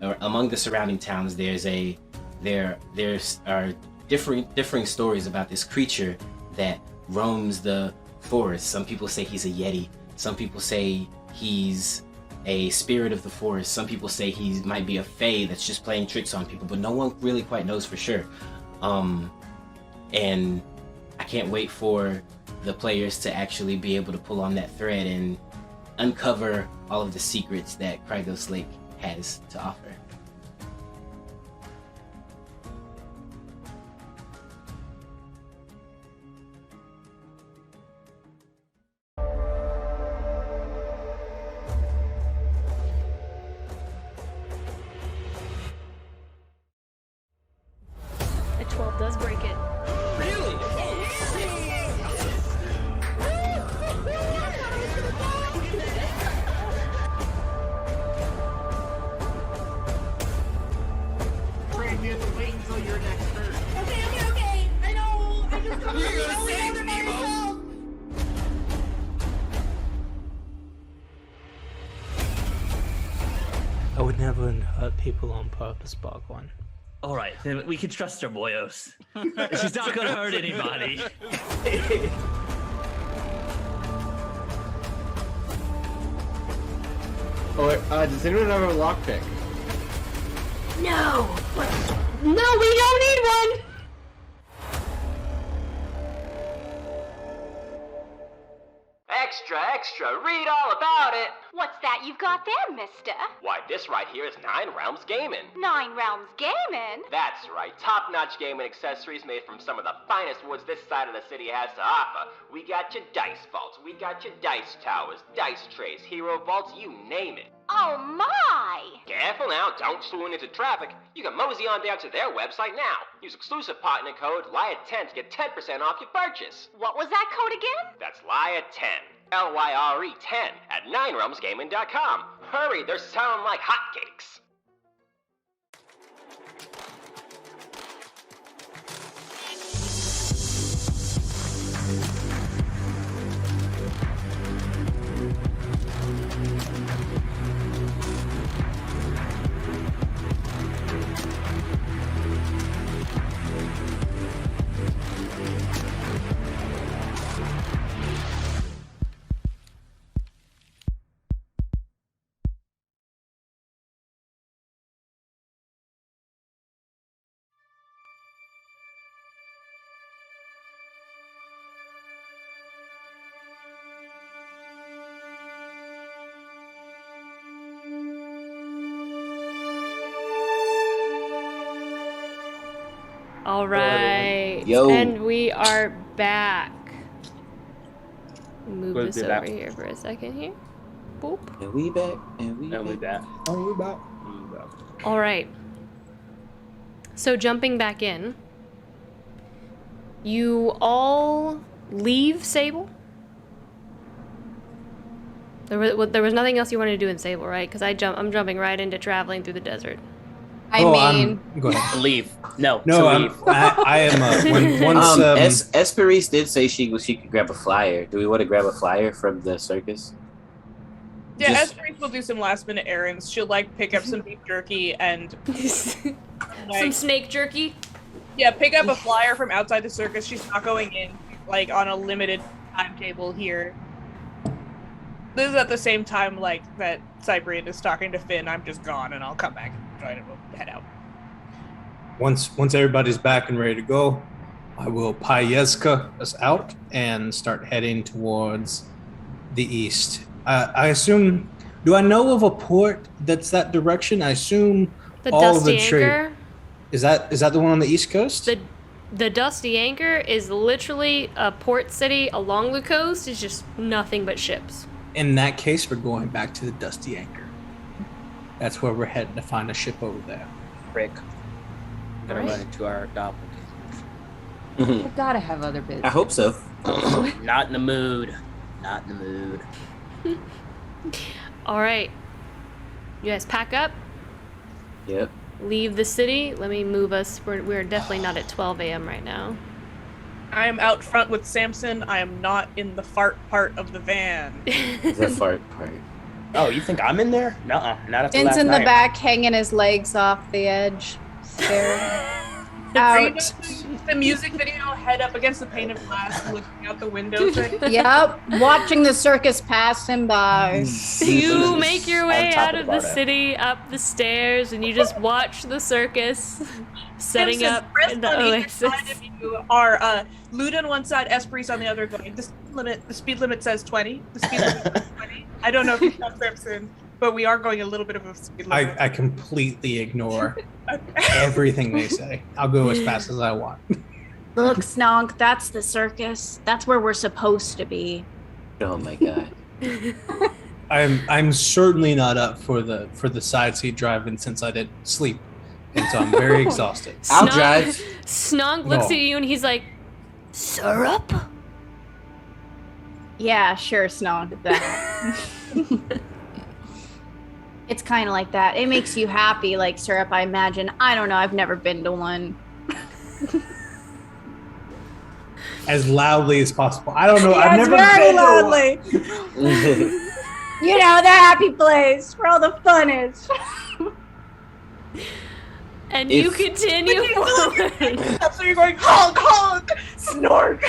among the surrounding towns there are differing stories about this creature that roams the forest. Some people say he's a yeti, some people say he's a spirit of the forest, some people say he might be a fae that's just playing tricks on people, but no one really quite knows for sure. And I can't wait for the players to actually be able to pull on that thread and uncover all of the secrets that Craigos Lake has to offer. A 12 does break it. Really? Train, you have to wait until your next turn. Okay. I know. I just don't know. I would never hurt people on purpose, Bhagwan. All right, then we can trust her, boyos. She's not gonna hurt anybody. Or does anyone have a lockpick? No! No, we don't need one! Extra, extra, read all about it! What's that you've got there, mister? Why, this right here is 9 Realms Gaming. 9 Realms Gaming? That's right, top-notch gaming accessories made from some of the finest woods this side of the city has to offer. We got your dice vaults, we got your dice towers, dice trays, hero vaults, you name it. Oh my! Careful now, don't swoon into traffic. You can mosey on down to their website now. Use exclusive partner code LYRE10 to get 10% off your purchase. What was that code again? That's LYRE10. LYRE 10 at 9realmsgaming.com. Hurry, they're selling like hotcakes. All right. Yo. And we are back. Move We'll this be over back. here for a second here. Boop. And we back. And we back. Oh, we back. All right. So jumping back in, you all leave Sable. There was nothing else you wanted to do in Sable, right? Because I'm jumping right into traveling through the desert. I mean, go ahead. Leave. No. No, to I'm, leave. I am. Once Esperise did say she could grab a flyer. Do we want to grab a flyer from the circus? Yeah, Just- Esperise will do some last minute errands. She'll like pick up some beef jerky and Some like, snake jerky. yeah, pick up a flyer from outside the circus. She's not going in like on a limited timetable here. This is at the same time like that Cyprian is talking to Finn. I'm just gone and I'll come back and try to head out. once everybody's back and ready to go, I will Pieska us out and start heading towards the east. I assume. Do I know of a port that's that direction? I assume The all Dusty the trade. Anchor. Is that the one on the east coast? The Dusty Anchor is literally a port city along the coast. It's just nothing but ships. In that case, we're going back to the Dusty Anchor. That's where we're heading to find a ship over there. Frick. Gonna Alright. run into our doppelganger. We gotta have other business. I hope so. Not in the mood. Not in the mood. All right. You guys pack up. Yep. Leave the city. Let me move us. We're definitely not at 12 a.m. right now. I am out front with Samson. I am not in the fart part of the van. The fart part. Oh, you think I'm in there? Nuh-uh. Not after Finn's last in the night. back, hanging his legs off the edge, staring Are you out. doing the music video, head up against the pane of glass, looking out the window thing? Yep, watching the circus pass him by. You make your way On top out of of the the bar. city, up the stairs, and you just watch the circus setting Samson, up press in the on either oasis. side of you are Lude on one side, Esperise on the other, going, the speed limit says 20. The speed limit says 20. I don't know if you saw Samson, but we are going a little bit of a speed limit. I completely ignore everything they say. I'll go as fast as I want. Look, Snonk, that's the circus. That's where we're supposed to be. Oh my god. I'm certainly not up for the side seat driving since I didn't sleep, and so I'm very exhausted. I'll drive. Snonk looks No. at you and he's like, syrup? Yeah, sure, Snonk. That. It's kind of like that. It makes you happy, like syrup, I imagine. I don't know. I've never been to one. As loudly as possible. I don't know. Yeah, I've it's never very been to one. loudly. You know, the happy place where all the fun is. And you If- continue forward. So you're going, honk, honk, snork.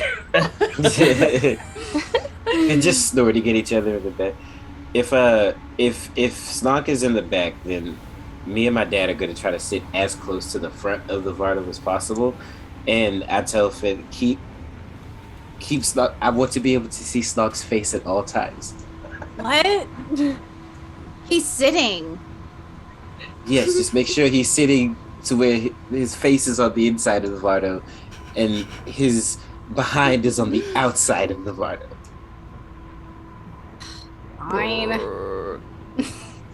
And just snorting at each other in the back. if Snonk is in the back, then me and my dad are going to try to sit as close to the front of the Vardo as possible. And I tell Finn, keep Snonk. I want to be able to see Snonk's face at all times. What? He's sitting. Yes, just make sure he's sitting to where his face is on the inside of the Vardo, and his behind is on the outside of the Vardo. Fine.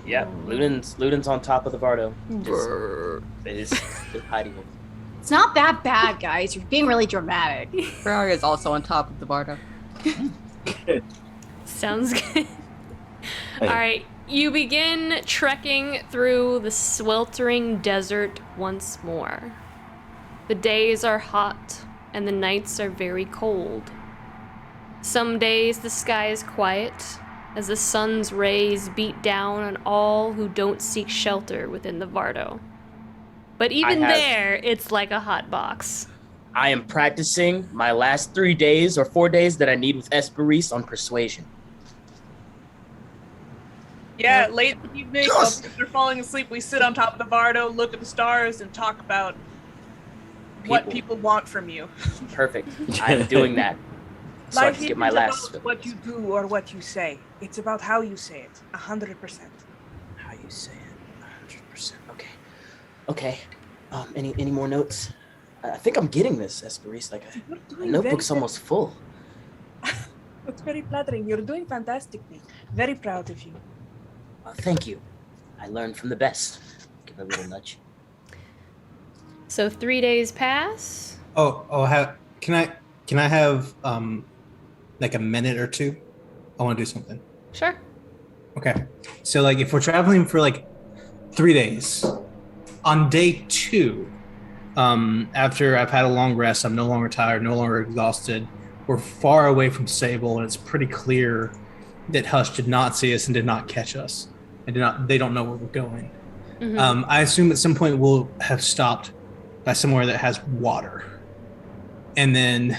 Yeah, Luden's on top of the Vardo. Just hiding him. It's not that bad, guys. You're being really dramatic. Ferrari is also on top of the Bardo. Sounds good. All right, you begin trekking through the sweltering desert once more. The days are hot and the nights are very cold. Some days the sky is quiet as the sun's rays beat down on all who don't seek shelter within the Vardo. But even there, it's like a hot box. I am practicing my last 3 days or 4 days that I need with Esperise on persuasion. Yeah, late in the evening, while people are falling asleep, we sit on top of the Vardo, look at the stars, and talk about what people want from you. Perfect. I'm doing that. So I Life can isn't get my last. about what you do or what you say. It's about how you say it. 100%. How you say it. 100%. Okay. Okay. Any more notes? I think I'm getting this, Esperise. Like, my notebook's almost full. That's very flattering. You're doing fantastically. Very proud of you. Thank you. I learned from the best. Give a little nudge. So 3 days pass. Can I have like a minute or two? I want to do something. Sure. Okay. So like if we're traveling for like 3 days, on day 2, after I've had a long rest, I'm no longer tired, no longer exhausted. We're far away from Sable, and it's pretty clear that Hush did not see us and did not catch us. And they don't know where we're going. Mm-hmm. I assume at some point we'll have stopped by somewhere that has water. And then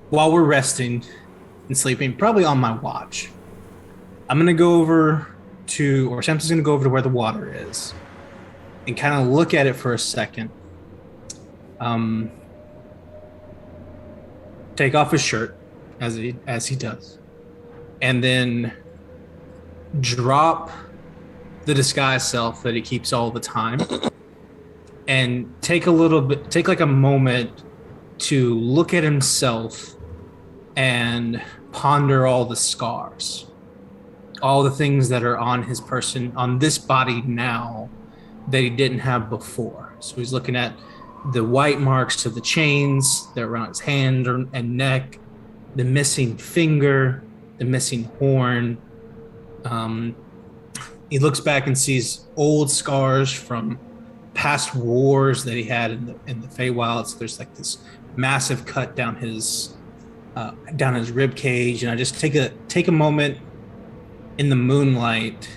while we're resting and sleeping, probably on my watch, I'm going to go over to, or Samson's going to go over to where the water is and kind of look at it for a second. Take off his shirt as he does. And then drop the disguise self that he keeps all the time and take like a moment to look at himself and ponder all the scars, all the things that are on his person, on this body now that he didn't have before. So he's looking at the white marks to the chains that were on his hand and neck, the missing finger, the missing horn. He looks back and sees old scars from past wars that he had in the Feywild. So there's like this massive cut down his rib cage, and I just take a moment in the moonlight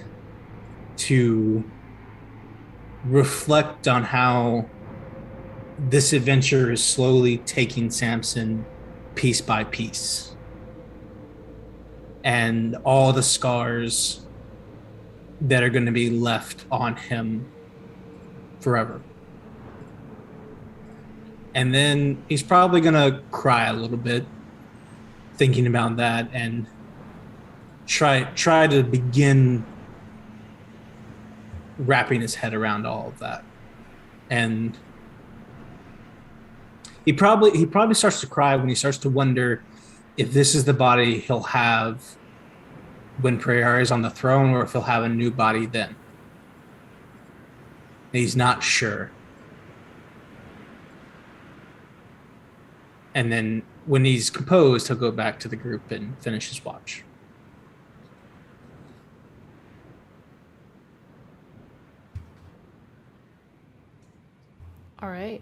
to reflect on how this adventure is slowly taking Samson piece by piece, and all the scars that are going to be left on him forever. And then he's probably going to cry a little bit thinking about that and try to begin wrapping his head around all of that. And he probably starts to cry when he starts to wonder if this is the body he'll have when Prayar is on the throne, or if he'll have a new body then. He's not sure. And then when he's composed, he'll go back to the group and finish his watch. All right.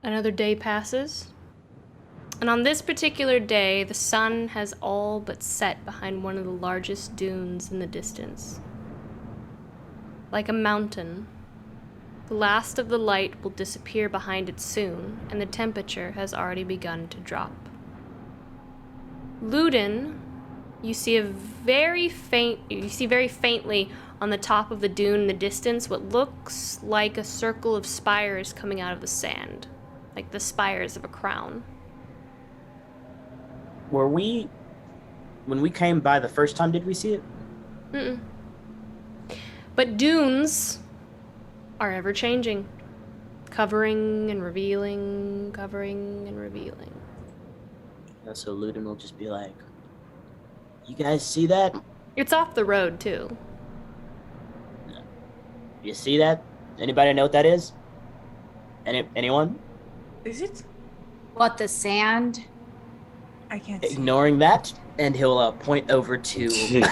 Another day passes. And on this particular day, the sun has all but set behind one of the largest dunes in the distance. Like a mountain, the last of the light will disappear behind it soon, and the temperature has already begun to drop. Ludin, you see very faintly on the top of the dune in the distance what looks like a circle of spires coming out of the sand, like the spires of a crown. When we came by the first time, did we see it? Mm-mm. But dunes are ever changing, covering and revealing, covering and revealing. So Ludin will just be like, "You guys see that? It's off the road too. You see that? Anybody know what that is? Anyone? Is it? What, the sand? I can't see. Ignoring that, and he'll point over to.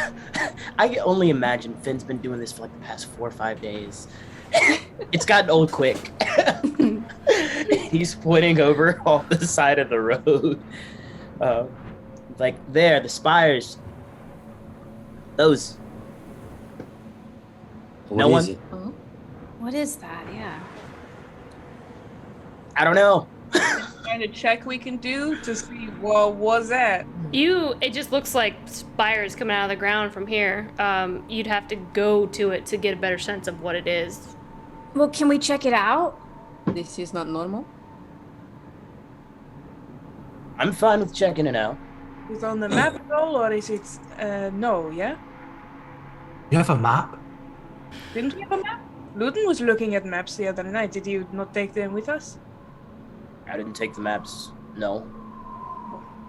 I can only imagine Finn's been doing this for like the past 4 or 5 days. It's gotten old quick. He's pointing over off the side of the road. Like there, the spires. Those. No one? What is that? Yeah. I don't know. Kind of check we can do to see what was that. It just looks like spires coming out of the ground from here. You'd have to go to it to get a better sense of what it is. Well, can we check it out? This is not normal. I'm fine with checking it out. Is it on the map at all, or is it no? Yeah. You have a map? Didn't we have a map? Ludin was looking at maps the other night. Did you not take them with us? I didn't take the maps. No.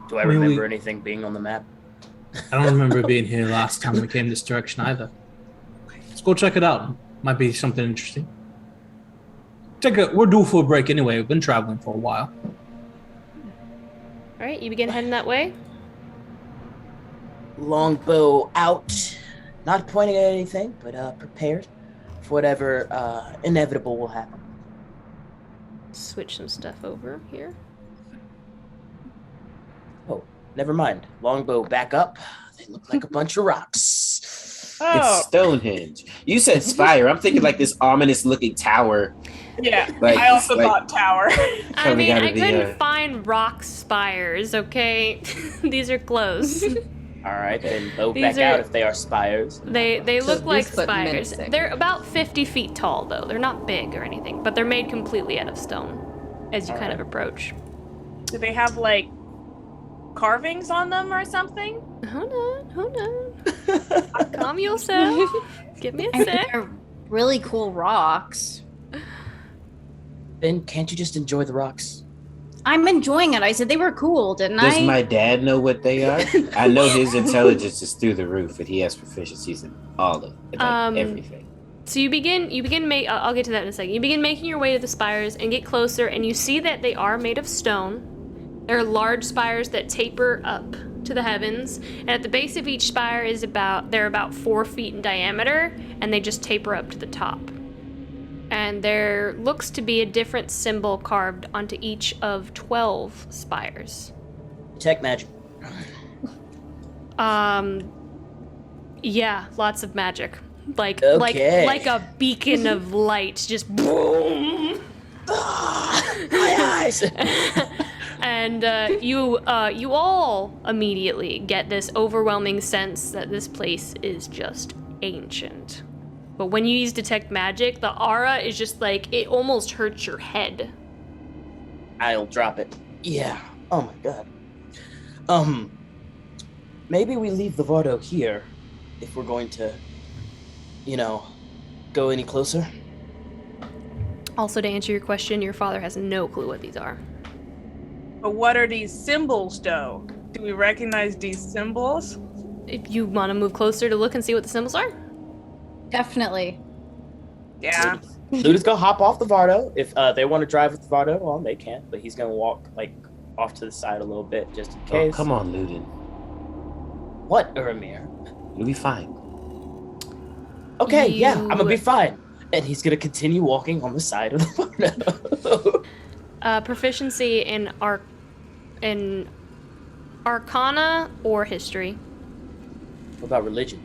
Do I Really? remember anything being on the map? I don't remember being here last time we came this direction either. Let's go check it out. Might be something interesting. We're due for a break anyway. We've been traveling for a while. All right, you begin heading that way. Longbow out. Not pointing at anything, but prepared for whatever inevitable will happen. Switch some stuff over here. Oh, never mind. Longbow back up. They look like a bunch of rocks. Oh. It's Stonehenge. You said spire. I'm thinking like this ominous looking tower. Yeah, Like- I also like- thought tower. I mean, out of I the, couldn't find rock spires, okay? These are close. All right, then bow These back are- out if they are spires. They So look like this, but spires. menacing. They're about 50 feet tall, though. They're not big or anything, but they're made completely out of stone as you kind of approach. Do they have like carvings on them or something? Hold on. Calm yourself. Give me a I mean, sec. they're really cool rocks. Ben, can't you just enjoy the rocks? I'm enjoying it. I said they were cool, didn't Does I? my dad know what they are? I know his intelligence is through the roof, and he has proficiencies in all of it, like everything. So you begin I'll get to that in a second. You begin making your way to the spires and get closer, and you see that they are made of stone. They're large spires that taper up to the heavens, and at the base of each spire they're about 4 feet in diameter, and they just taper up to the top. And there looks to be a different symbol carved onto each of 12 spires. Detect magic. Yeah, lots of magic. Like Okay. like a beacon of light, just boom. My eyes. And you all immediately get this overwhelming sense that this place is just ancient. But when you use detect magic, the aura is just like, it almost hurts your head. I'll drop it. Yeah. Oh my god. Maybe we leave the Vardo here if we're going to, go any closer. Also, to answer your question, your father has no clue what these are. But what are these symbols, though? Do we recognize these symbols? If you want to move closer to look and see what the symbols are? Definitely. Yeah. Luda's gonna hop off the Vardo. If they want to drive with the Vardo, well, they can. But he's gonna walk off to the side a little bit just in case. Oh, come on, Ludin. What, Urimir? You'll be fine. Okay, yeah, I'm gonna be fine. And he's gonna continue walking on the side of the Vardo. Proficiency in Arcana or History. What about religion?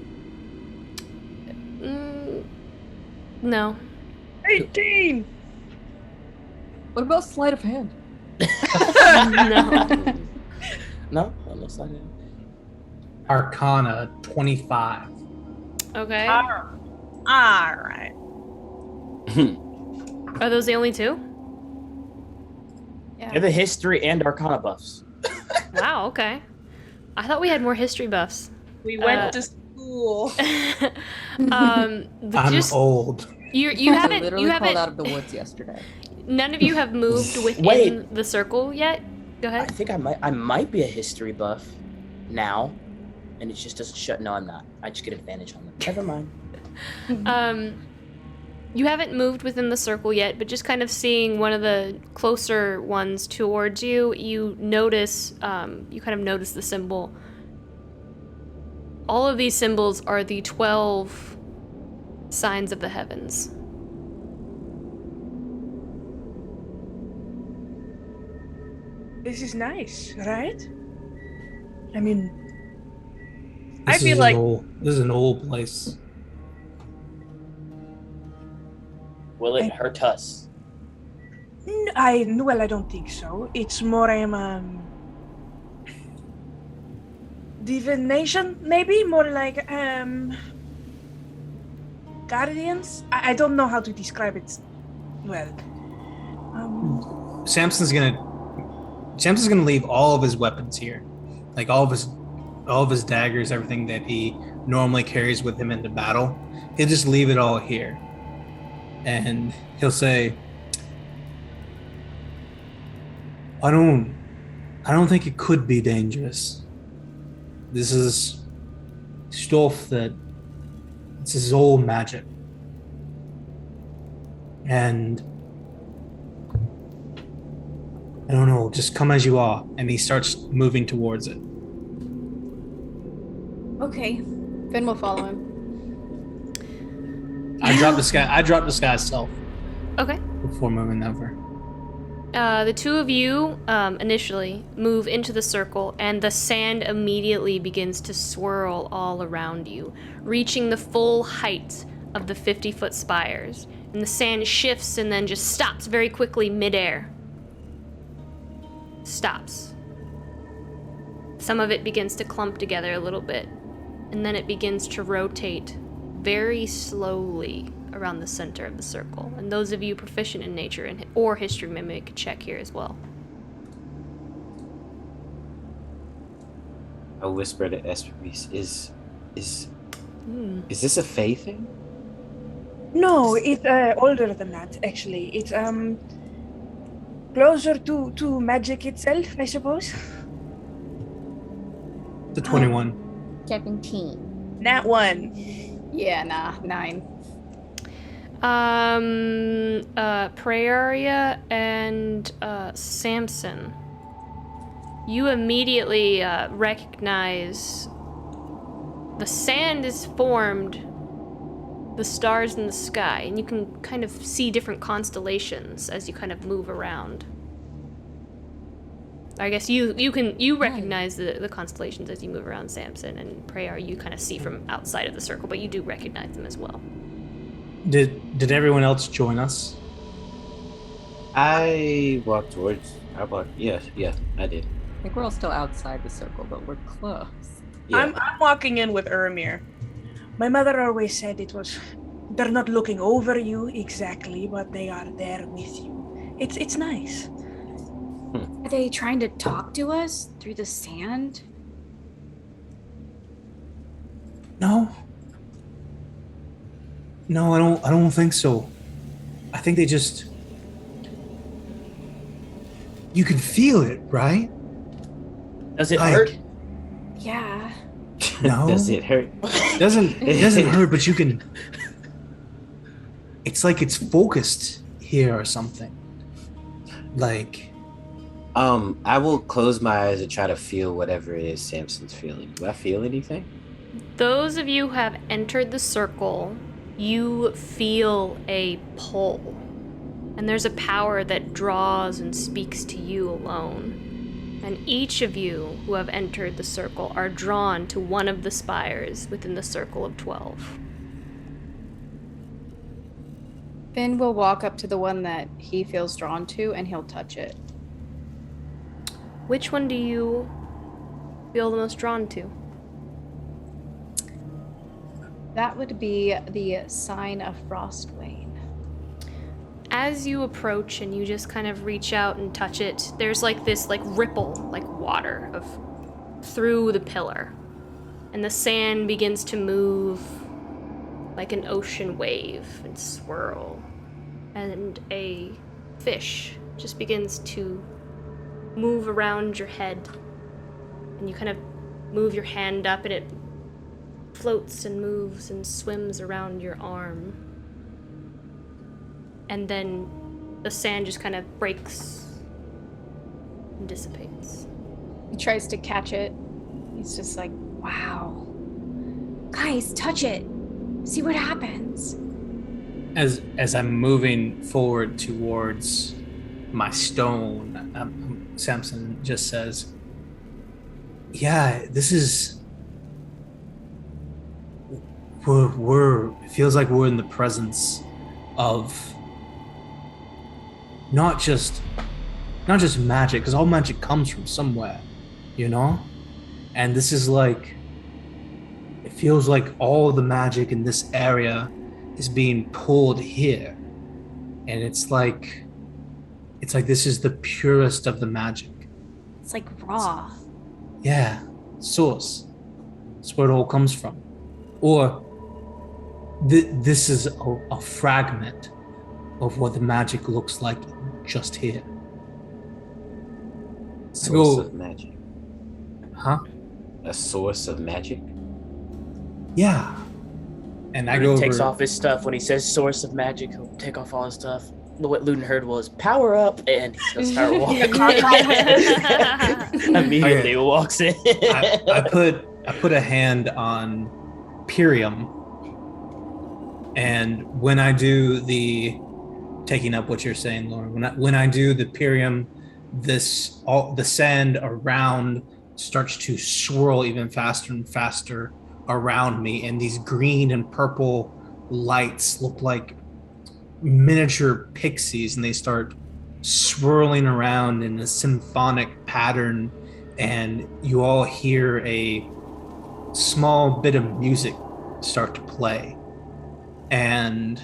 No. 18! What about sleight of hand? No. No, no sleight of hand. Arcana 25. Okay. All right. Are those the only two? They're the history and arcana buffs. Wow, okay. I thought we had more history buffs. We went to school. I'm old. You haven't literally you crawled haven't out of the woods yesterday. None of you have moved within Wait. the circle yet. Go I ahead. think I might be a history buff now, and it just doesn't shut. No, I'm not. I just get advantage on them. Never mind. You haven't moved within the circle yet, but just kind of seeing one of the closer ones towards you, you notice, you kind of notice the symbol. All of these symbols are the 12 signs of the heavens. This is nice, right? I mean, I feel like this is an old place. Will it hurt us? I don't think so. It's more divination, maybe more like guardians. I don't know how to describe it well. Samson's gonna leave all of his weapons here, like all of his daggers, everything that he normally carries with him into battle. He'll just leave it all here, and he'll say, "I don't think it could be dangerous. This is stuff this is old magic, and I don't know, just come as you are." And he starts moving towards it. Okay. Finn will follow him. I dropped this guy's self Okay. before moving over. The two of you initially move into the circle, and the sand immediately begins to swirl all around you, reaching the full height of the 50-foot spires. And the sand shifts and then just stops very quickly midair. Stops. Some of it begins to clump together a little bit, and then it begins to rotate very slowly around the center of the circle. And those of you proficient in nature or history may make a check here as well. I whisper to Esperis, is this a fae thing? No, it's older than that, actually. It's closer to magic itself, I suppose. The 21. 17. Nat 1. Yeah, nah, 9. Praeria and Samson, you immediately recognize the sand is formed, the stars in the sky, and you can kind of see different constellations as you kind of move around. I guess you recognize the constellations as you move around, Samson, and Prayer you kind of see from outside of the circle, but you do recognize them as well. Did everyone else join us? I did. I think we're all still outside the circle, but we're close. Yeah. I'm walking in with Urimir. My mother always said they're not looking over you exactly, but they are there with you. It's nice. Are they trying to talk to us through the sand? No, I don't think so. I think they just... You can feel it, right? Does it hurt? Yeah. No. Does it hurt? It doesn't hurt, but you can... It's like it's focused here or something. Like... I will close my eyes and try to feel whatever it is Samson's feeling. Do I feel anything? Those of you who have entered the circle, you feel a pull. And there's a power that draws and speaks to you alone. And each of you who have entered the circle are drawn to one of the spires within the circle of 12. Finn will walk up to the one that he feels drawn to, and he'll touch it. Which one do you feel the most drawn to? That would be the sign of Frostwane. As you approach and you just kind of reach out and touch it, there's like this like ripple, like water of through the pillar. And the sand begins to move like an ocean wave and swirl. And a fish just begins to move around your head. And you kind of move your hand up and it floats and moves and swims around your arm. And then the sand just kind of breaks and dissipates. He tries to catch it. He's just like, wow. Guys, touch it. See what happens. As I'm moving forward towards my stone, Samson just says, yeah, this is... It feels like we're in the presence of not just magic, because all magic comes from somewhere, you know? And this is like, it feels like all the magic in this area is being pulled here. And it's like this is the purest of the magic. It's like raw. Yeah, source. That's where it all comes from. Or this is a fragment of what the magic looks like just here. Source of magic. Huh? A source of magic? Yeah. And I When go he takes over... off his stuff, when he says source of magic, he'll take off all his stuff. What Luden heard was power up, and he'll start walking. Immediately walks in. I put a hand on Pyrium, and when I do the taking up what you're saying, Lauren, when I do the Pyrium, the sand around starts to swirl even faster and faster around me, and these green and purple lights look like miniature pixies, and they start swirling around in a symphonic pattern, and you all hear a small bit of music start to play, and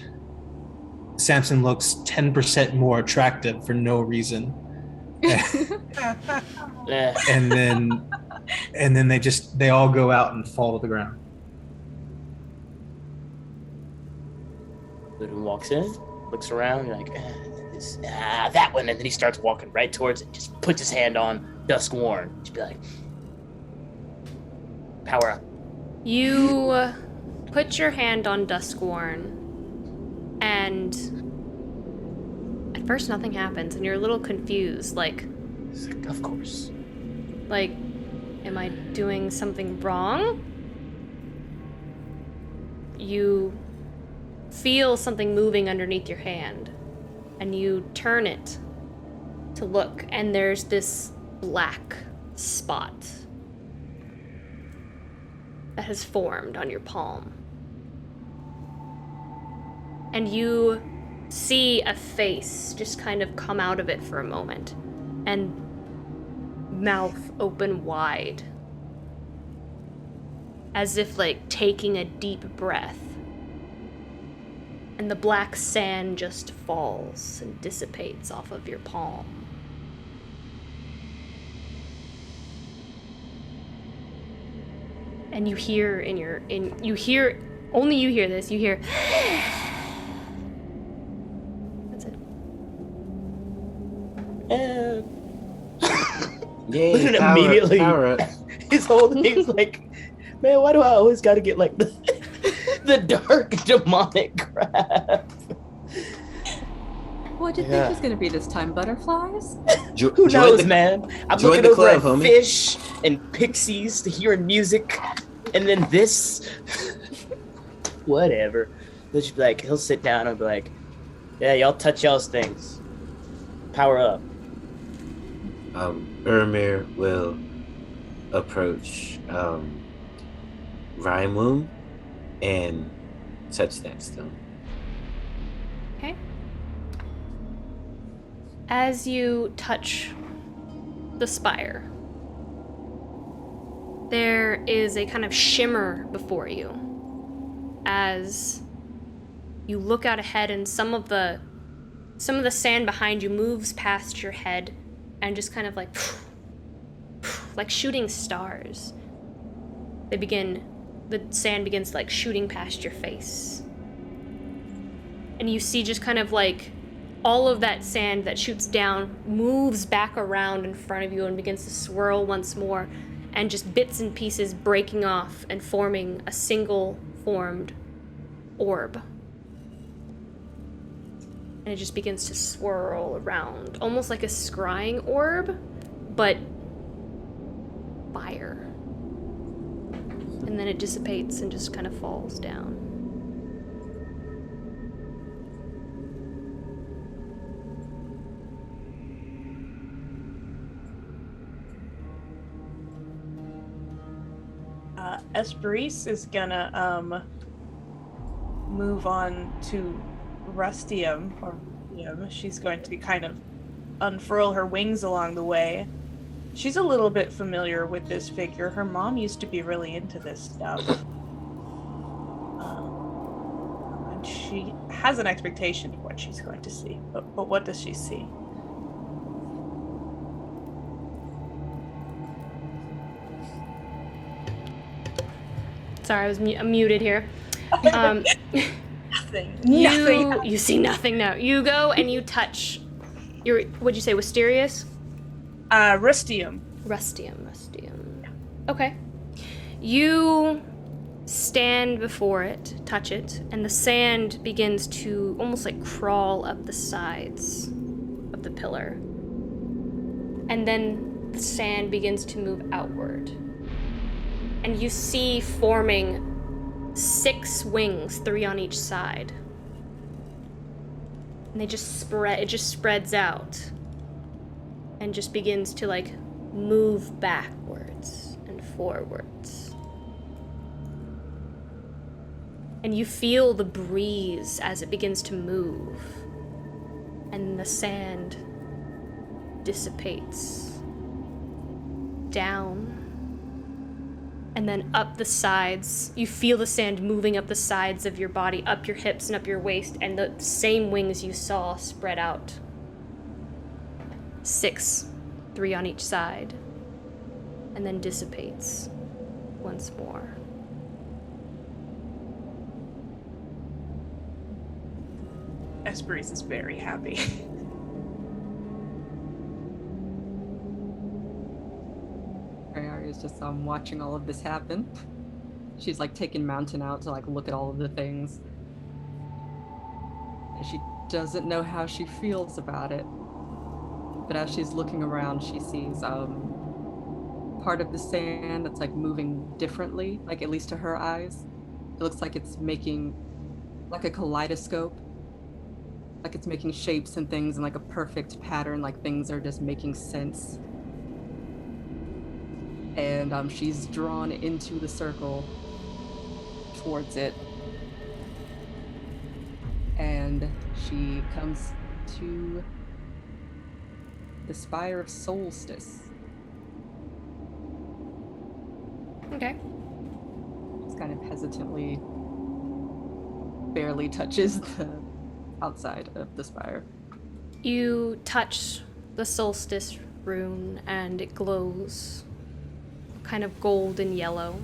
Samson looks 10% more attractive for no reason. and then they all go out and fall to the ground. Luden walks in, looks around, you're like, that one, and then he starts walking right towards it, just puts his hand on Duskworn. Just be like, power up. You put your hand on Duskworn, and at first nothing happens, and you're a little confused, like, of course. Like, am I doing something wrong? You feel something moving underneath your hand, and you turn it to look, and there's this black spot that has formed on your palm. And you see a face just kind of come out of it for a moment, and mouth open wide, as if like taking a deep breath. And the black sand just falls and dissipates off of your palm. And you hear only you hear this, you hear that's it. Yay, Luden power, immediately, power up. his whole thing's like, man, why do I always gotta get like the dark demonic crap? What did you think was gonna be this time? Butterflies? Who knows, man? I'm looking over club, at homie. fish and pixies to hearing music, and then this. Whatever. He'll just be like, he'll sit down and be like, yeah, y'all touch y'all's things. Power up. Urimir will approach Rhymoom and touch that stone. Okay. As you touch the spire, there is a kind of shimmer before you as you look out ahead and some of the sand behind you moves past your head and just kind of like shooting stars. The sand begins like shooting past your face. And you see just kind of like all of that sand that shoots down moves back around in front of you and begins to swirl once more, and just bits and pieces breaking off and forming a single formed orb. And it just begins to swirl around, almost like a scrying orb, but fire. And then it dissipates and just kind of falls down. Esperise is gonna move on to Rustium, or she's going to kind of unfurl her wings along the way. She's a little bit familiar with this figure. Her mom used to be really into this stuff. And she has an expectation of what she's going to see. But what does she see? Sorry, I was muted here. Nothing. You see nothing now. You go and you touch your, what'd you say, Wisterius? Rustium. Rustium. Okay. You stand before it, touch it, and the sand begins to almost like crawl up the sides of the pillar. And then the sand begins to move outward. And you see forming 6 wings, 3 on each side. And they just spread, it just spreads out. And just begins to like move backwards and forwards. And you feel the breeze as it begins to move. And the sand dissipates down. And then up the sides. You feel the sand moving up the sides of your body, up your hips and up your waist, and the same wings you saw spread out. 6, 3 on each side, and then dissipates once more. Esperise is very happy. Aria's just watching all of this happen. She's like taking Mountain out to like look at all of the things. And she doesn't know how she feels about it. But as she's looking around, she sees part of the sand that's like moving differently, like at least to her eyes. It looks like it's making like a kaleidoscope. Like it's making shapes and things in like a perfect pattern, like things are just making sense. And she's drawn into the circle towards it. And she comes to the Spire of Solstice. Okay. Just kind of hesitantly barely touches the outside of the spire. You touch the solstice rune and it glows kind of gold and yellow.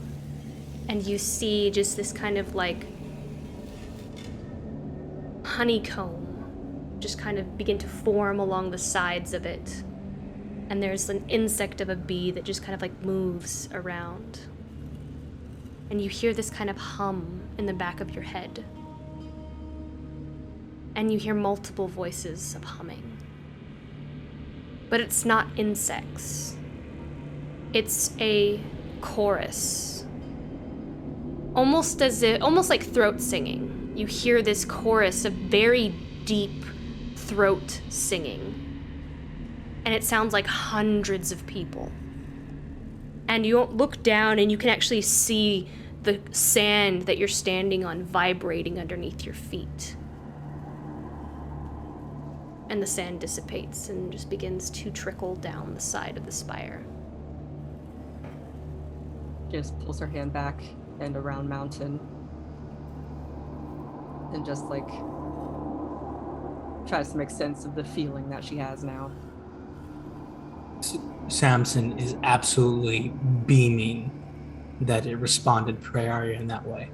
And you see just this kind of like honeycomb just kind of begin to form along the sides of it. And there's an insect of a bee that just kind of like moves around. And you hear this kind of hum in the back of your head. And you hear multiple voices of humming. But it's not insects. It's a chorus. Almost like throat singing. You hear this chorus of very deep throat singing. And it sounds like hundreds of people. And you look down and you can actually see the sand that you're standing on vibrating underneath your feet. And the sand dissipates and just begins to trickle down the side of the spire. Just pulls her hand back and around Mountain and just like tries to make sense of the feeling that she has now. Samson is absolutely beaming that it responded Praeria in that way.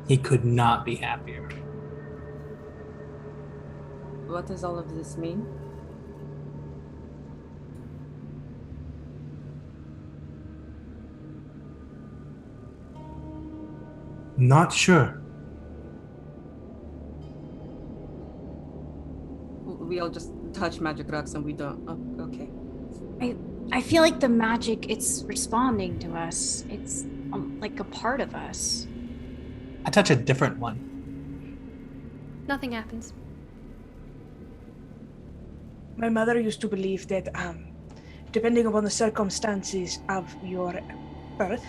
He could not be happier. What does all of this mean? Not sure. We all just touch magic rocks and we don't. Oh, okay. I feel like the magic, it's responding to us. It's like a part of us. I touch a different one. Nothing happens. My mother used to believe that, depending upon the circumstances of your birth,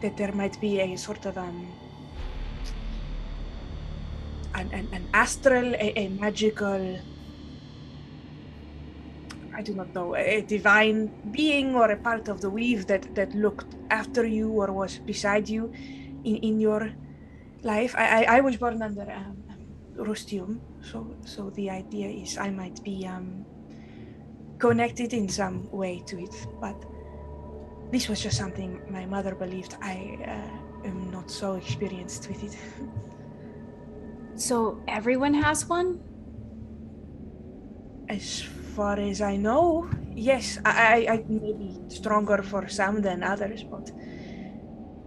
that there might be a sort of an astral, a magical, I do not know, a divine being or a part of the weave that looked after you or was beside you in your life. I was born under Rustium, so the idea is I might be connected in some way to it, but this was just something my mother believed. I am not so experienced with it. So everyone has one? As far as I know, yes. I may be stronger for some than others, but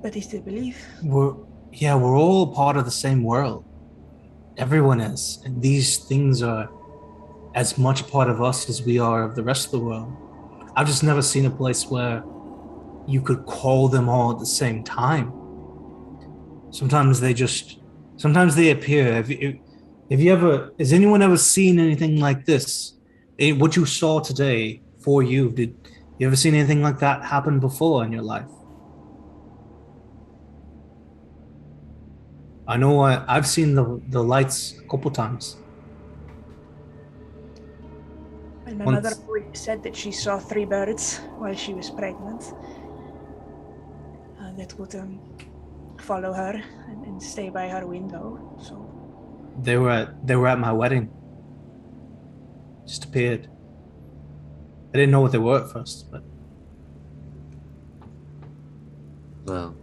that is the belief. We're all part of the same world. Everyone is. And these things are as much part of us as we are of the rest of the world. I've just never seen a place where you could call them all at the same time. Sometimes they appear. Has anyone ever seen anything like this? What you saw today for you, did you ever seen anything like that happen before in your life? I know I've seen the lights a couple times. And my mother always said that she saw 3 birds while she was pregnant. That would follow her and stay by her window. So They were at my wedding. Just appeared. I didn't know what they were at first, but Well,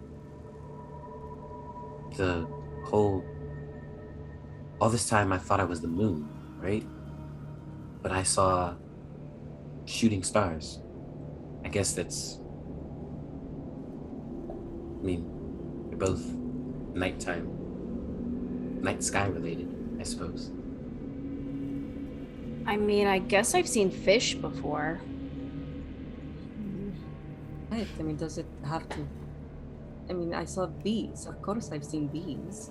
all this time I thought I was the moon, right? But I saw shooting stars. I guess they're both night sky related, I suppose. I mean, I guess I've seen fish before. Right. I mean, does it have to? I mean, I saw bees. Of course, I've seen bees.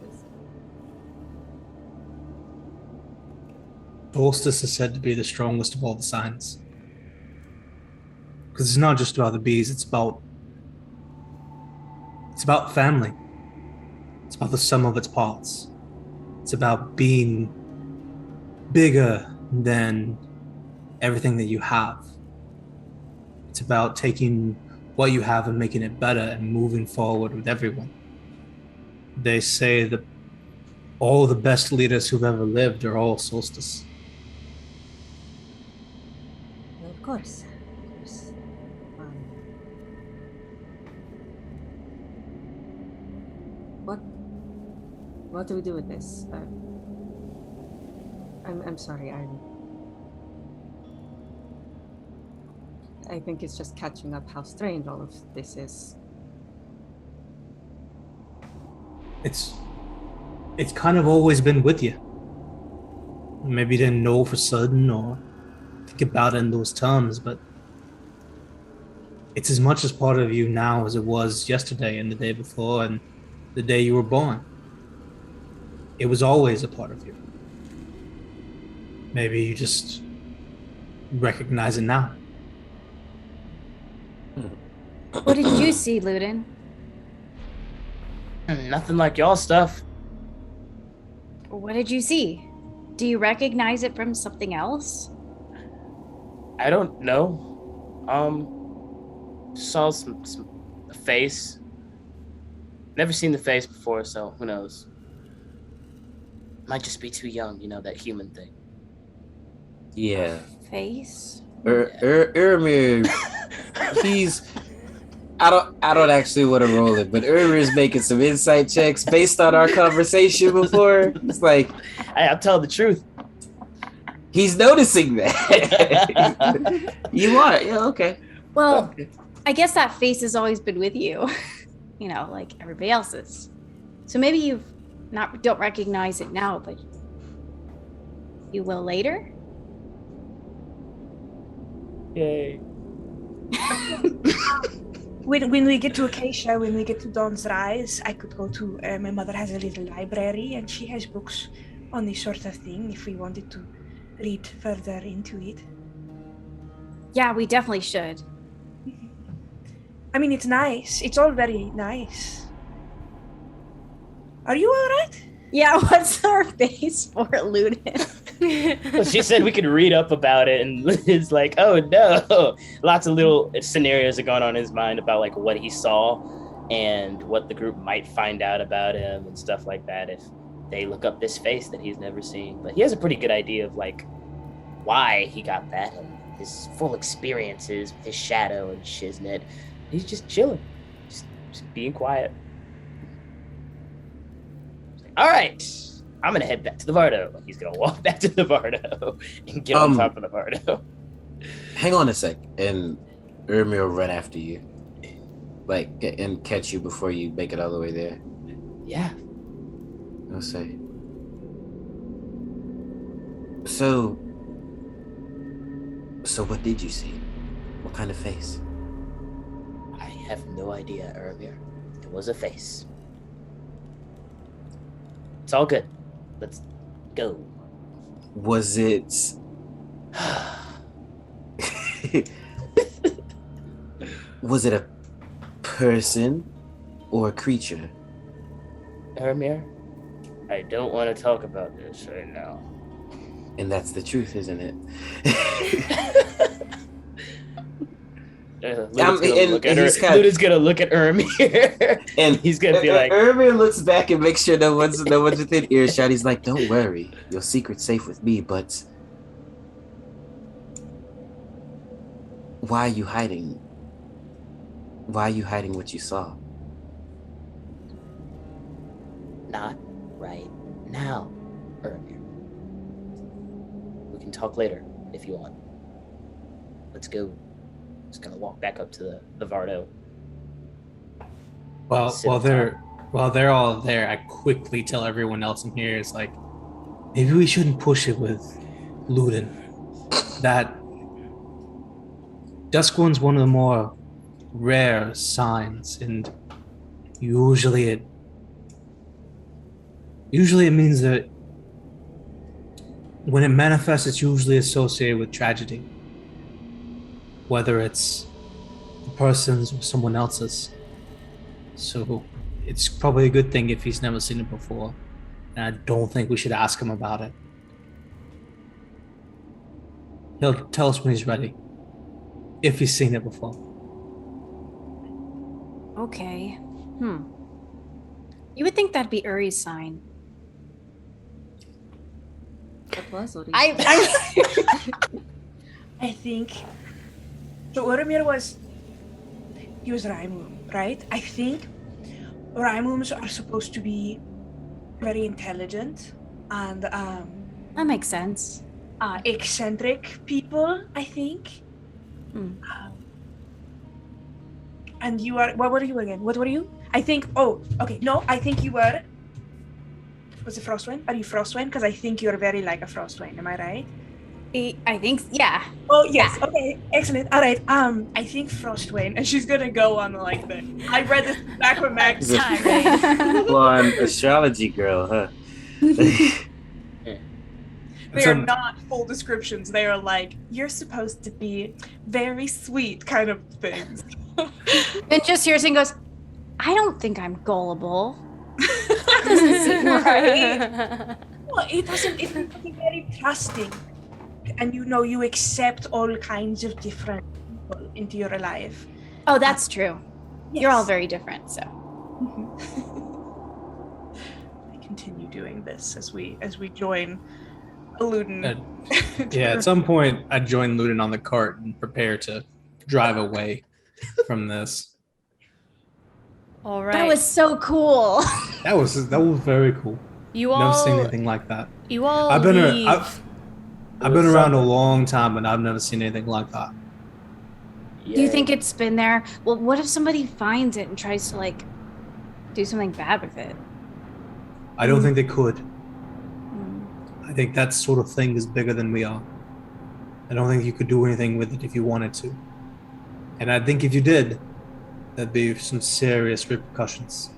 Solstice is said to be the strongest of all the signs. Because it's not just about the bees, it's about family. It's about the sum of its parts. It's about being bigger than everything that you have. It's about taking what you have and making it better and moving forward with everyone. They say that all the best leaders who've ever lived are all Solstice. Of course. What do we do with this? I'm sorry. I think it's just catching up how strange all of this is. It's kind of always been with you. Maybe you didn't know for certain or think about it in those terms, but it's as much as part of you now as it was yesterday and the day before and the day you were born. It was always a part of you. Maybe you just recognize it now. What did you see, Ludin? Nothing like y'all stuff. What did you see? Do you recognize it from something else? I don't know. Saw a face. Never seen the face before, so who knows? Might just be too young, that human thing. Yeah. Face? Urimir, he's... I don't actually want to roll it, but Urimir's making some insight checks based on our conversation before. It's like... I'm telling the truth. He's noticing that. You are? Yeah, okay. Well, Okay. I guess that face has always been with you. Like everybody else's. So maybe you don't recognize it now, but you will later? Yay. When we get to Acacia, when we get to Dawn's Rise, I could go to... my mother has a little library, and she has books on this sort of thing, if we wanted to read further into it. Yeah, we definitely should. I mean, it's nice. It's all very nice. Are you alright? Yeah, what's our face for Ludin? Well, she said we could read up about it, and it's like, oh no. Lots of little scenarios are going on in his mind about like what he saw and what the group might find out about him and stuff like that if they look up this face that he's never seen. But he has a pretty good idea of like why he got that and his full experiences with his shadow and shiznit. He's just chilling, just being quiet. All right, I'm gonna head back to the Vardo. He's gonna walk back to the Vardo and get on top of the Vardo. Hang on a sec, and Urimir will run after you, and catch you before you make it all the way there. Yeah. I'll say. So what did you see? What kind of face? I have no idea, Urimir. It was a face. It's all good. Let's go. Was it... Was it a person or a creature? Urimir, I don't want to talk about this right now. And that's the truth, isn't it? Luda's gonna look at Urimir, and he's gonna be like, Urimir looks back and makes sure no one's within earshot. He's like, "Don't worry, your secret's safe with me." But why are you hiding? Why are you hiding what you saw? not right now, Urimir. We can talk later if you want. Let's go. Just gonna walk back up to the Vardo. While they're all there, I quickly tell everyone else in here, it's like, maybe we shouldn't push it with Ludin. That Dusk One's one of the more rare signs, and usually it means that when it manifests, it's usually associated with tragedy, whether it's the person's or someone else's. So it's probably a good thing if he's never seen it before, and I don't think we should ask him about it. He'll tell us when he's ready, if he's seen it before. Okay. You would think that'd be Uri's sign. What was Uri? I think so. Urimir was Raimum, right? I think Raimums are supposed to be very intelligent and that makes sense. Eccentric people, I think. And you are, what were you again? What were you? I think, I think you were, was it Frostwind? Are you Frostwind? Because I think you're very like a Frostwind, am I right? I think, yeah. Oh, yes, yeah. Okay, excellent. All right, I think Frostwind, and she's gonna go on like the, I read this back when Max tirade. Blonde astrology girl, huh? They are not full descriptions. They are like, you're supposed to be very sweet kind of things. And just hears and goes, I don't think I'm gullible. That doesn't seem right. Well, it doesn't, it's very trusting. And you accept all kinds of different people into your life. Oh, that's true. Yes. You're all very different, so. Like continue doing this as we join Eluden. Yeah, at some point, I'd join Luden on the cart and prepare to drive away from this. All right. That was so cool. That was very cool. You Never all seen anything like that. You all I've been leave. I've been around a long time, but I've never seen anything like that. Do you think it's been there? Well, what if somebody finds it and tries to like do something bad with it? I don't think they could. I think that sort of thing is bigger than we are. I don't think you could do anything with it if you wanted to. And I think if you did, there'd be some serious repercussions.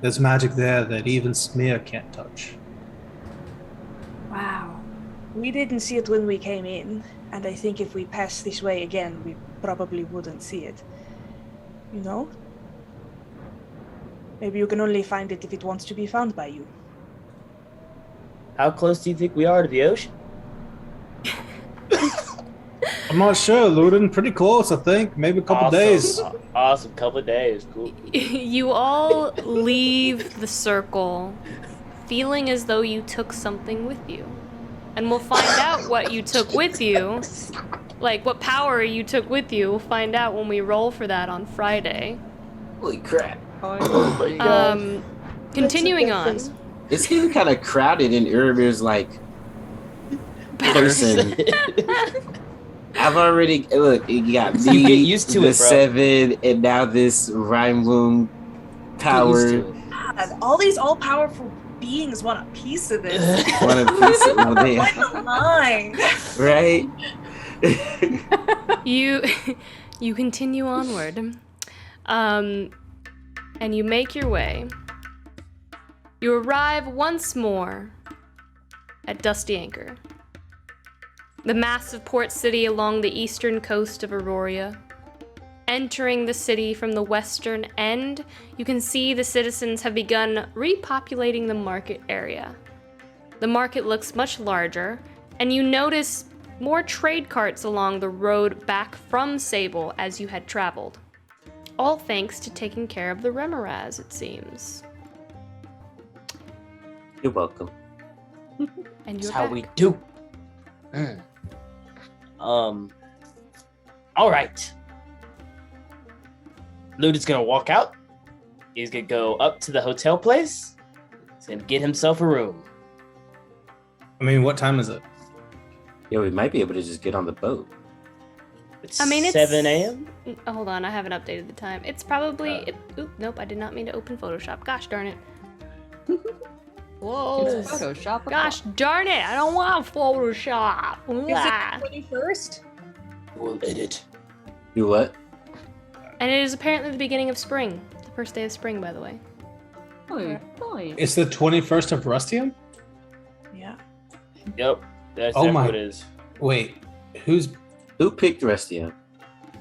There's magic there that even Smear can't touch. Wow. We didn't see it when we came in, and I think if we pass this way again, we probably wouldn't see it. You know? Maybe you can only find it if it wants to be found by you. How close do you think we are to the ocean? I'm not sure, Luden. Pretty close, I think. Maybe a couple days. Awesome, couple of days. Cool. You all leave the circle feeling as though you took something with you. And we'll find out what you took with you. Like, what power you took with you. We'll find out when we roll for that on Friday. Holy crap. Oh my god. Continuing on. It's getting kind of crowded in Urimir's, like, person. I've already, look, you got me, you get used to the it, bro. 7, and now this rhyme womb power. God, all these all-powerful beings want a piece of this. Want a piece of it. What the line? Right? You continue onward. And you make your way. You arrive once more at Dusty Anchor, the massive port city along the eastern coast of Aurora. Entering the city from the western end, you can see the citizens have begun repopulating the market area. The market looks much larger, and you notice more trade carts along the road back from Sable as you had traveled. All thanks to taking care of the Remoraz, it seems. You're welcome. And you're That's how back. we do. All right. Luden's gonna walk out. He's gonna go up to the hotel place. He's gonna get himself a room. I mean, what time is it? Yeah, we might be able to just get on the boat. It's 7 a.m. Hold on, I haven't updated the time. It's probably. Nope, I did not mean to open Photoshop. Gosh darn it. Whoa. It's Photoshop. Gosh darn it, I don't want Photoshop. Is it 21st? We'll edit. You what? And it is apparently the beginning of spring. The first day of spring, by the way. It's the 21st of Rustium? Yeah. Yep. That's Oh my- what it is. Wait, who picked Rustium?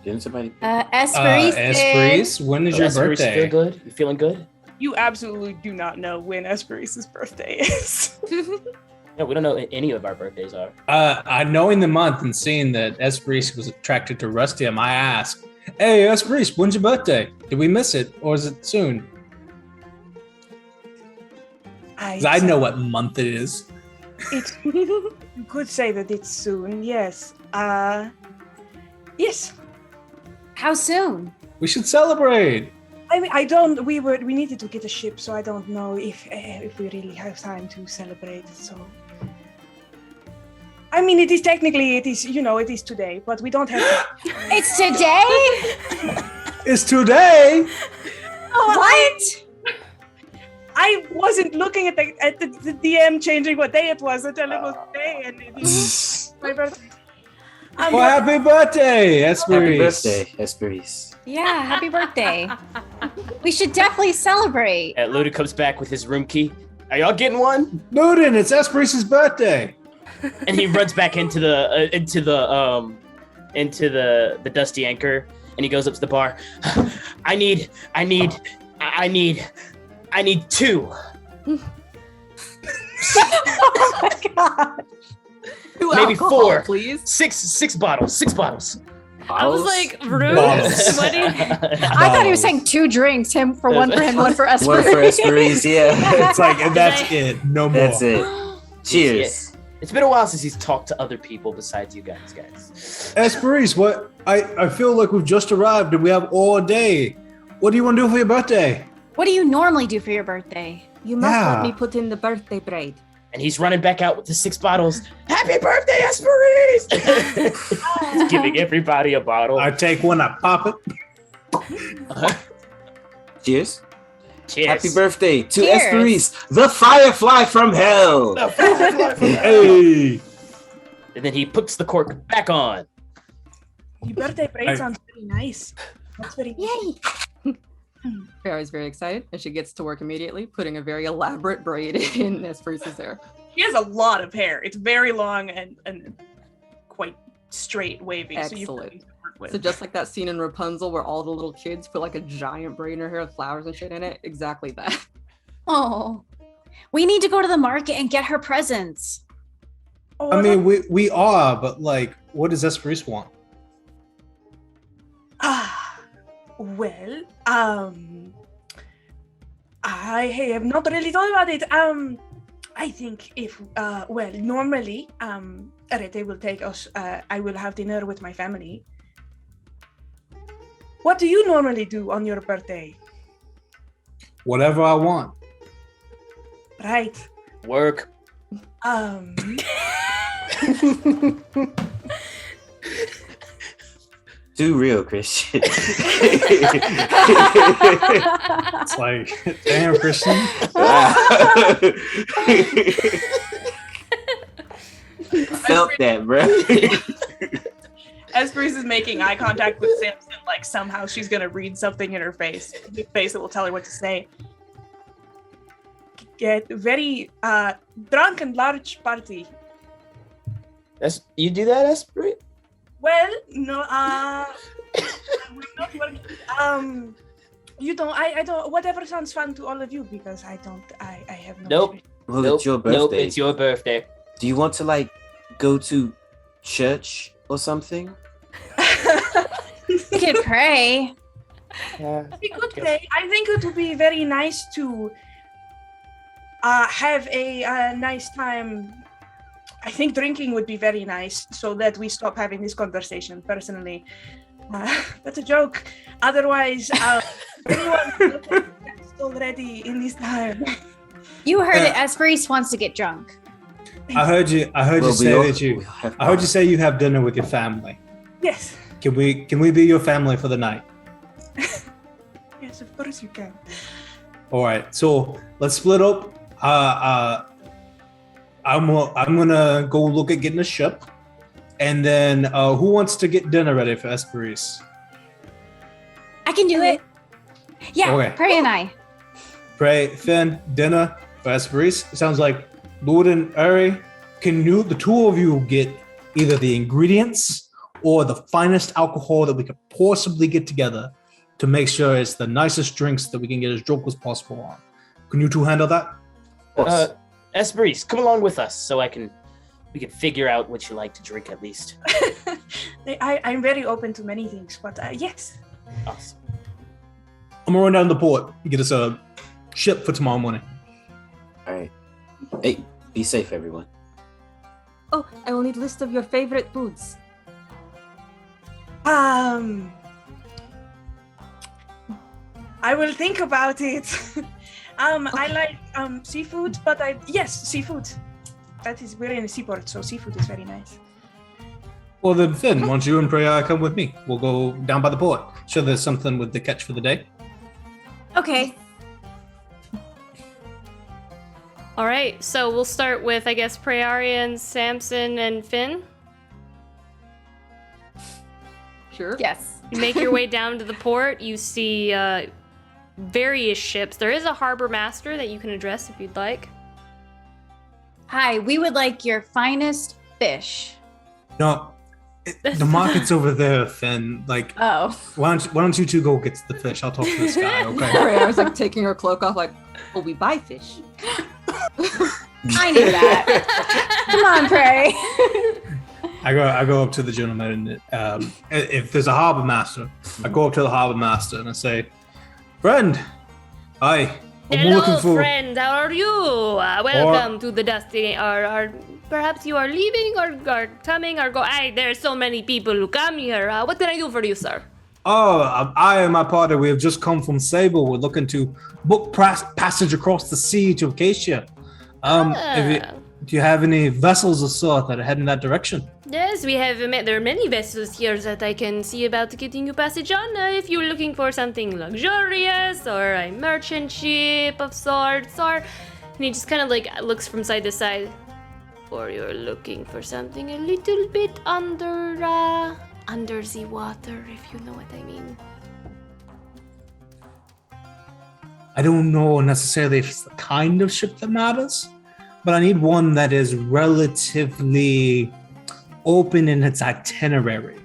Didn't somebody? Esperise did. Esperise, when is your Esperise, birthday? Feel good? You feeling good? You absolutely do not know when Esperise's birthday is. Yeah, we don't know what any of our birthdays are. Knowing the month and seeing that Esperise was attracted to Rustium, I asked, "Hey, Esperise, when's your birthday? Did we miss it, or is it soon?" 'Cause I know what month it is. You could say that it's soon, yes. Yes. How soon? We should celebrate. I mean, I don't. We needed to get a ship, so I don't know if we really have time to celebrate. So, I mean, it is technically it is today, but we don't have. It's today. It's today. What? I wasn't looking at the DM changing what day it was until it was today, and it is my birthday. Well, happy birthday, Esperise. Happy birthday, Esperise. Yeah, happy birthday. We should definitely celebrate. And Luda comes back with his room key. Are y'all getting one? Luden, it's Esperise's birthday. And he runs back into the Dusty Anchor, and he goes up to the bar. I need 2. Oh my god. Maybe Alcohol, 4. please. 6 bottles. 6 bottles. I was like, rude. Bottles. What do you- I thought he was saying 2 drinks, one for him, one for Esperis. One for Esperis, yeah. It's like, and that's it. No more. That's it. Cheers. It's been a while since he's talked to other people besides you guys. Esperis, what? I feel like we've just arrived and we have all day. What do you want to do for your birthday? What do you normally do for your birthday? You must Yeah. let me put in the birthday braid. And he's running back out with the 6 bottles. Happy birthday, Esperis! He's giving everybody a bottle. I take one, I pop it. Cheers. Cheers. Happy birthday to Cheers. Esperis, the firefly from hell. Hey. And then he puts the cork back on. Your birthday braid I- sounds very nice. That's very Yay! Farrah's very excited, and she gets to work immediately, putting a very elaborate braid in Esperis' hair. She has a lot of hair. It's very long and quite straight, wavy. So you've got Excellent. things to work with. So just like that scene in Rapunzel where all the little kids put like a giant braid in her hair with flowers and shit in it, exactly that. Oh, we need to go to the market and get her presents. Oh, I mean, we are, but like, what does Esperis want? Well, I have not really thought about it. I think if, normally, Arete will take us, I will have dinner with my family. What do you normally do on your birthday? Whatever I want. Right. Work. Too real, Christian. It's like, damn, Christian. Felt that, bro. Esperis is making eye contact with Samson, like somehow she's gonna read something in her face that will tell her what to say. Get very drunk and large party. You do that, Esprit? Well, no, we're not working. You don't. I don't. Whatever sounds fun to all of you, because I don't. I have no. Nope. Well, Nope. it's your birthday. Nope, it's your birthday. Do you want to like go to church or something? We could pray. We could pray. I think it would be very nice to have a nice time. I think drinking would be very nice, so that we stop having this conversation. Personally, that's a joke. Otherwise, anyone already in this time. You heard it. Esperis wants to get drunk. I heard you. I heard Well, you we say all- that you. we have I heard you say you have dinner with your family. Yes. Can we be your family for the night? Yes, of course you can. All right. So let's split up. I'm gonna go look at getting a ship, and then who wants to get dinner ready for Esperis? I can do it. Yeah, Okay. Prey and I. Pray, Finn, dinner for Esperis. Sounds like Lord and Uri. Can you, the two of you, get either the ingredients or the finest alcohol that we could possibly get together to make sure it's the nicest drinks that we can get as drunk as possible on? Can you two handle that? Esperis, come along with us so we can figure out what you like to drink at least. I'm very open to many things, but yes. Awesome. I'm gonna run down to the port and get us a ship for tomorrow morning. All right. Hey, be safe, everyone. Oh, I will need a list of your favorite foods. I will think about it. I like seafood, but seafood. That is, we're in a seaport, so seafood is very nice. Well then, Finn, why don't you and Priya come with me? We'll go down by the port. Sure, there's something with the catch for the day. Okay. All right, so we'll start with, I guess, Prayarian, Samson, and Finn. Sure. Yes. You make your way down to the port. You see various ships. There is a harbor master that you can address if you'd like. Hi, we would like your finest fish. No, the market's over there, Finn. Like, Oh. why don't you two go get the fish? I'll talk to this guy, okay? I was like taking her cloak off, like, oh, we buy fish. I knew that. Come on, Prey. I go up to the gentleman. And, if there's a harbor master, I go up to the harbor master and I say, "Friend, hi. Hello, friend. How are you? Welcome to the Dusty. Or perhaps you are leaving or coming or go. There's so many people who come here. What can I do for you, sir? Oh, I and my party, we have just come from Sable. We're looking to book passage across the sea to Acacia. Do you have any vessels of sort that are heading that direction? Yes, we have. There are many vessels here that I can see about getting you passage on. If you're looking for something luxurious or a merchant ship of sorts, and he just kind of like looks from side to side, or you're looking for something a little bit under the water, if you know what I mean. I don't know necessarily if it's the kind of ship that matters, but I need one that is relatively open in its itinerary,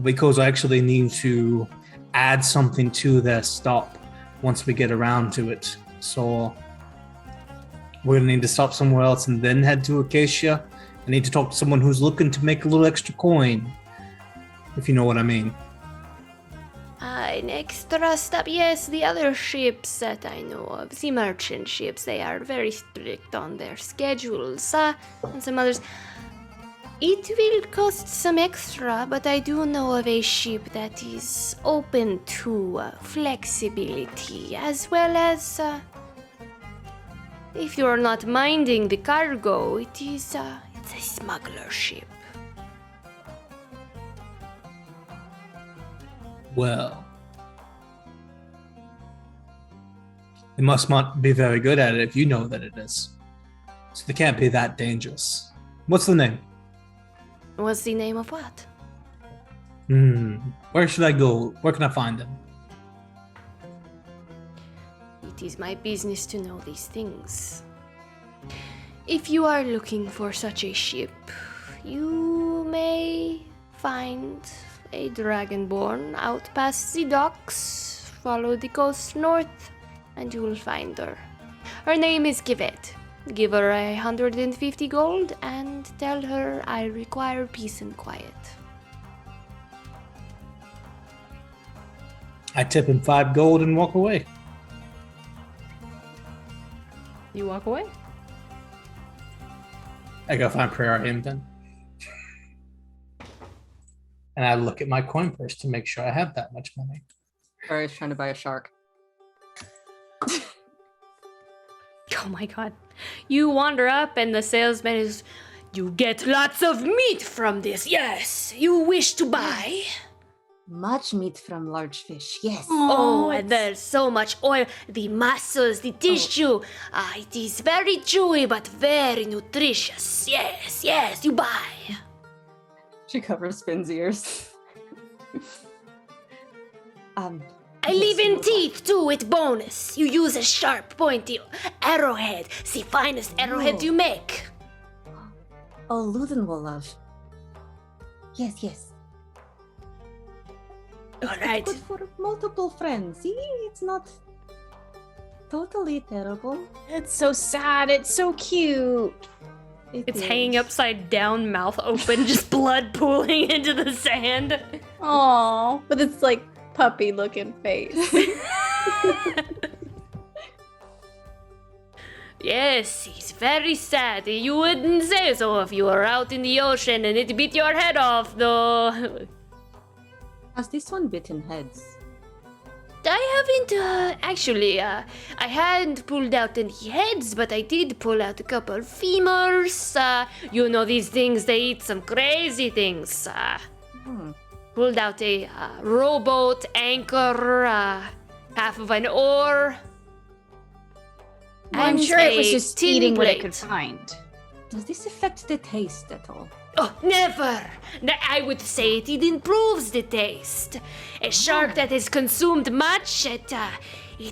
because I actually need to add something to their stop once we get around to it. So we're gonna need to stop somewhere else and then head to Acacia. I need to talk to someone who's looking to make a little extra coin, if you know what I mean. An extra stop, yes, the other ships that I know of, the merchant ships, they are very strict on their schedules, and some others. It will cost some extra, but I do know of a ship that is open to flexibility, as well as, if you're not minding the cargo, it's a smuggler ship. Well, they must not be very good at it if you know that it is. So they can't be that dangerous. What's the name? What's the name of what? Where should I go? Where can I find them? It is my business to know these things. If you are looking for such a ship, you may find a dragonborn out past the docks. Follow the coast north, and you will find her. Her name is Givet. Give her 150 gold and tell her I require peace and quiet. I tip him 5 gold and walk away. You walk away? I go find prayer him then. And I look at my coin purse to make sure I have that much money. Barry's trying to buy a shark. Oh my god. You wander up and the salesman is, "You get lots of meat from this, yes. You wish to buy?" Much meat from large fish, yes. Oh, and there's so much oil. The muscles, the tissue. It is very chewy but very nutritious. Yes, you buy. She covers Finn's ears. I leave in teeth too with bonus. You use a sharp, pointy arrowhead. The finest arrowhead you make. Oh, Luthen will love. Yes. All right. Good for multiple friends. See, it's not totally terrible. It's so sad. It's so cute. It's hanging upside down, mouth open, just blood pooling into the sand. Aww, but it's like puppy looking face. Yes, he's very sad. You wouldn't say so if you were out in the ocean and it bit your head off, though. Has this one bitten heads? I haven't, actually, I hadn't pulled out any heads, but I did pull out a couple femurs. You know these things, they eat some crazy things. Pulled out a rowboat anchor, half of an oar. I'm and sure it was a just tin eating what it plate. could find. Does this affect the taste at all? Oh, never! I would say it improves the taste. A shark that has consumed much, it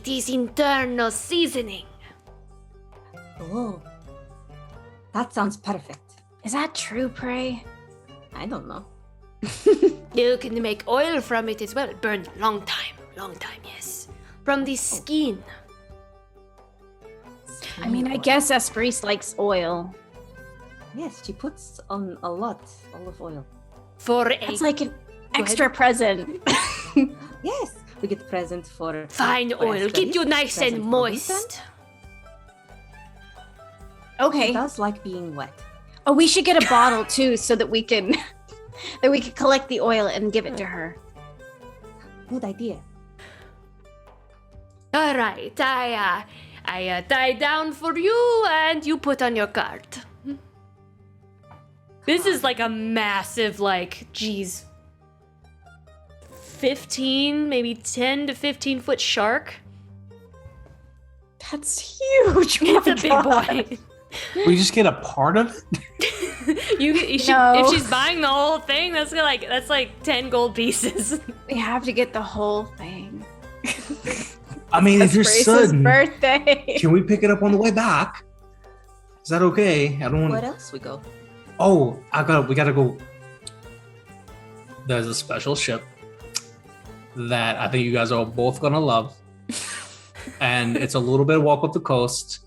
is internal seasoning. Oh, that sounds perfect. Is that true, Prey? I don't know. You can make oil from it as well. It burns long time, yes. From the skin. I mean, I guess Esprit likes oil. Yes, she puts on a lot olive oil. It's like an extra present. Yes, we get present for Fine for oil, keep you nice present and for moist. Okay. She does like being wet. Oh, we should get a bottle too, so that we can collect the oil and give it to her. Good idea. All right, I tie down for you, and you put on your card. This is like a massive, like, geez, 15, maybe 10 to 15 foot shark. That's huge. It's a big boy. We just get a part of it. If she's buying the whole thing, that's like 10 gold pieces. We have to get the whole thing. I mean, if you're Grace's sudden, birthday. can we pick it up on the way back? Is that okay? I don't want. Where else we go? Oh, we gotta go. There's a special ship that I think you guys are both gonna love, and it's a little bit of walk up the coast.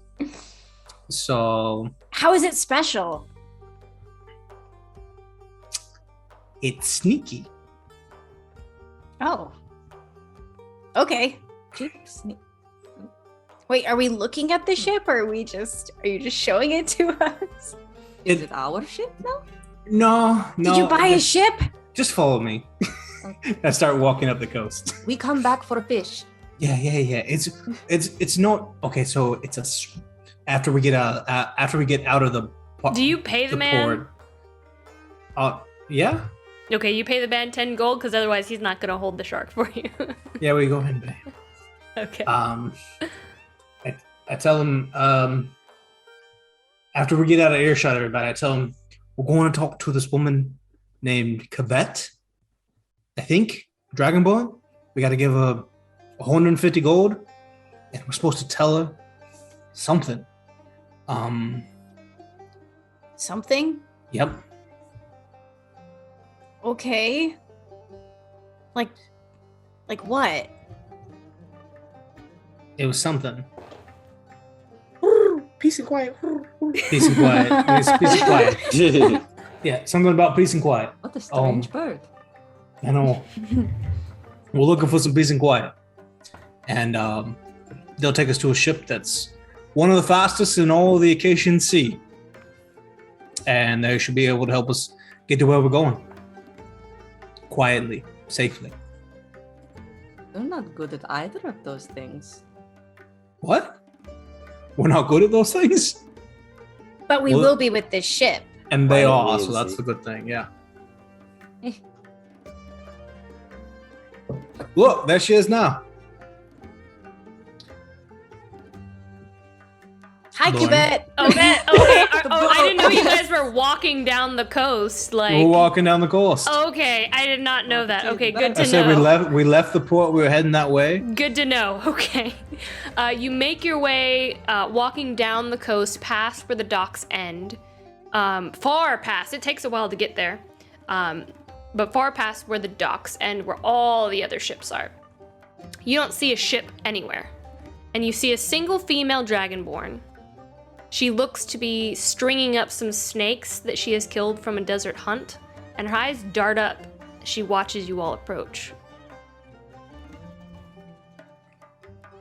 So How is it special? it's sneaky. Oh. Okay. Wait, are we looking at the ship, or are you just showing it to us? Is it our ship now? No. Did you buy a ship? Just follow me. I start walking up the coast. We come back for fish. Yeah. It's not okay. So it's after we get out of the. Do you pay the man? Port, yeah. Okay, you pay the man 10 gold, because otherwise he's not gonna hold the shark for you. Yeah, we go ahead and pay. Okay. I tell him after we get out of earshot, everybody. I tell him we're going to talk to this woman named Cavette. I think Dragonborn. We got to give her 150 gold, and we're supposed to tell her something. Something? Yep. Okay. Like what? It was something. Peace and quiet. Peace and quiet. Peace and quiet. Yeah, something about peace and quiet. What a strange bird. I know. We're looking for some peace and quiet. And they'll take us to a ship that's one of the fastest in all the Acacian Sea. And they should be able to help us get to where we're going. Quietly, safely. We're not good at either of those things. What? We're not good at those things? But we will be with this ship. And they are, so that's the good thing, yeah. Look, there she is now. Hi, Lauren. Cubette. Okay. I didn't know you guys were walking down the coast. Like We're walking down the coast. Okay, I did not know that. Okay, good to I said know. we left the port. We were heading that way. Good to know. Okay. You make your way walking down the coast past where the docks end. Far past. It takes a while to get there. But far past where the docks end, where all the other ships are. You don't see a ship anywhere. And you see a single female dragonborn. She looks to be stringing up some snakes that she has killed from a desert hunt, and her eyes dart up as she watches you all approach.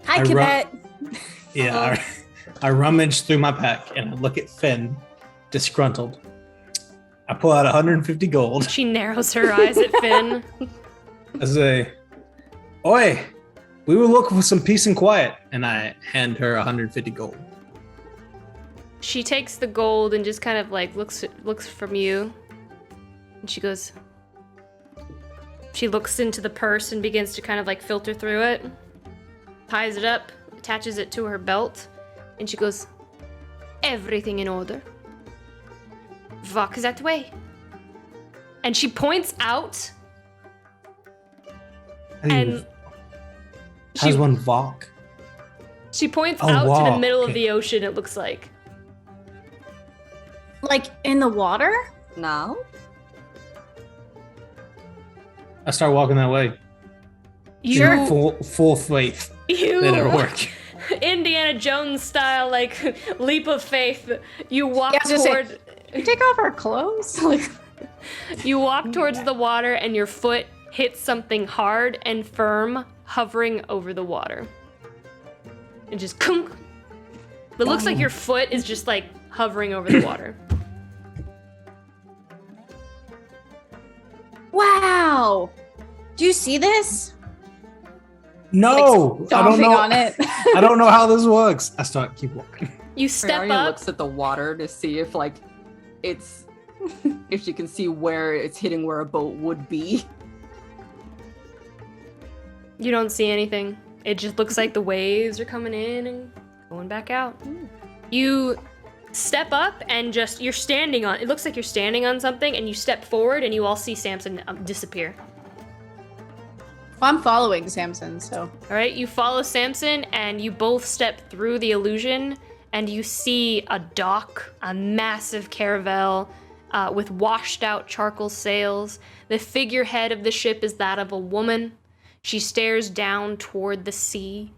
Hi, Cubette. I rummage through my pack and I look at Finn, disgruntled. I pull out 150 gold. She narrows her eyes at Finn. I say, "Oi, we were looking for some peace and quiet," and I hand her 150 gold. She takes the gold and just kind of like looks from you, and she goes. She looks into the purse and begins to kind of like filter through it, ties it up, attaches it to her belt, and she goes, "Everything in order. Walk that way." And she points out. How's one walk? She points Oh, out to the walk, middle of okay. the ocean, it looks like. Like in the water? Now? I start walking that way. You're full faith that it'll work. Indiana Jones style, like leap of faith. You walk Yeah, I was gonna toward. say, We take off our clothes? Like, you walk towards the water and your foot hits something hard and firm hovering over the water. And just kunk. It looks like your foot is just like hovering over the water. wow. Do you see this? No, Like, I don't stomping know. on it. I don't know how this works. I start keep walking. You step Ariana up. looks at the water to see if like it's if she can see where it's hitting where a boat would be. You don't see anything. It just looks like the waves are coming in and going back out. You step up and you're standing on, it looks like you're standing on something, and you step forward and you all see Samson disappear. I'm following Samson, so. All right, you follow Samson and you both step through the illusion and you see a dock, a massive caravel with washed out charcoal sails. The figurehead of the ship is that of a woman. She stares down toward the sea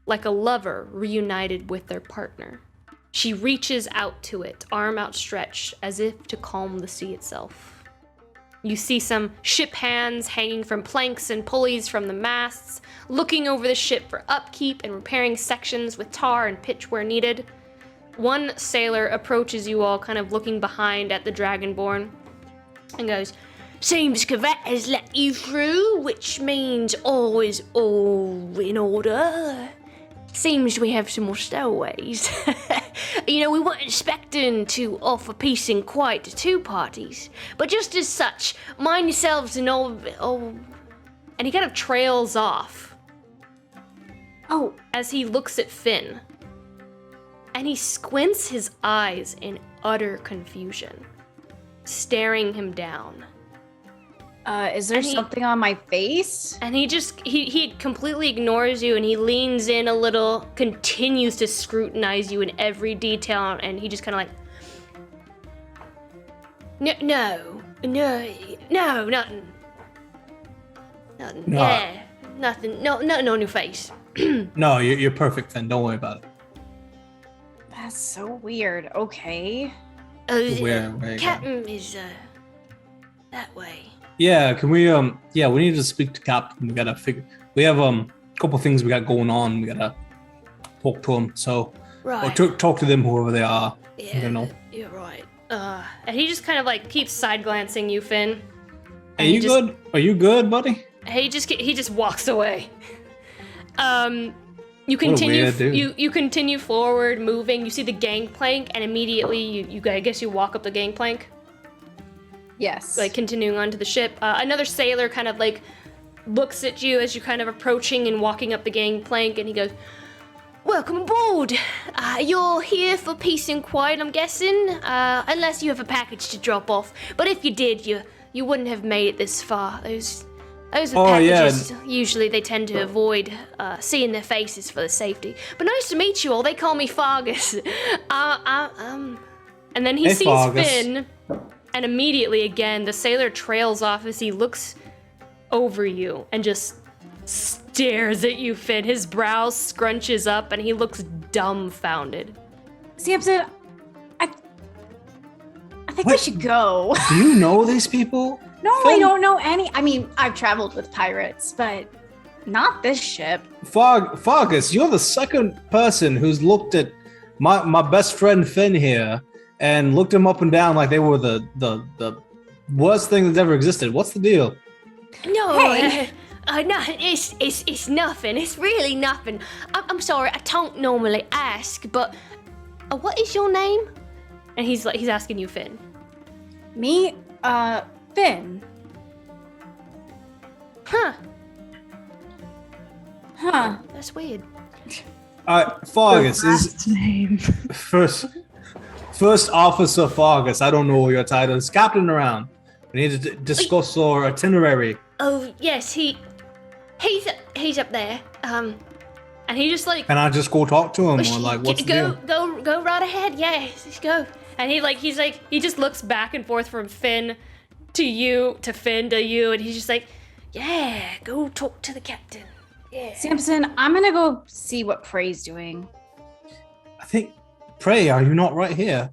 like a lover reunited with their partner. She reaches out to it, arm outstretched, as if to calm the sea itself. You see some ship hands hanging from planks and pulleys from the masts, looking over the ship for upkeep and repairing sections with tar and pitch where needed. One sailor approaches you all, kind of looking behind at the Dragonborn, and goes, "Seems Kavat has let you through, which means all is all in order. Seems we have some more stowaways. You know, we weren't expecting to offer peace and quiet to two parties, but just as such, mind yourselves and all." And he kind of trails off. Oh. As he looks at Finn. And he squints his eyes in utter confusion, staring him down. Is there something on my face? And he completely ignores you, and he leans in a little, continues to scrutinize you in every detail, and he just kind of like, no, nothing. No. Yeah, nothing, nothing on your face. No, you're perfect, Finn. Don't worry about it. That's so weird. Okay. Where Captain is, that way. Yeah, can we we need to speak to Captain. We gotta we have a couple things we got going on. We gotta talk to them. So Right. or talk to them, whoever they are. Yeah, I don't know. You're right. And he just kind of like keeps side glancing you, Finn. Are you good? Are you good, buddy? He just walks away. You What a continue weird dude. you continue forward, moving. You see the gangplank, and immediately you I guess you walk up the gangplank. Yes. Like continuing onto the ship. Another sailor kind of like looks at you as you're kind of approaching and walking up the gangplank, and he goes, "Welcome aboard. You're here for peace and quiet, I'm guessing, unless you have a package to drop off. But if you did, you wouldn't have made it this far. Those packages, usually they tend to avoid seeing their faces for the safety. But nice to meet you all. They call me Fargus. And then he Hey, sees Fargus. Finn, and immediately again the sailor trails off as he looks over you and just stares at you, Finn. His brows scrunches up and he looks dumbfounded. Samson, I think we should go. Do you know these people? No, I don't know any. I mean, I've traveled with pirates, but not this ship. Fargus, you're the second person who's looked at my best friend Finn here and looked him up and down like they were the worst thing that's ever existed. What's the deal? No, Hey. no, it's nothing. It's really nothing. I'm sorry, I don't normally ask, but what is your name? And he's asking you, Finn. Me, Finn. Huh. Huh. That's weird. Fargus is name. First Officer Fargus. I don't know your title. Is Captain around? We need to discuss our itinerary. Oh yes, he's up there. And he just like. Can I just go talk to him, or like what's the deal? Go right ahead. Yeah, just go. And he just looks back and forth from Finn to you, to Finn to you, and he's just like, yeah, go talk to the captain. Yeah. Samson, I'm gonna go see what Prey's doing. I think Prey, are you not right here?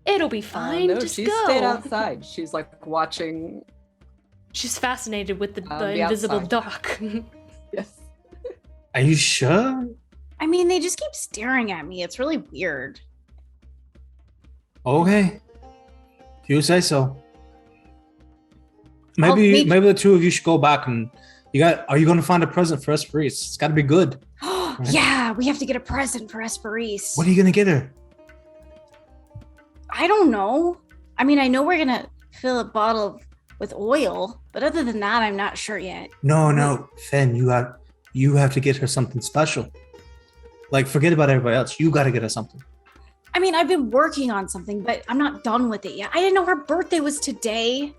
It'll be fine. No, Just she go. stayed outside. She's like watching. She's fascinated with the the invisible outside. dock. Yes. Are you sure? I mean, they just keep staring at me. It's really weird. Okay. If you say so. Maybe the two of you should go back and are you gonna find a present for Esperise? It's gotta be good. Right? Yeah, we have to get a present for Esperise. What are you gonna get her? I don't know. I mean, I know we're gonna fill a bottle with oil, but other than that, I'm not sure yet. No, Fen, you have to get her something special. Like, forget about everybody else. You gotta get her something. I mean, I've been working on something, but I'm not done with it yet. I didn't know her birthday was today.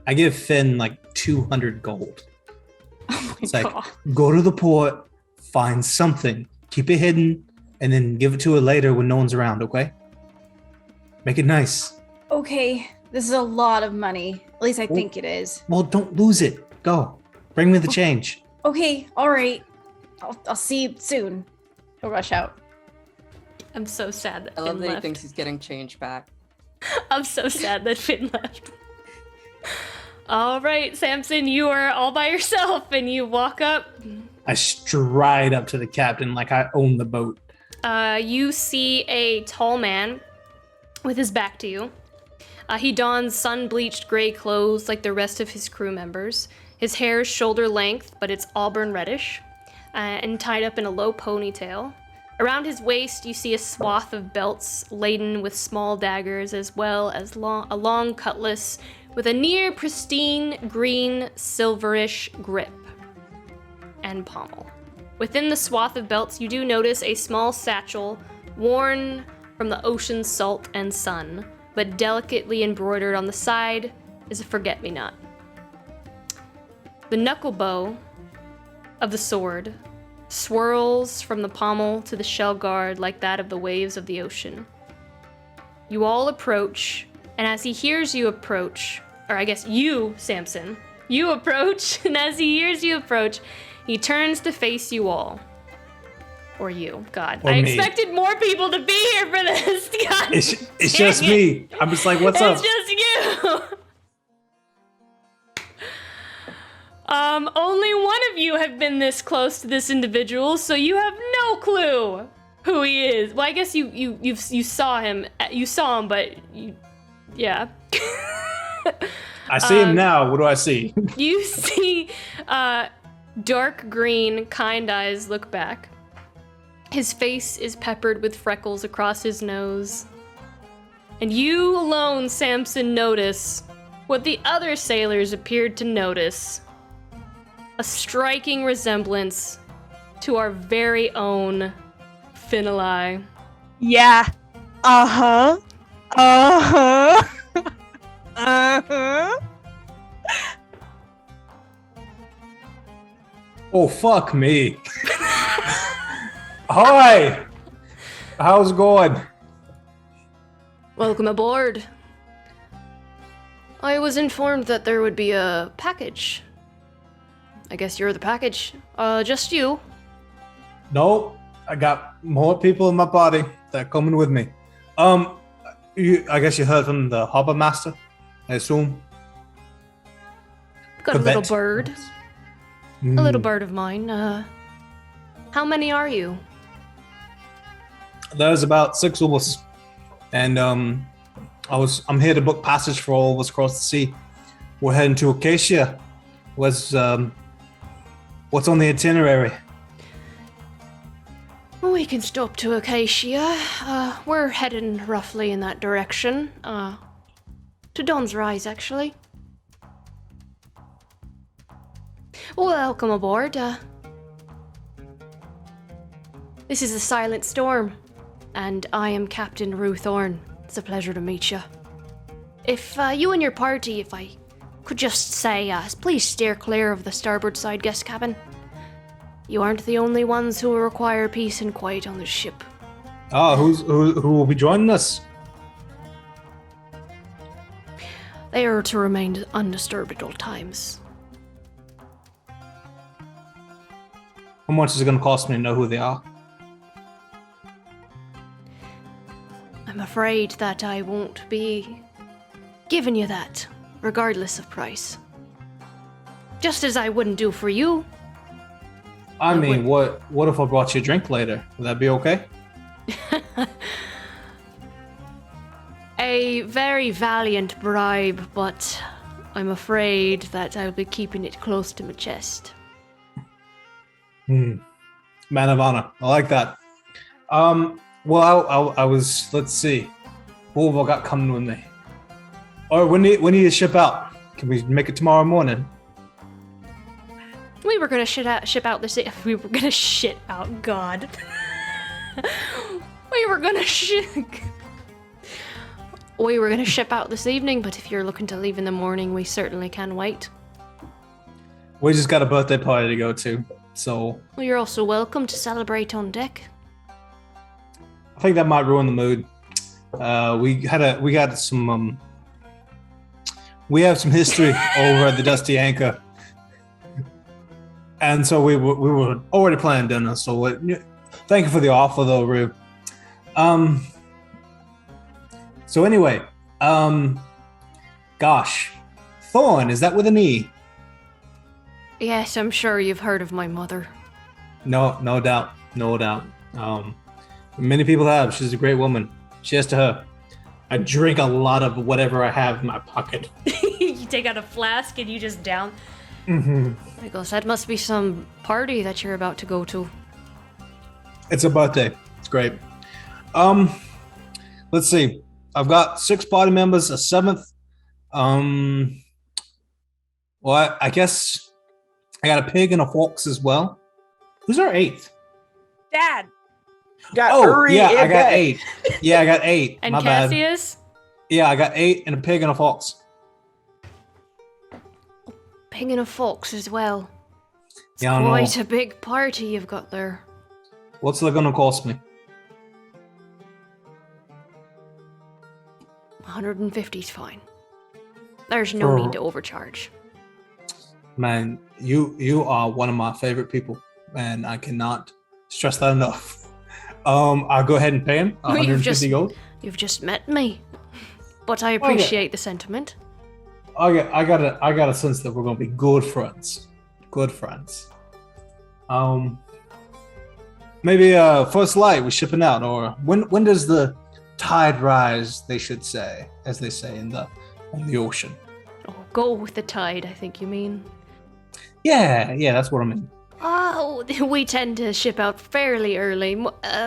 I give Finn like 200 gold. Oh It's my like, God. go to the port, find something, keep it hidden, and then give it to her later when no one's around, okay? Make it nice. Okay, this is a lot of money. At least I think it is. Well, don't lose it. Go. Bring me the change. Okay, all right. I'll see you soon. He'll rush out. I'm so sad that I love Finn that he left. thinks he's getting change back. I'm so sad that Finn left. All right, Samson, you are all by yourself, and you walk up. I stride up to the captain like I own the boat. You see a tall man with his back to you. He dons sun-bleached gray clothes like the rest of his crew members. His hair is shoulder length, but it's auburn reddish, and tied up in a low ponytail. Around his waist, you see a swath of belts laden with small daggers, as well as a long cutlass with a near pristine green silverish grip and pommel. Within the swath of belts, you do notice a small satchel worn from the ocean's salt and sun, but delicately embroidered on the side is a forget-me-not. The knuckle bow of the sword swirls from the pommel to the shell guard like that of the waves of the ocean. You all approach, and as he hears you approach, or I guess you, Samson, you approach, and as he hears you approach, he turns to face you all. Or you, God. Or I me. expected more people to be here for this. God, It's dang just it. me. I'm just like, what's up? It's just you. Only one of you have been this close to this individual, so you have no clue who he is. Well, I guess you saw him. You saw him, but yeah. I see him now. What do I see? You see dark green, kind eyes look back. His face is peppered with freckles across his nose. And you alone, Samson, notice what the other sailors appeared to notice. A striking resemblance to our very own Finali. Yeah. Uh-huh. Uh-huh. Uh-huh. Oh, fuck me. Hi. How's it going? Welcome aboard. I was informed that there would be a package. I guess you're the package. Just you. Nope. I got more people in my party that are coming with me. I guess you heard from the harbor master, I assume. Got a little Corvette. bird. A little bird of mine. How many are you? There's about 6 of us, and I'm here to book passage for all of us across the sea. We're heading to Acacia. What's on the itinerary? We can stop to Acacia. We're heading roughly in that direction. To Dawn's Rise, actually. Welcome aboard. This is the Silent Storm, and I am Captain Ruth Thorne. It's a pleasure to meet you. If you and your party, if I could just say, please steer clear of the starboard side guest cabin. You aren't the only ones who will require peace and quiet on this ship. Who will be joining us? They are to remain undisturbed at all times. How much is it going to cost me to know who they are? I'm afraid that I won't be giving you that, regardless of price. Just as I wouldn't do for you. I mean, what if I brought you a drink later? Would that be okay? A very valiant bribe, but I'm afraid that I'll be keeping it close to my chest. Man of honor. I like that. Well, I was, let's see. What have I got coming with me? Or when do you ship out? Can we make it tomorrow morning? We were gonna ship out this. We were gonna shit out. God. We were gonna ship out this evening, but if you're looking to leave in the morning, we certainly can wait. We just got a birthday party to go to, so Well, you're also welcome to celebrate on deck. I think that might ruin the mood. We have some history over at the Dusty Anchor, and so we were already planning dinner. So thank you for the offer, though, Rue. So anyway, gosh, Thorn, is that with an E? Yes, I'm sure you've heard of my mother. No doubt. Many people have. She's a great woman. Cheers to her. I drink a lot of whatever I have in my pocket. You take out a flask and you just down. Mm-hmm. I guess that must be some party that you're about to go to. It's a birthday. It's great. Let's see. I've got 6 party members, a 7th. Well, I guess I got a pig and a fox as well. Who's our 8th? Dad. I got 8. Yeah, I got 8. And My Cassius? bad. Yeah, I got 8 and a pig and a fox. Pig and a fox as well. It's Yeah, I know. quite a big party you've got there. What's that gonna cost me? 150's fine. There's no need to overcharge. Man, you are one of my favorite people, and I cannot stress that enough. I'll go ahead and pay him 150 gold. You've just met me, but I appreciate the sentiment. I got a sense that we're gonna be good friends. Good friends. Maybe first light we're shipping out, or when does the tide rise? They should say, as they say on the ocean. Oh, go with the tide, I think you mean. Yeah, that's what I mean. Oh, we tend to ship out fairly early.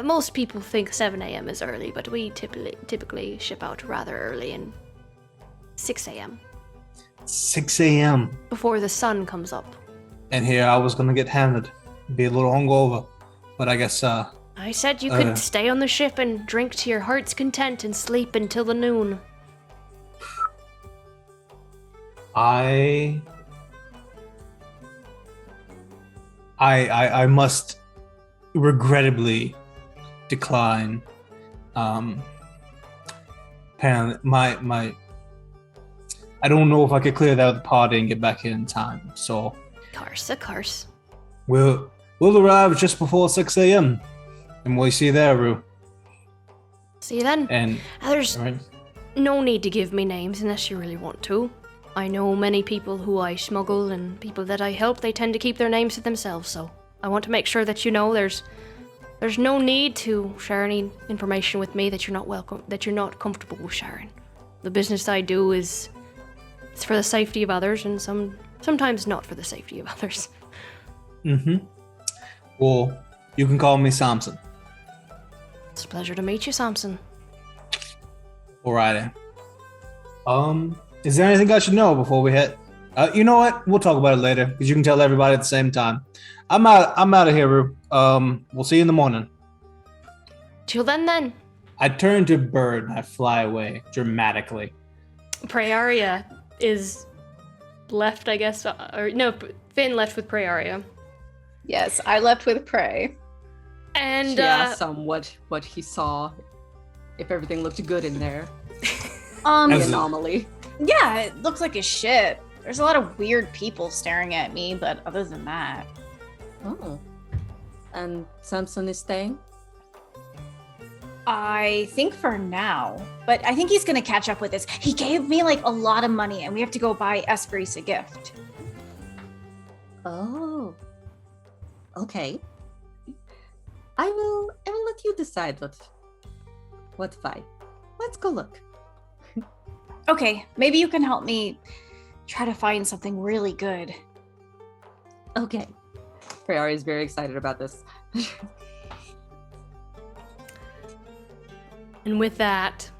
Most people think 7 a.m. is early, but we typically ship out rather early, in 6 a.m. 6 a.m. before the sun comes up. And here I was gonna get hammered, be a little hungover, but I guess I said you could stay on the ship and drink to your heart's content and sleep until the noon. I must regrettably decline. Apparently, my I don't know if I could clear that with the party and get back here in time. So, Of course. We'll arrive just before 6 a.m. and we'll see you there, Rue. See you then. And there's right. no need to give me names unless you really want to. I know many people who I smuggle and people that I help, they tend to keep their names to themselves, so I want to make sure that you know there's no need to share any information with me that you're not comfortable with sharing. The business I do it's for the safety of others and sometimes not for the safety of others. Mm-hmm. Well, you can call me Samson. It's a pleasure to meet you, Samson. Alrighty. Is there anything I should know before we hit? You know what? We'll talk about it later because you can tell everybody at the same time. I'm out of here, Rue. We'll see you in the morning. Till then. I turn to Bird and I fly away dramatically. Praeria is left, I guess, or no, Finn left with Praeria. Yes, I left with Prey. And she asked him what he saw, if everything looked good in there. The anomaly. Yeah, it looks like a shit. There's a lot of weird people staring at me, but other than that. Oh. And Samson is staying? I think for now, but I think he's gonna catch up with this. He gave me like a lot of money, and we have to go buy Esprit a gift. Oh. Okay. I will let you decide what to buy. Let's go look. Okay, maybe you can help me try to find something really good. Okay. Priori is very excited about this. And with that,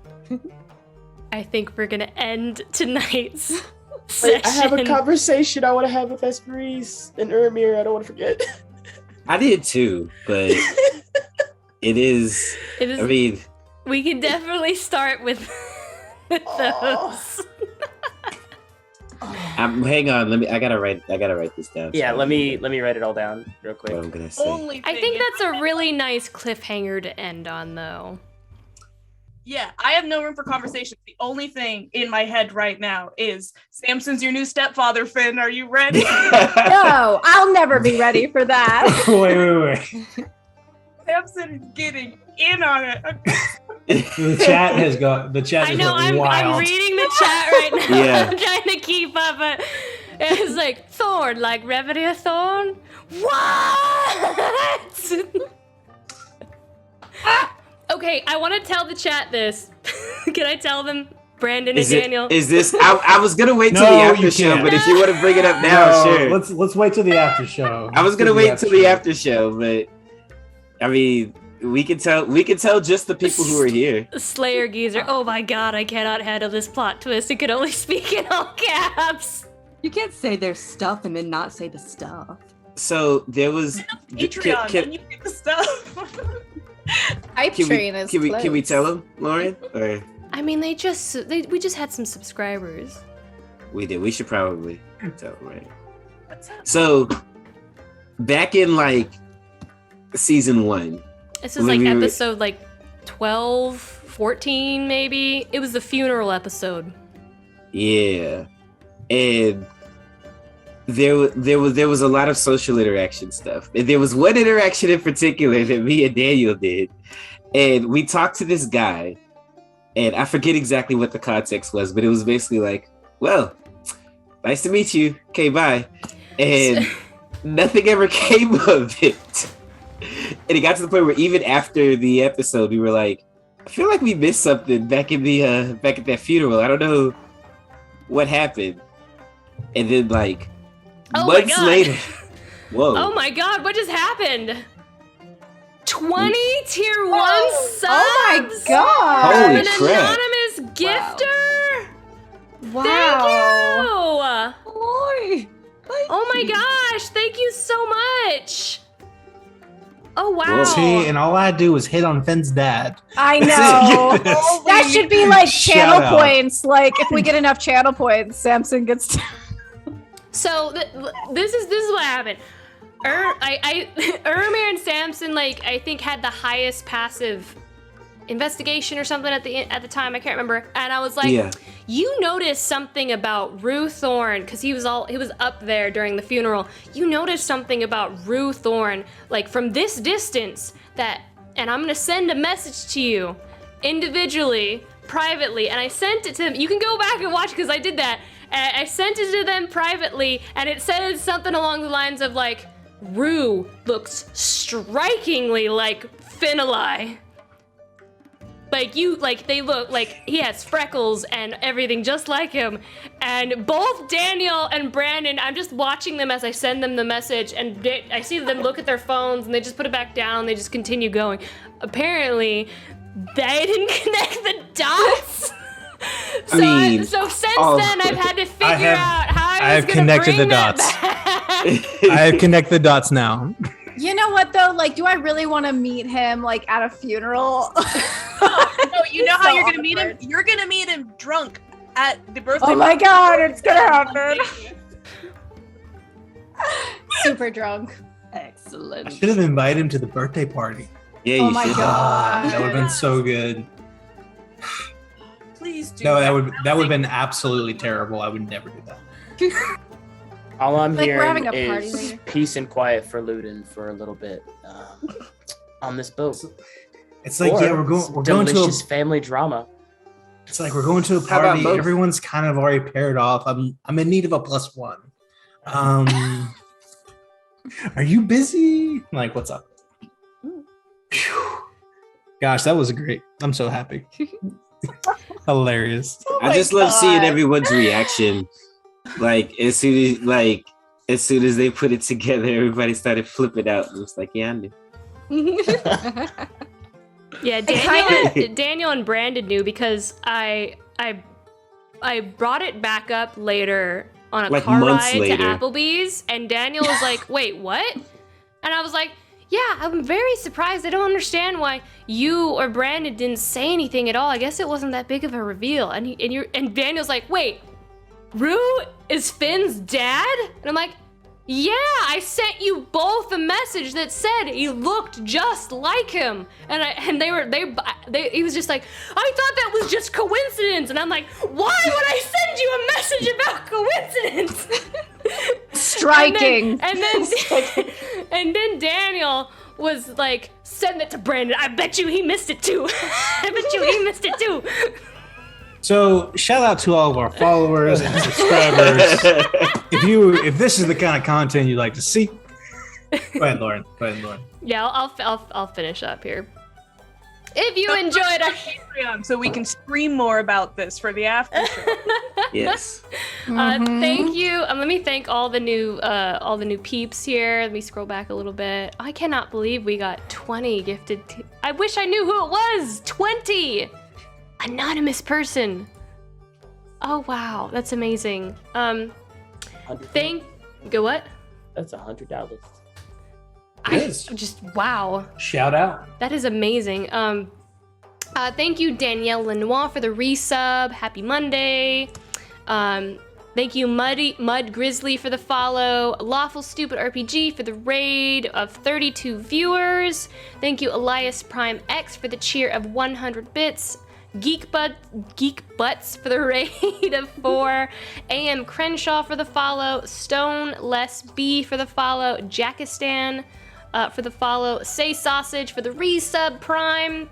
I think we're gonna end tonight's session. I have a conversation I want to have with Esprit and Urimir. I don't want to forget. I did too, but it is. I mean, we can definitely start with those. hang on. I gotta write this down. Yeah, let me write it all down real quick. What I'm gonna say. I think that's a really nice cliffhanger to end on, though. Yeah, I have no room for conversation. The only thing in my head right now is Samson's your new stepfather, Finn. Are you ready? No, I'll never be ready for that. Wait. Samson is getting in on it. The chat has got. The chat. I know. I'm reading the chat right now. Yeah. I'm trying to keep up, but it's like thorn, like Reverie thorn. What? Okay, I want to tell the chat this. Can I tell them, Brandon and Daniel? Is this? I was gonna wait till the after show, but if you want to bring it up now, sure. Let's wait till the after show. I was gonna wait till the after show, but I mean, we can tell just the people who are here. Slayer Geezer. Oh my god, I cannot handle this plot twist. It could only speak in all caps. You can't say there's stuff and then not say the stuff. So there was Patreon, and you get the stuff. Can we tell them, Lauren? Or I mean, we just had some subscribers. We did. We should probably tell them, right? So back in like season 1. This is like episode like 12, 14 maybe. It was the funeral episode. Yeah. And there was a lot of social interaction stuff. And there was one interaction in particular that me and Daniel did. And we talked to this guy, and I forget exactly what the context was, but it was basically like, well, nice to meet you. Okay, bye. And nothing ever came of it. And it got to the point where even after the episode, we were like, I feel like we missed something back at that funeral. I don't know what happened. And then like months later, whoa. Oh my god, what just happened? 20 tier 1 subs? Oh my god! Holy an crap. anonymous gifter? Wow. Thank you! Oh my gosh, thank you so much! Oh wow. See, and all I do is hit on Finn's dad. I know. That should be like Shout channel out. points. Like if we get enough channel points, Samson gets. So this is what happened. Urimir and Samson, like I think, had the highest passive investigation or something at the time. I can't remember. And I was like, you noticed something about Rue Thorn, because he was up there during the funeral. You noticed something about Rue Thorn, like from this distance, and I'm gonna send a message to you individually, privately, and I sent it to them. You can go back and watch because I did that. I sent it to them privately, and it says something along the lines of like, Rue looks strikingly like Finali. They look like he has freckles and everything just like him. And both Daniel and Brandon, I'm just watching them as I send them the message, and I see them look at their phones and they just put it back down and they just continue going. Apparently, they didn't connect the dots. So since then, I've had to figure out how I was going to bring the that dots. back. I have connected the dots now. You know what though? Like, do I really want to meet him like at a funeral? No, you know how you're gonna meet him? You're gonna meet him drunk at the birthday. Oh my god, it's gonna happen. Super drunk. Excellent. I should have invited him to the birthday party. Yeah, Oh you my should. god. That would have been so good. Please do. No, that would have been absolutely terrible. I would never do that. All I'm Like, we're having hearing a party is later. peace and quiet for Luden for a little bit on this boat. It's like, Or yeah, we're going to delicious family drama. It's like we're going to a How about party. both? Everyone's kind of already paired off. I'm in need of a +1. Are you busy? Like, what's up? Phew. Gosh, that was great. I'm so happy. Hilarious. I just love seeing everyone's reaction. Like as soon as they put it together, everybody started flipping out. It was like, yeah, I knew. Yeah, Daniel and Brandon knew because I brought it back up later on a Like car months ride later. to Applebee's, and Daniel was like, "Wait, what?" And I was like, "Yeah, I'm very surprised. I don't understand why you or Brandon didn't say anything at all. I guess it wasn't that big of a reveal." And Daniel's like, "Wait, Rue is Finn's dad?" And I'm like, "Yeah, I sent you both a message that said he looked just like him." And he was just like, "I thought that was just coincidence." And I'm like, "Why would I send you a message about coincidence?" Striking. And then Daniel was like, "Send it to Brandon. I bet you he missed it too." I bet you he missed it too. So shout out to all of our followers and subscribers. If this is the kind of content you like to see, go ahead, Lauren. Yeah, I'll finish up here. If you enjoyed our Patreon, so we can stream more about this for the after show. Yes. Thank you. Let me thank all the new peeps here. Let me scroll back a little bit. I cannot believe we got 20 gifted. I wish I knew who it was. 20. Anonymous person. Oh wow, that's amazing. Go what? That's $100. Just wow. Shout out. That is amazing. Thank you, Danielle Lenoir, for the resub. Happy Monday. Thank you, Mud Grizzly, for the follow. Lawful Stupid RPG for the raid of 32 viewers. Thank you, Elias Prime X, for the cheer of 100 bits. Geek Butts for the raid of 4. AM Crenshaw for the follow. Stone Less B for the follow. Jackistan for the follow. Say Sausage for the resub Prime.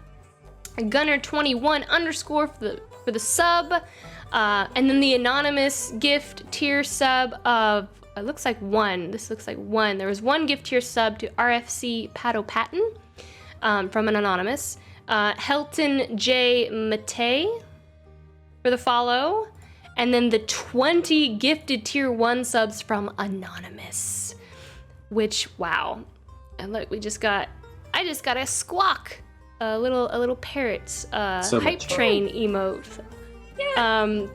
Gunner21 _ for the sub. And then the anonymous gift tier sub of, it looks like 1. This looks like 1. There was 1 gift tier sub to RFC Pato Patton from an anonymous. Helton J. Matei for the follow. And then the 20 gifted tier 1 subs from Anonymous. Which, wow. And look, I just got a squawk. A little parrot hype train emote. Yeah.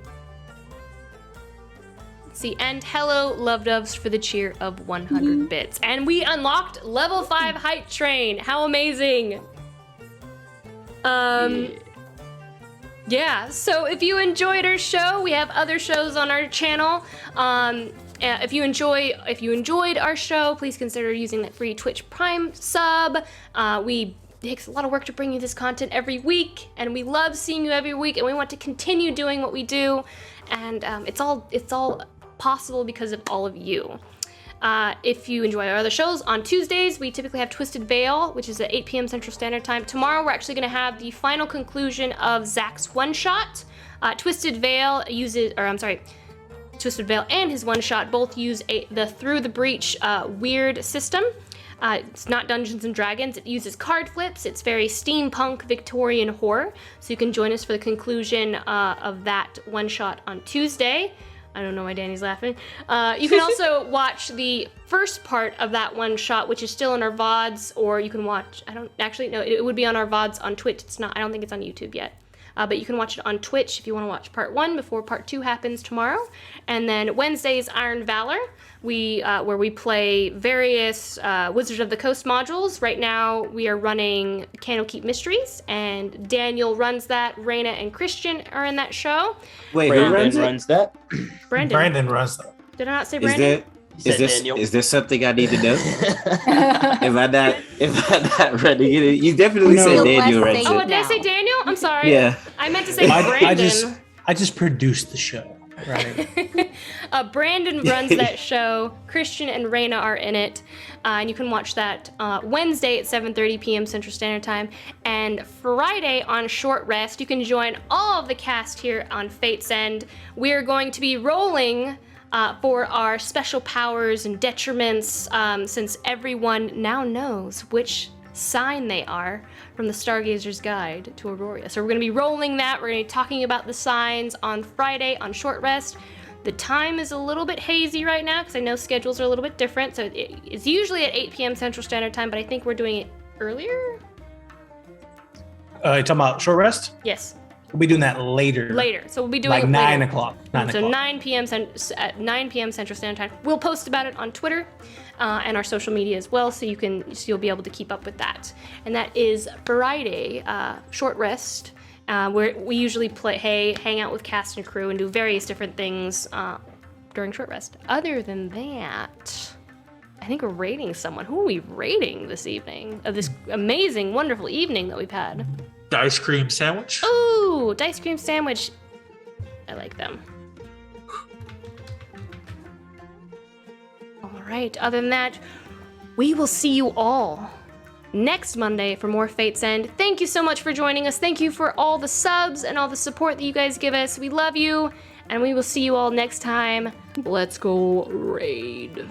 Let's see, and hello Love Doves for the cheer of 100 bits. And we unlocked level 5 hype train. How amazing. Yeah, so if you enjoyed our show, we have other shows on our channel. If you enjoyed our show, please consider using that free Twitch Prime sub. It takes a lot of work to bring you this content every week, and we love seeing you every week, and we want to continue doing what we do. And it's all possible because of all of you. If you enjoy our other shows, on Tuesdays, we typically have Twisted Veil, which is at 8 p.m. Central Standard Time. Tomorrow, we're actually going to have the final conclusion of Zach's one-shot. Twisted Veil and his one-shot both use the Through the Breach weird system. It's not Dungeons and Dragons. It uses card flips. It's very steampunk Victorian horror. So you can join us for the conclusion of that one-shot on Tuesday. I don't know why Danny's laughing. You can also watch the first part of that one shot, which is still in our VODs, or you can watch, it would be on our VODs on Twitch. I don't think it's on YouTube yet. But you can watch it on Twitch if you want to watch part 1 before part 2 happens tomorrow. And then Wednesday's Iron Valor, where we play various Wizards of the Coast modules. Right now we are running Candlekeep Mysteries, and Daniel runs that. Raina and Christian are in that show. Wait, Brandon runs that? Brandon runs that. Did I not say Brandon? Is there something I need to know? If I'm not running it, you definitely said Daniel runs it. Oh, did I say Daniel? I'm sorry. Yeah. I meant to say Brandon. I just produced the show. Right. Brandon runs that show. Christian and Raina are in it. And you can watch that Wednesday at 7:30 p.m. Central Standard Time. And Friday on Short Rest, you can join all of the cast here on Fate's End. We're going to be rolling for our special powers and detriments, since everyone now knows which sign they are from the Stargazer's Guide to Aurora. So we're going to be rolling that. We're going to be talking about the signs on Friday on Short Rest. The time is a little bit hazy right now because I know schedules are a little bit different. So it's usually at 8 p.m. Central Standard Time, but I think we're doing it earlier. You talking about short rest? Yes. We'll be doing that later. Later. So we'll be doing like it 9 later. o'clock. So 9 p.m. At 9 p.m. Central Standard Time. We'll post about it on Twitter and our social media as well, so you'll be able to keep up with that. And that is Friday, Short Rest, where we usually hang out with cast and crew and do various different things during Short Rest. Other than that, I think we're rating someone. Who are we rating this evening? Of this amazing, wonderful evening that we've had. The ice cream sandwich. Ooh, Dice Cream Sandwich. I like them. All right, other than that, we will see you all next Monday for more Fate's End. Thank you so much for joining us. Thank you for all the subs and all the support that you guys give us. We love you, and we will see you all next time. Let's go raid.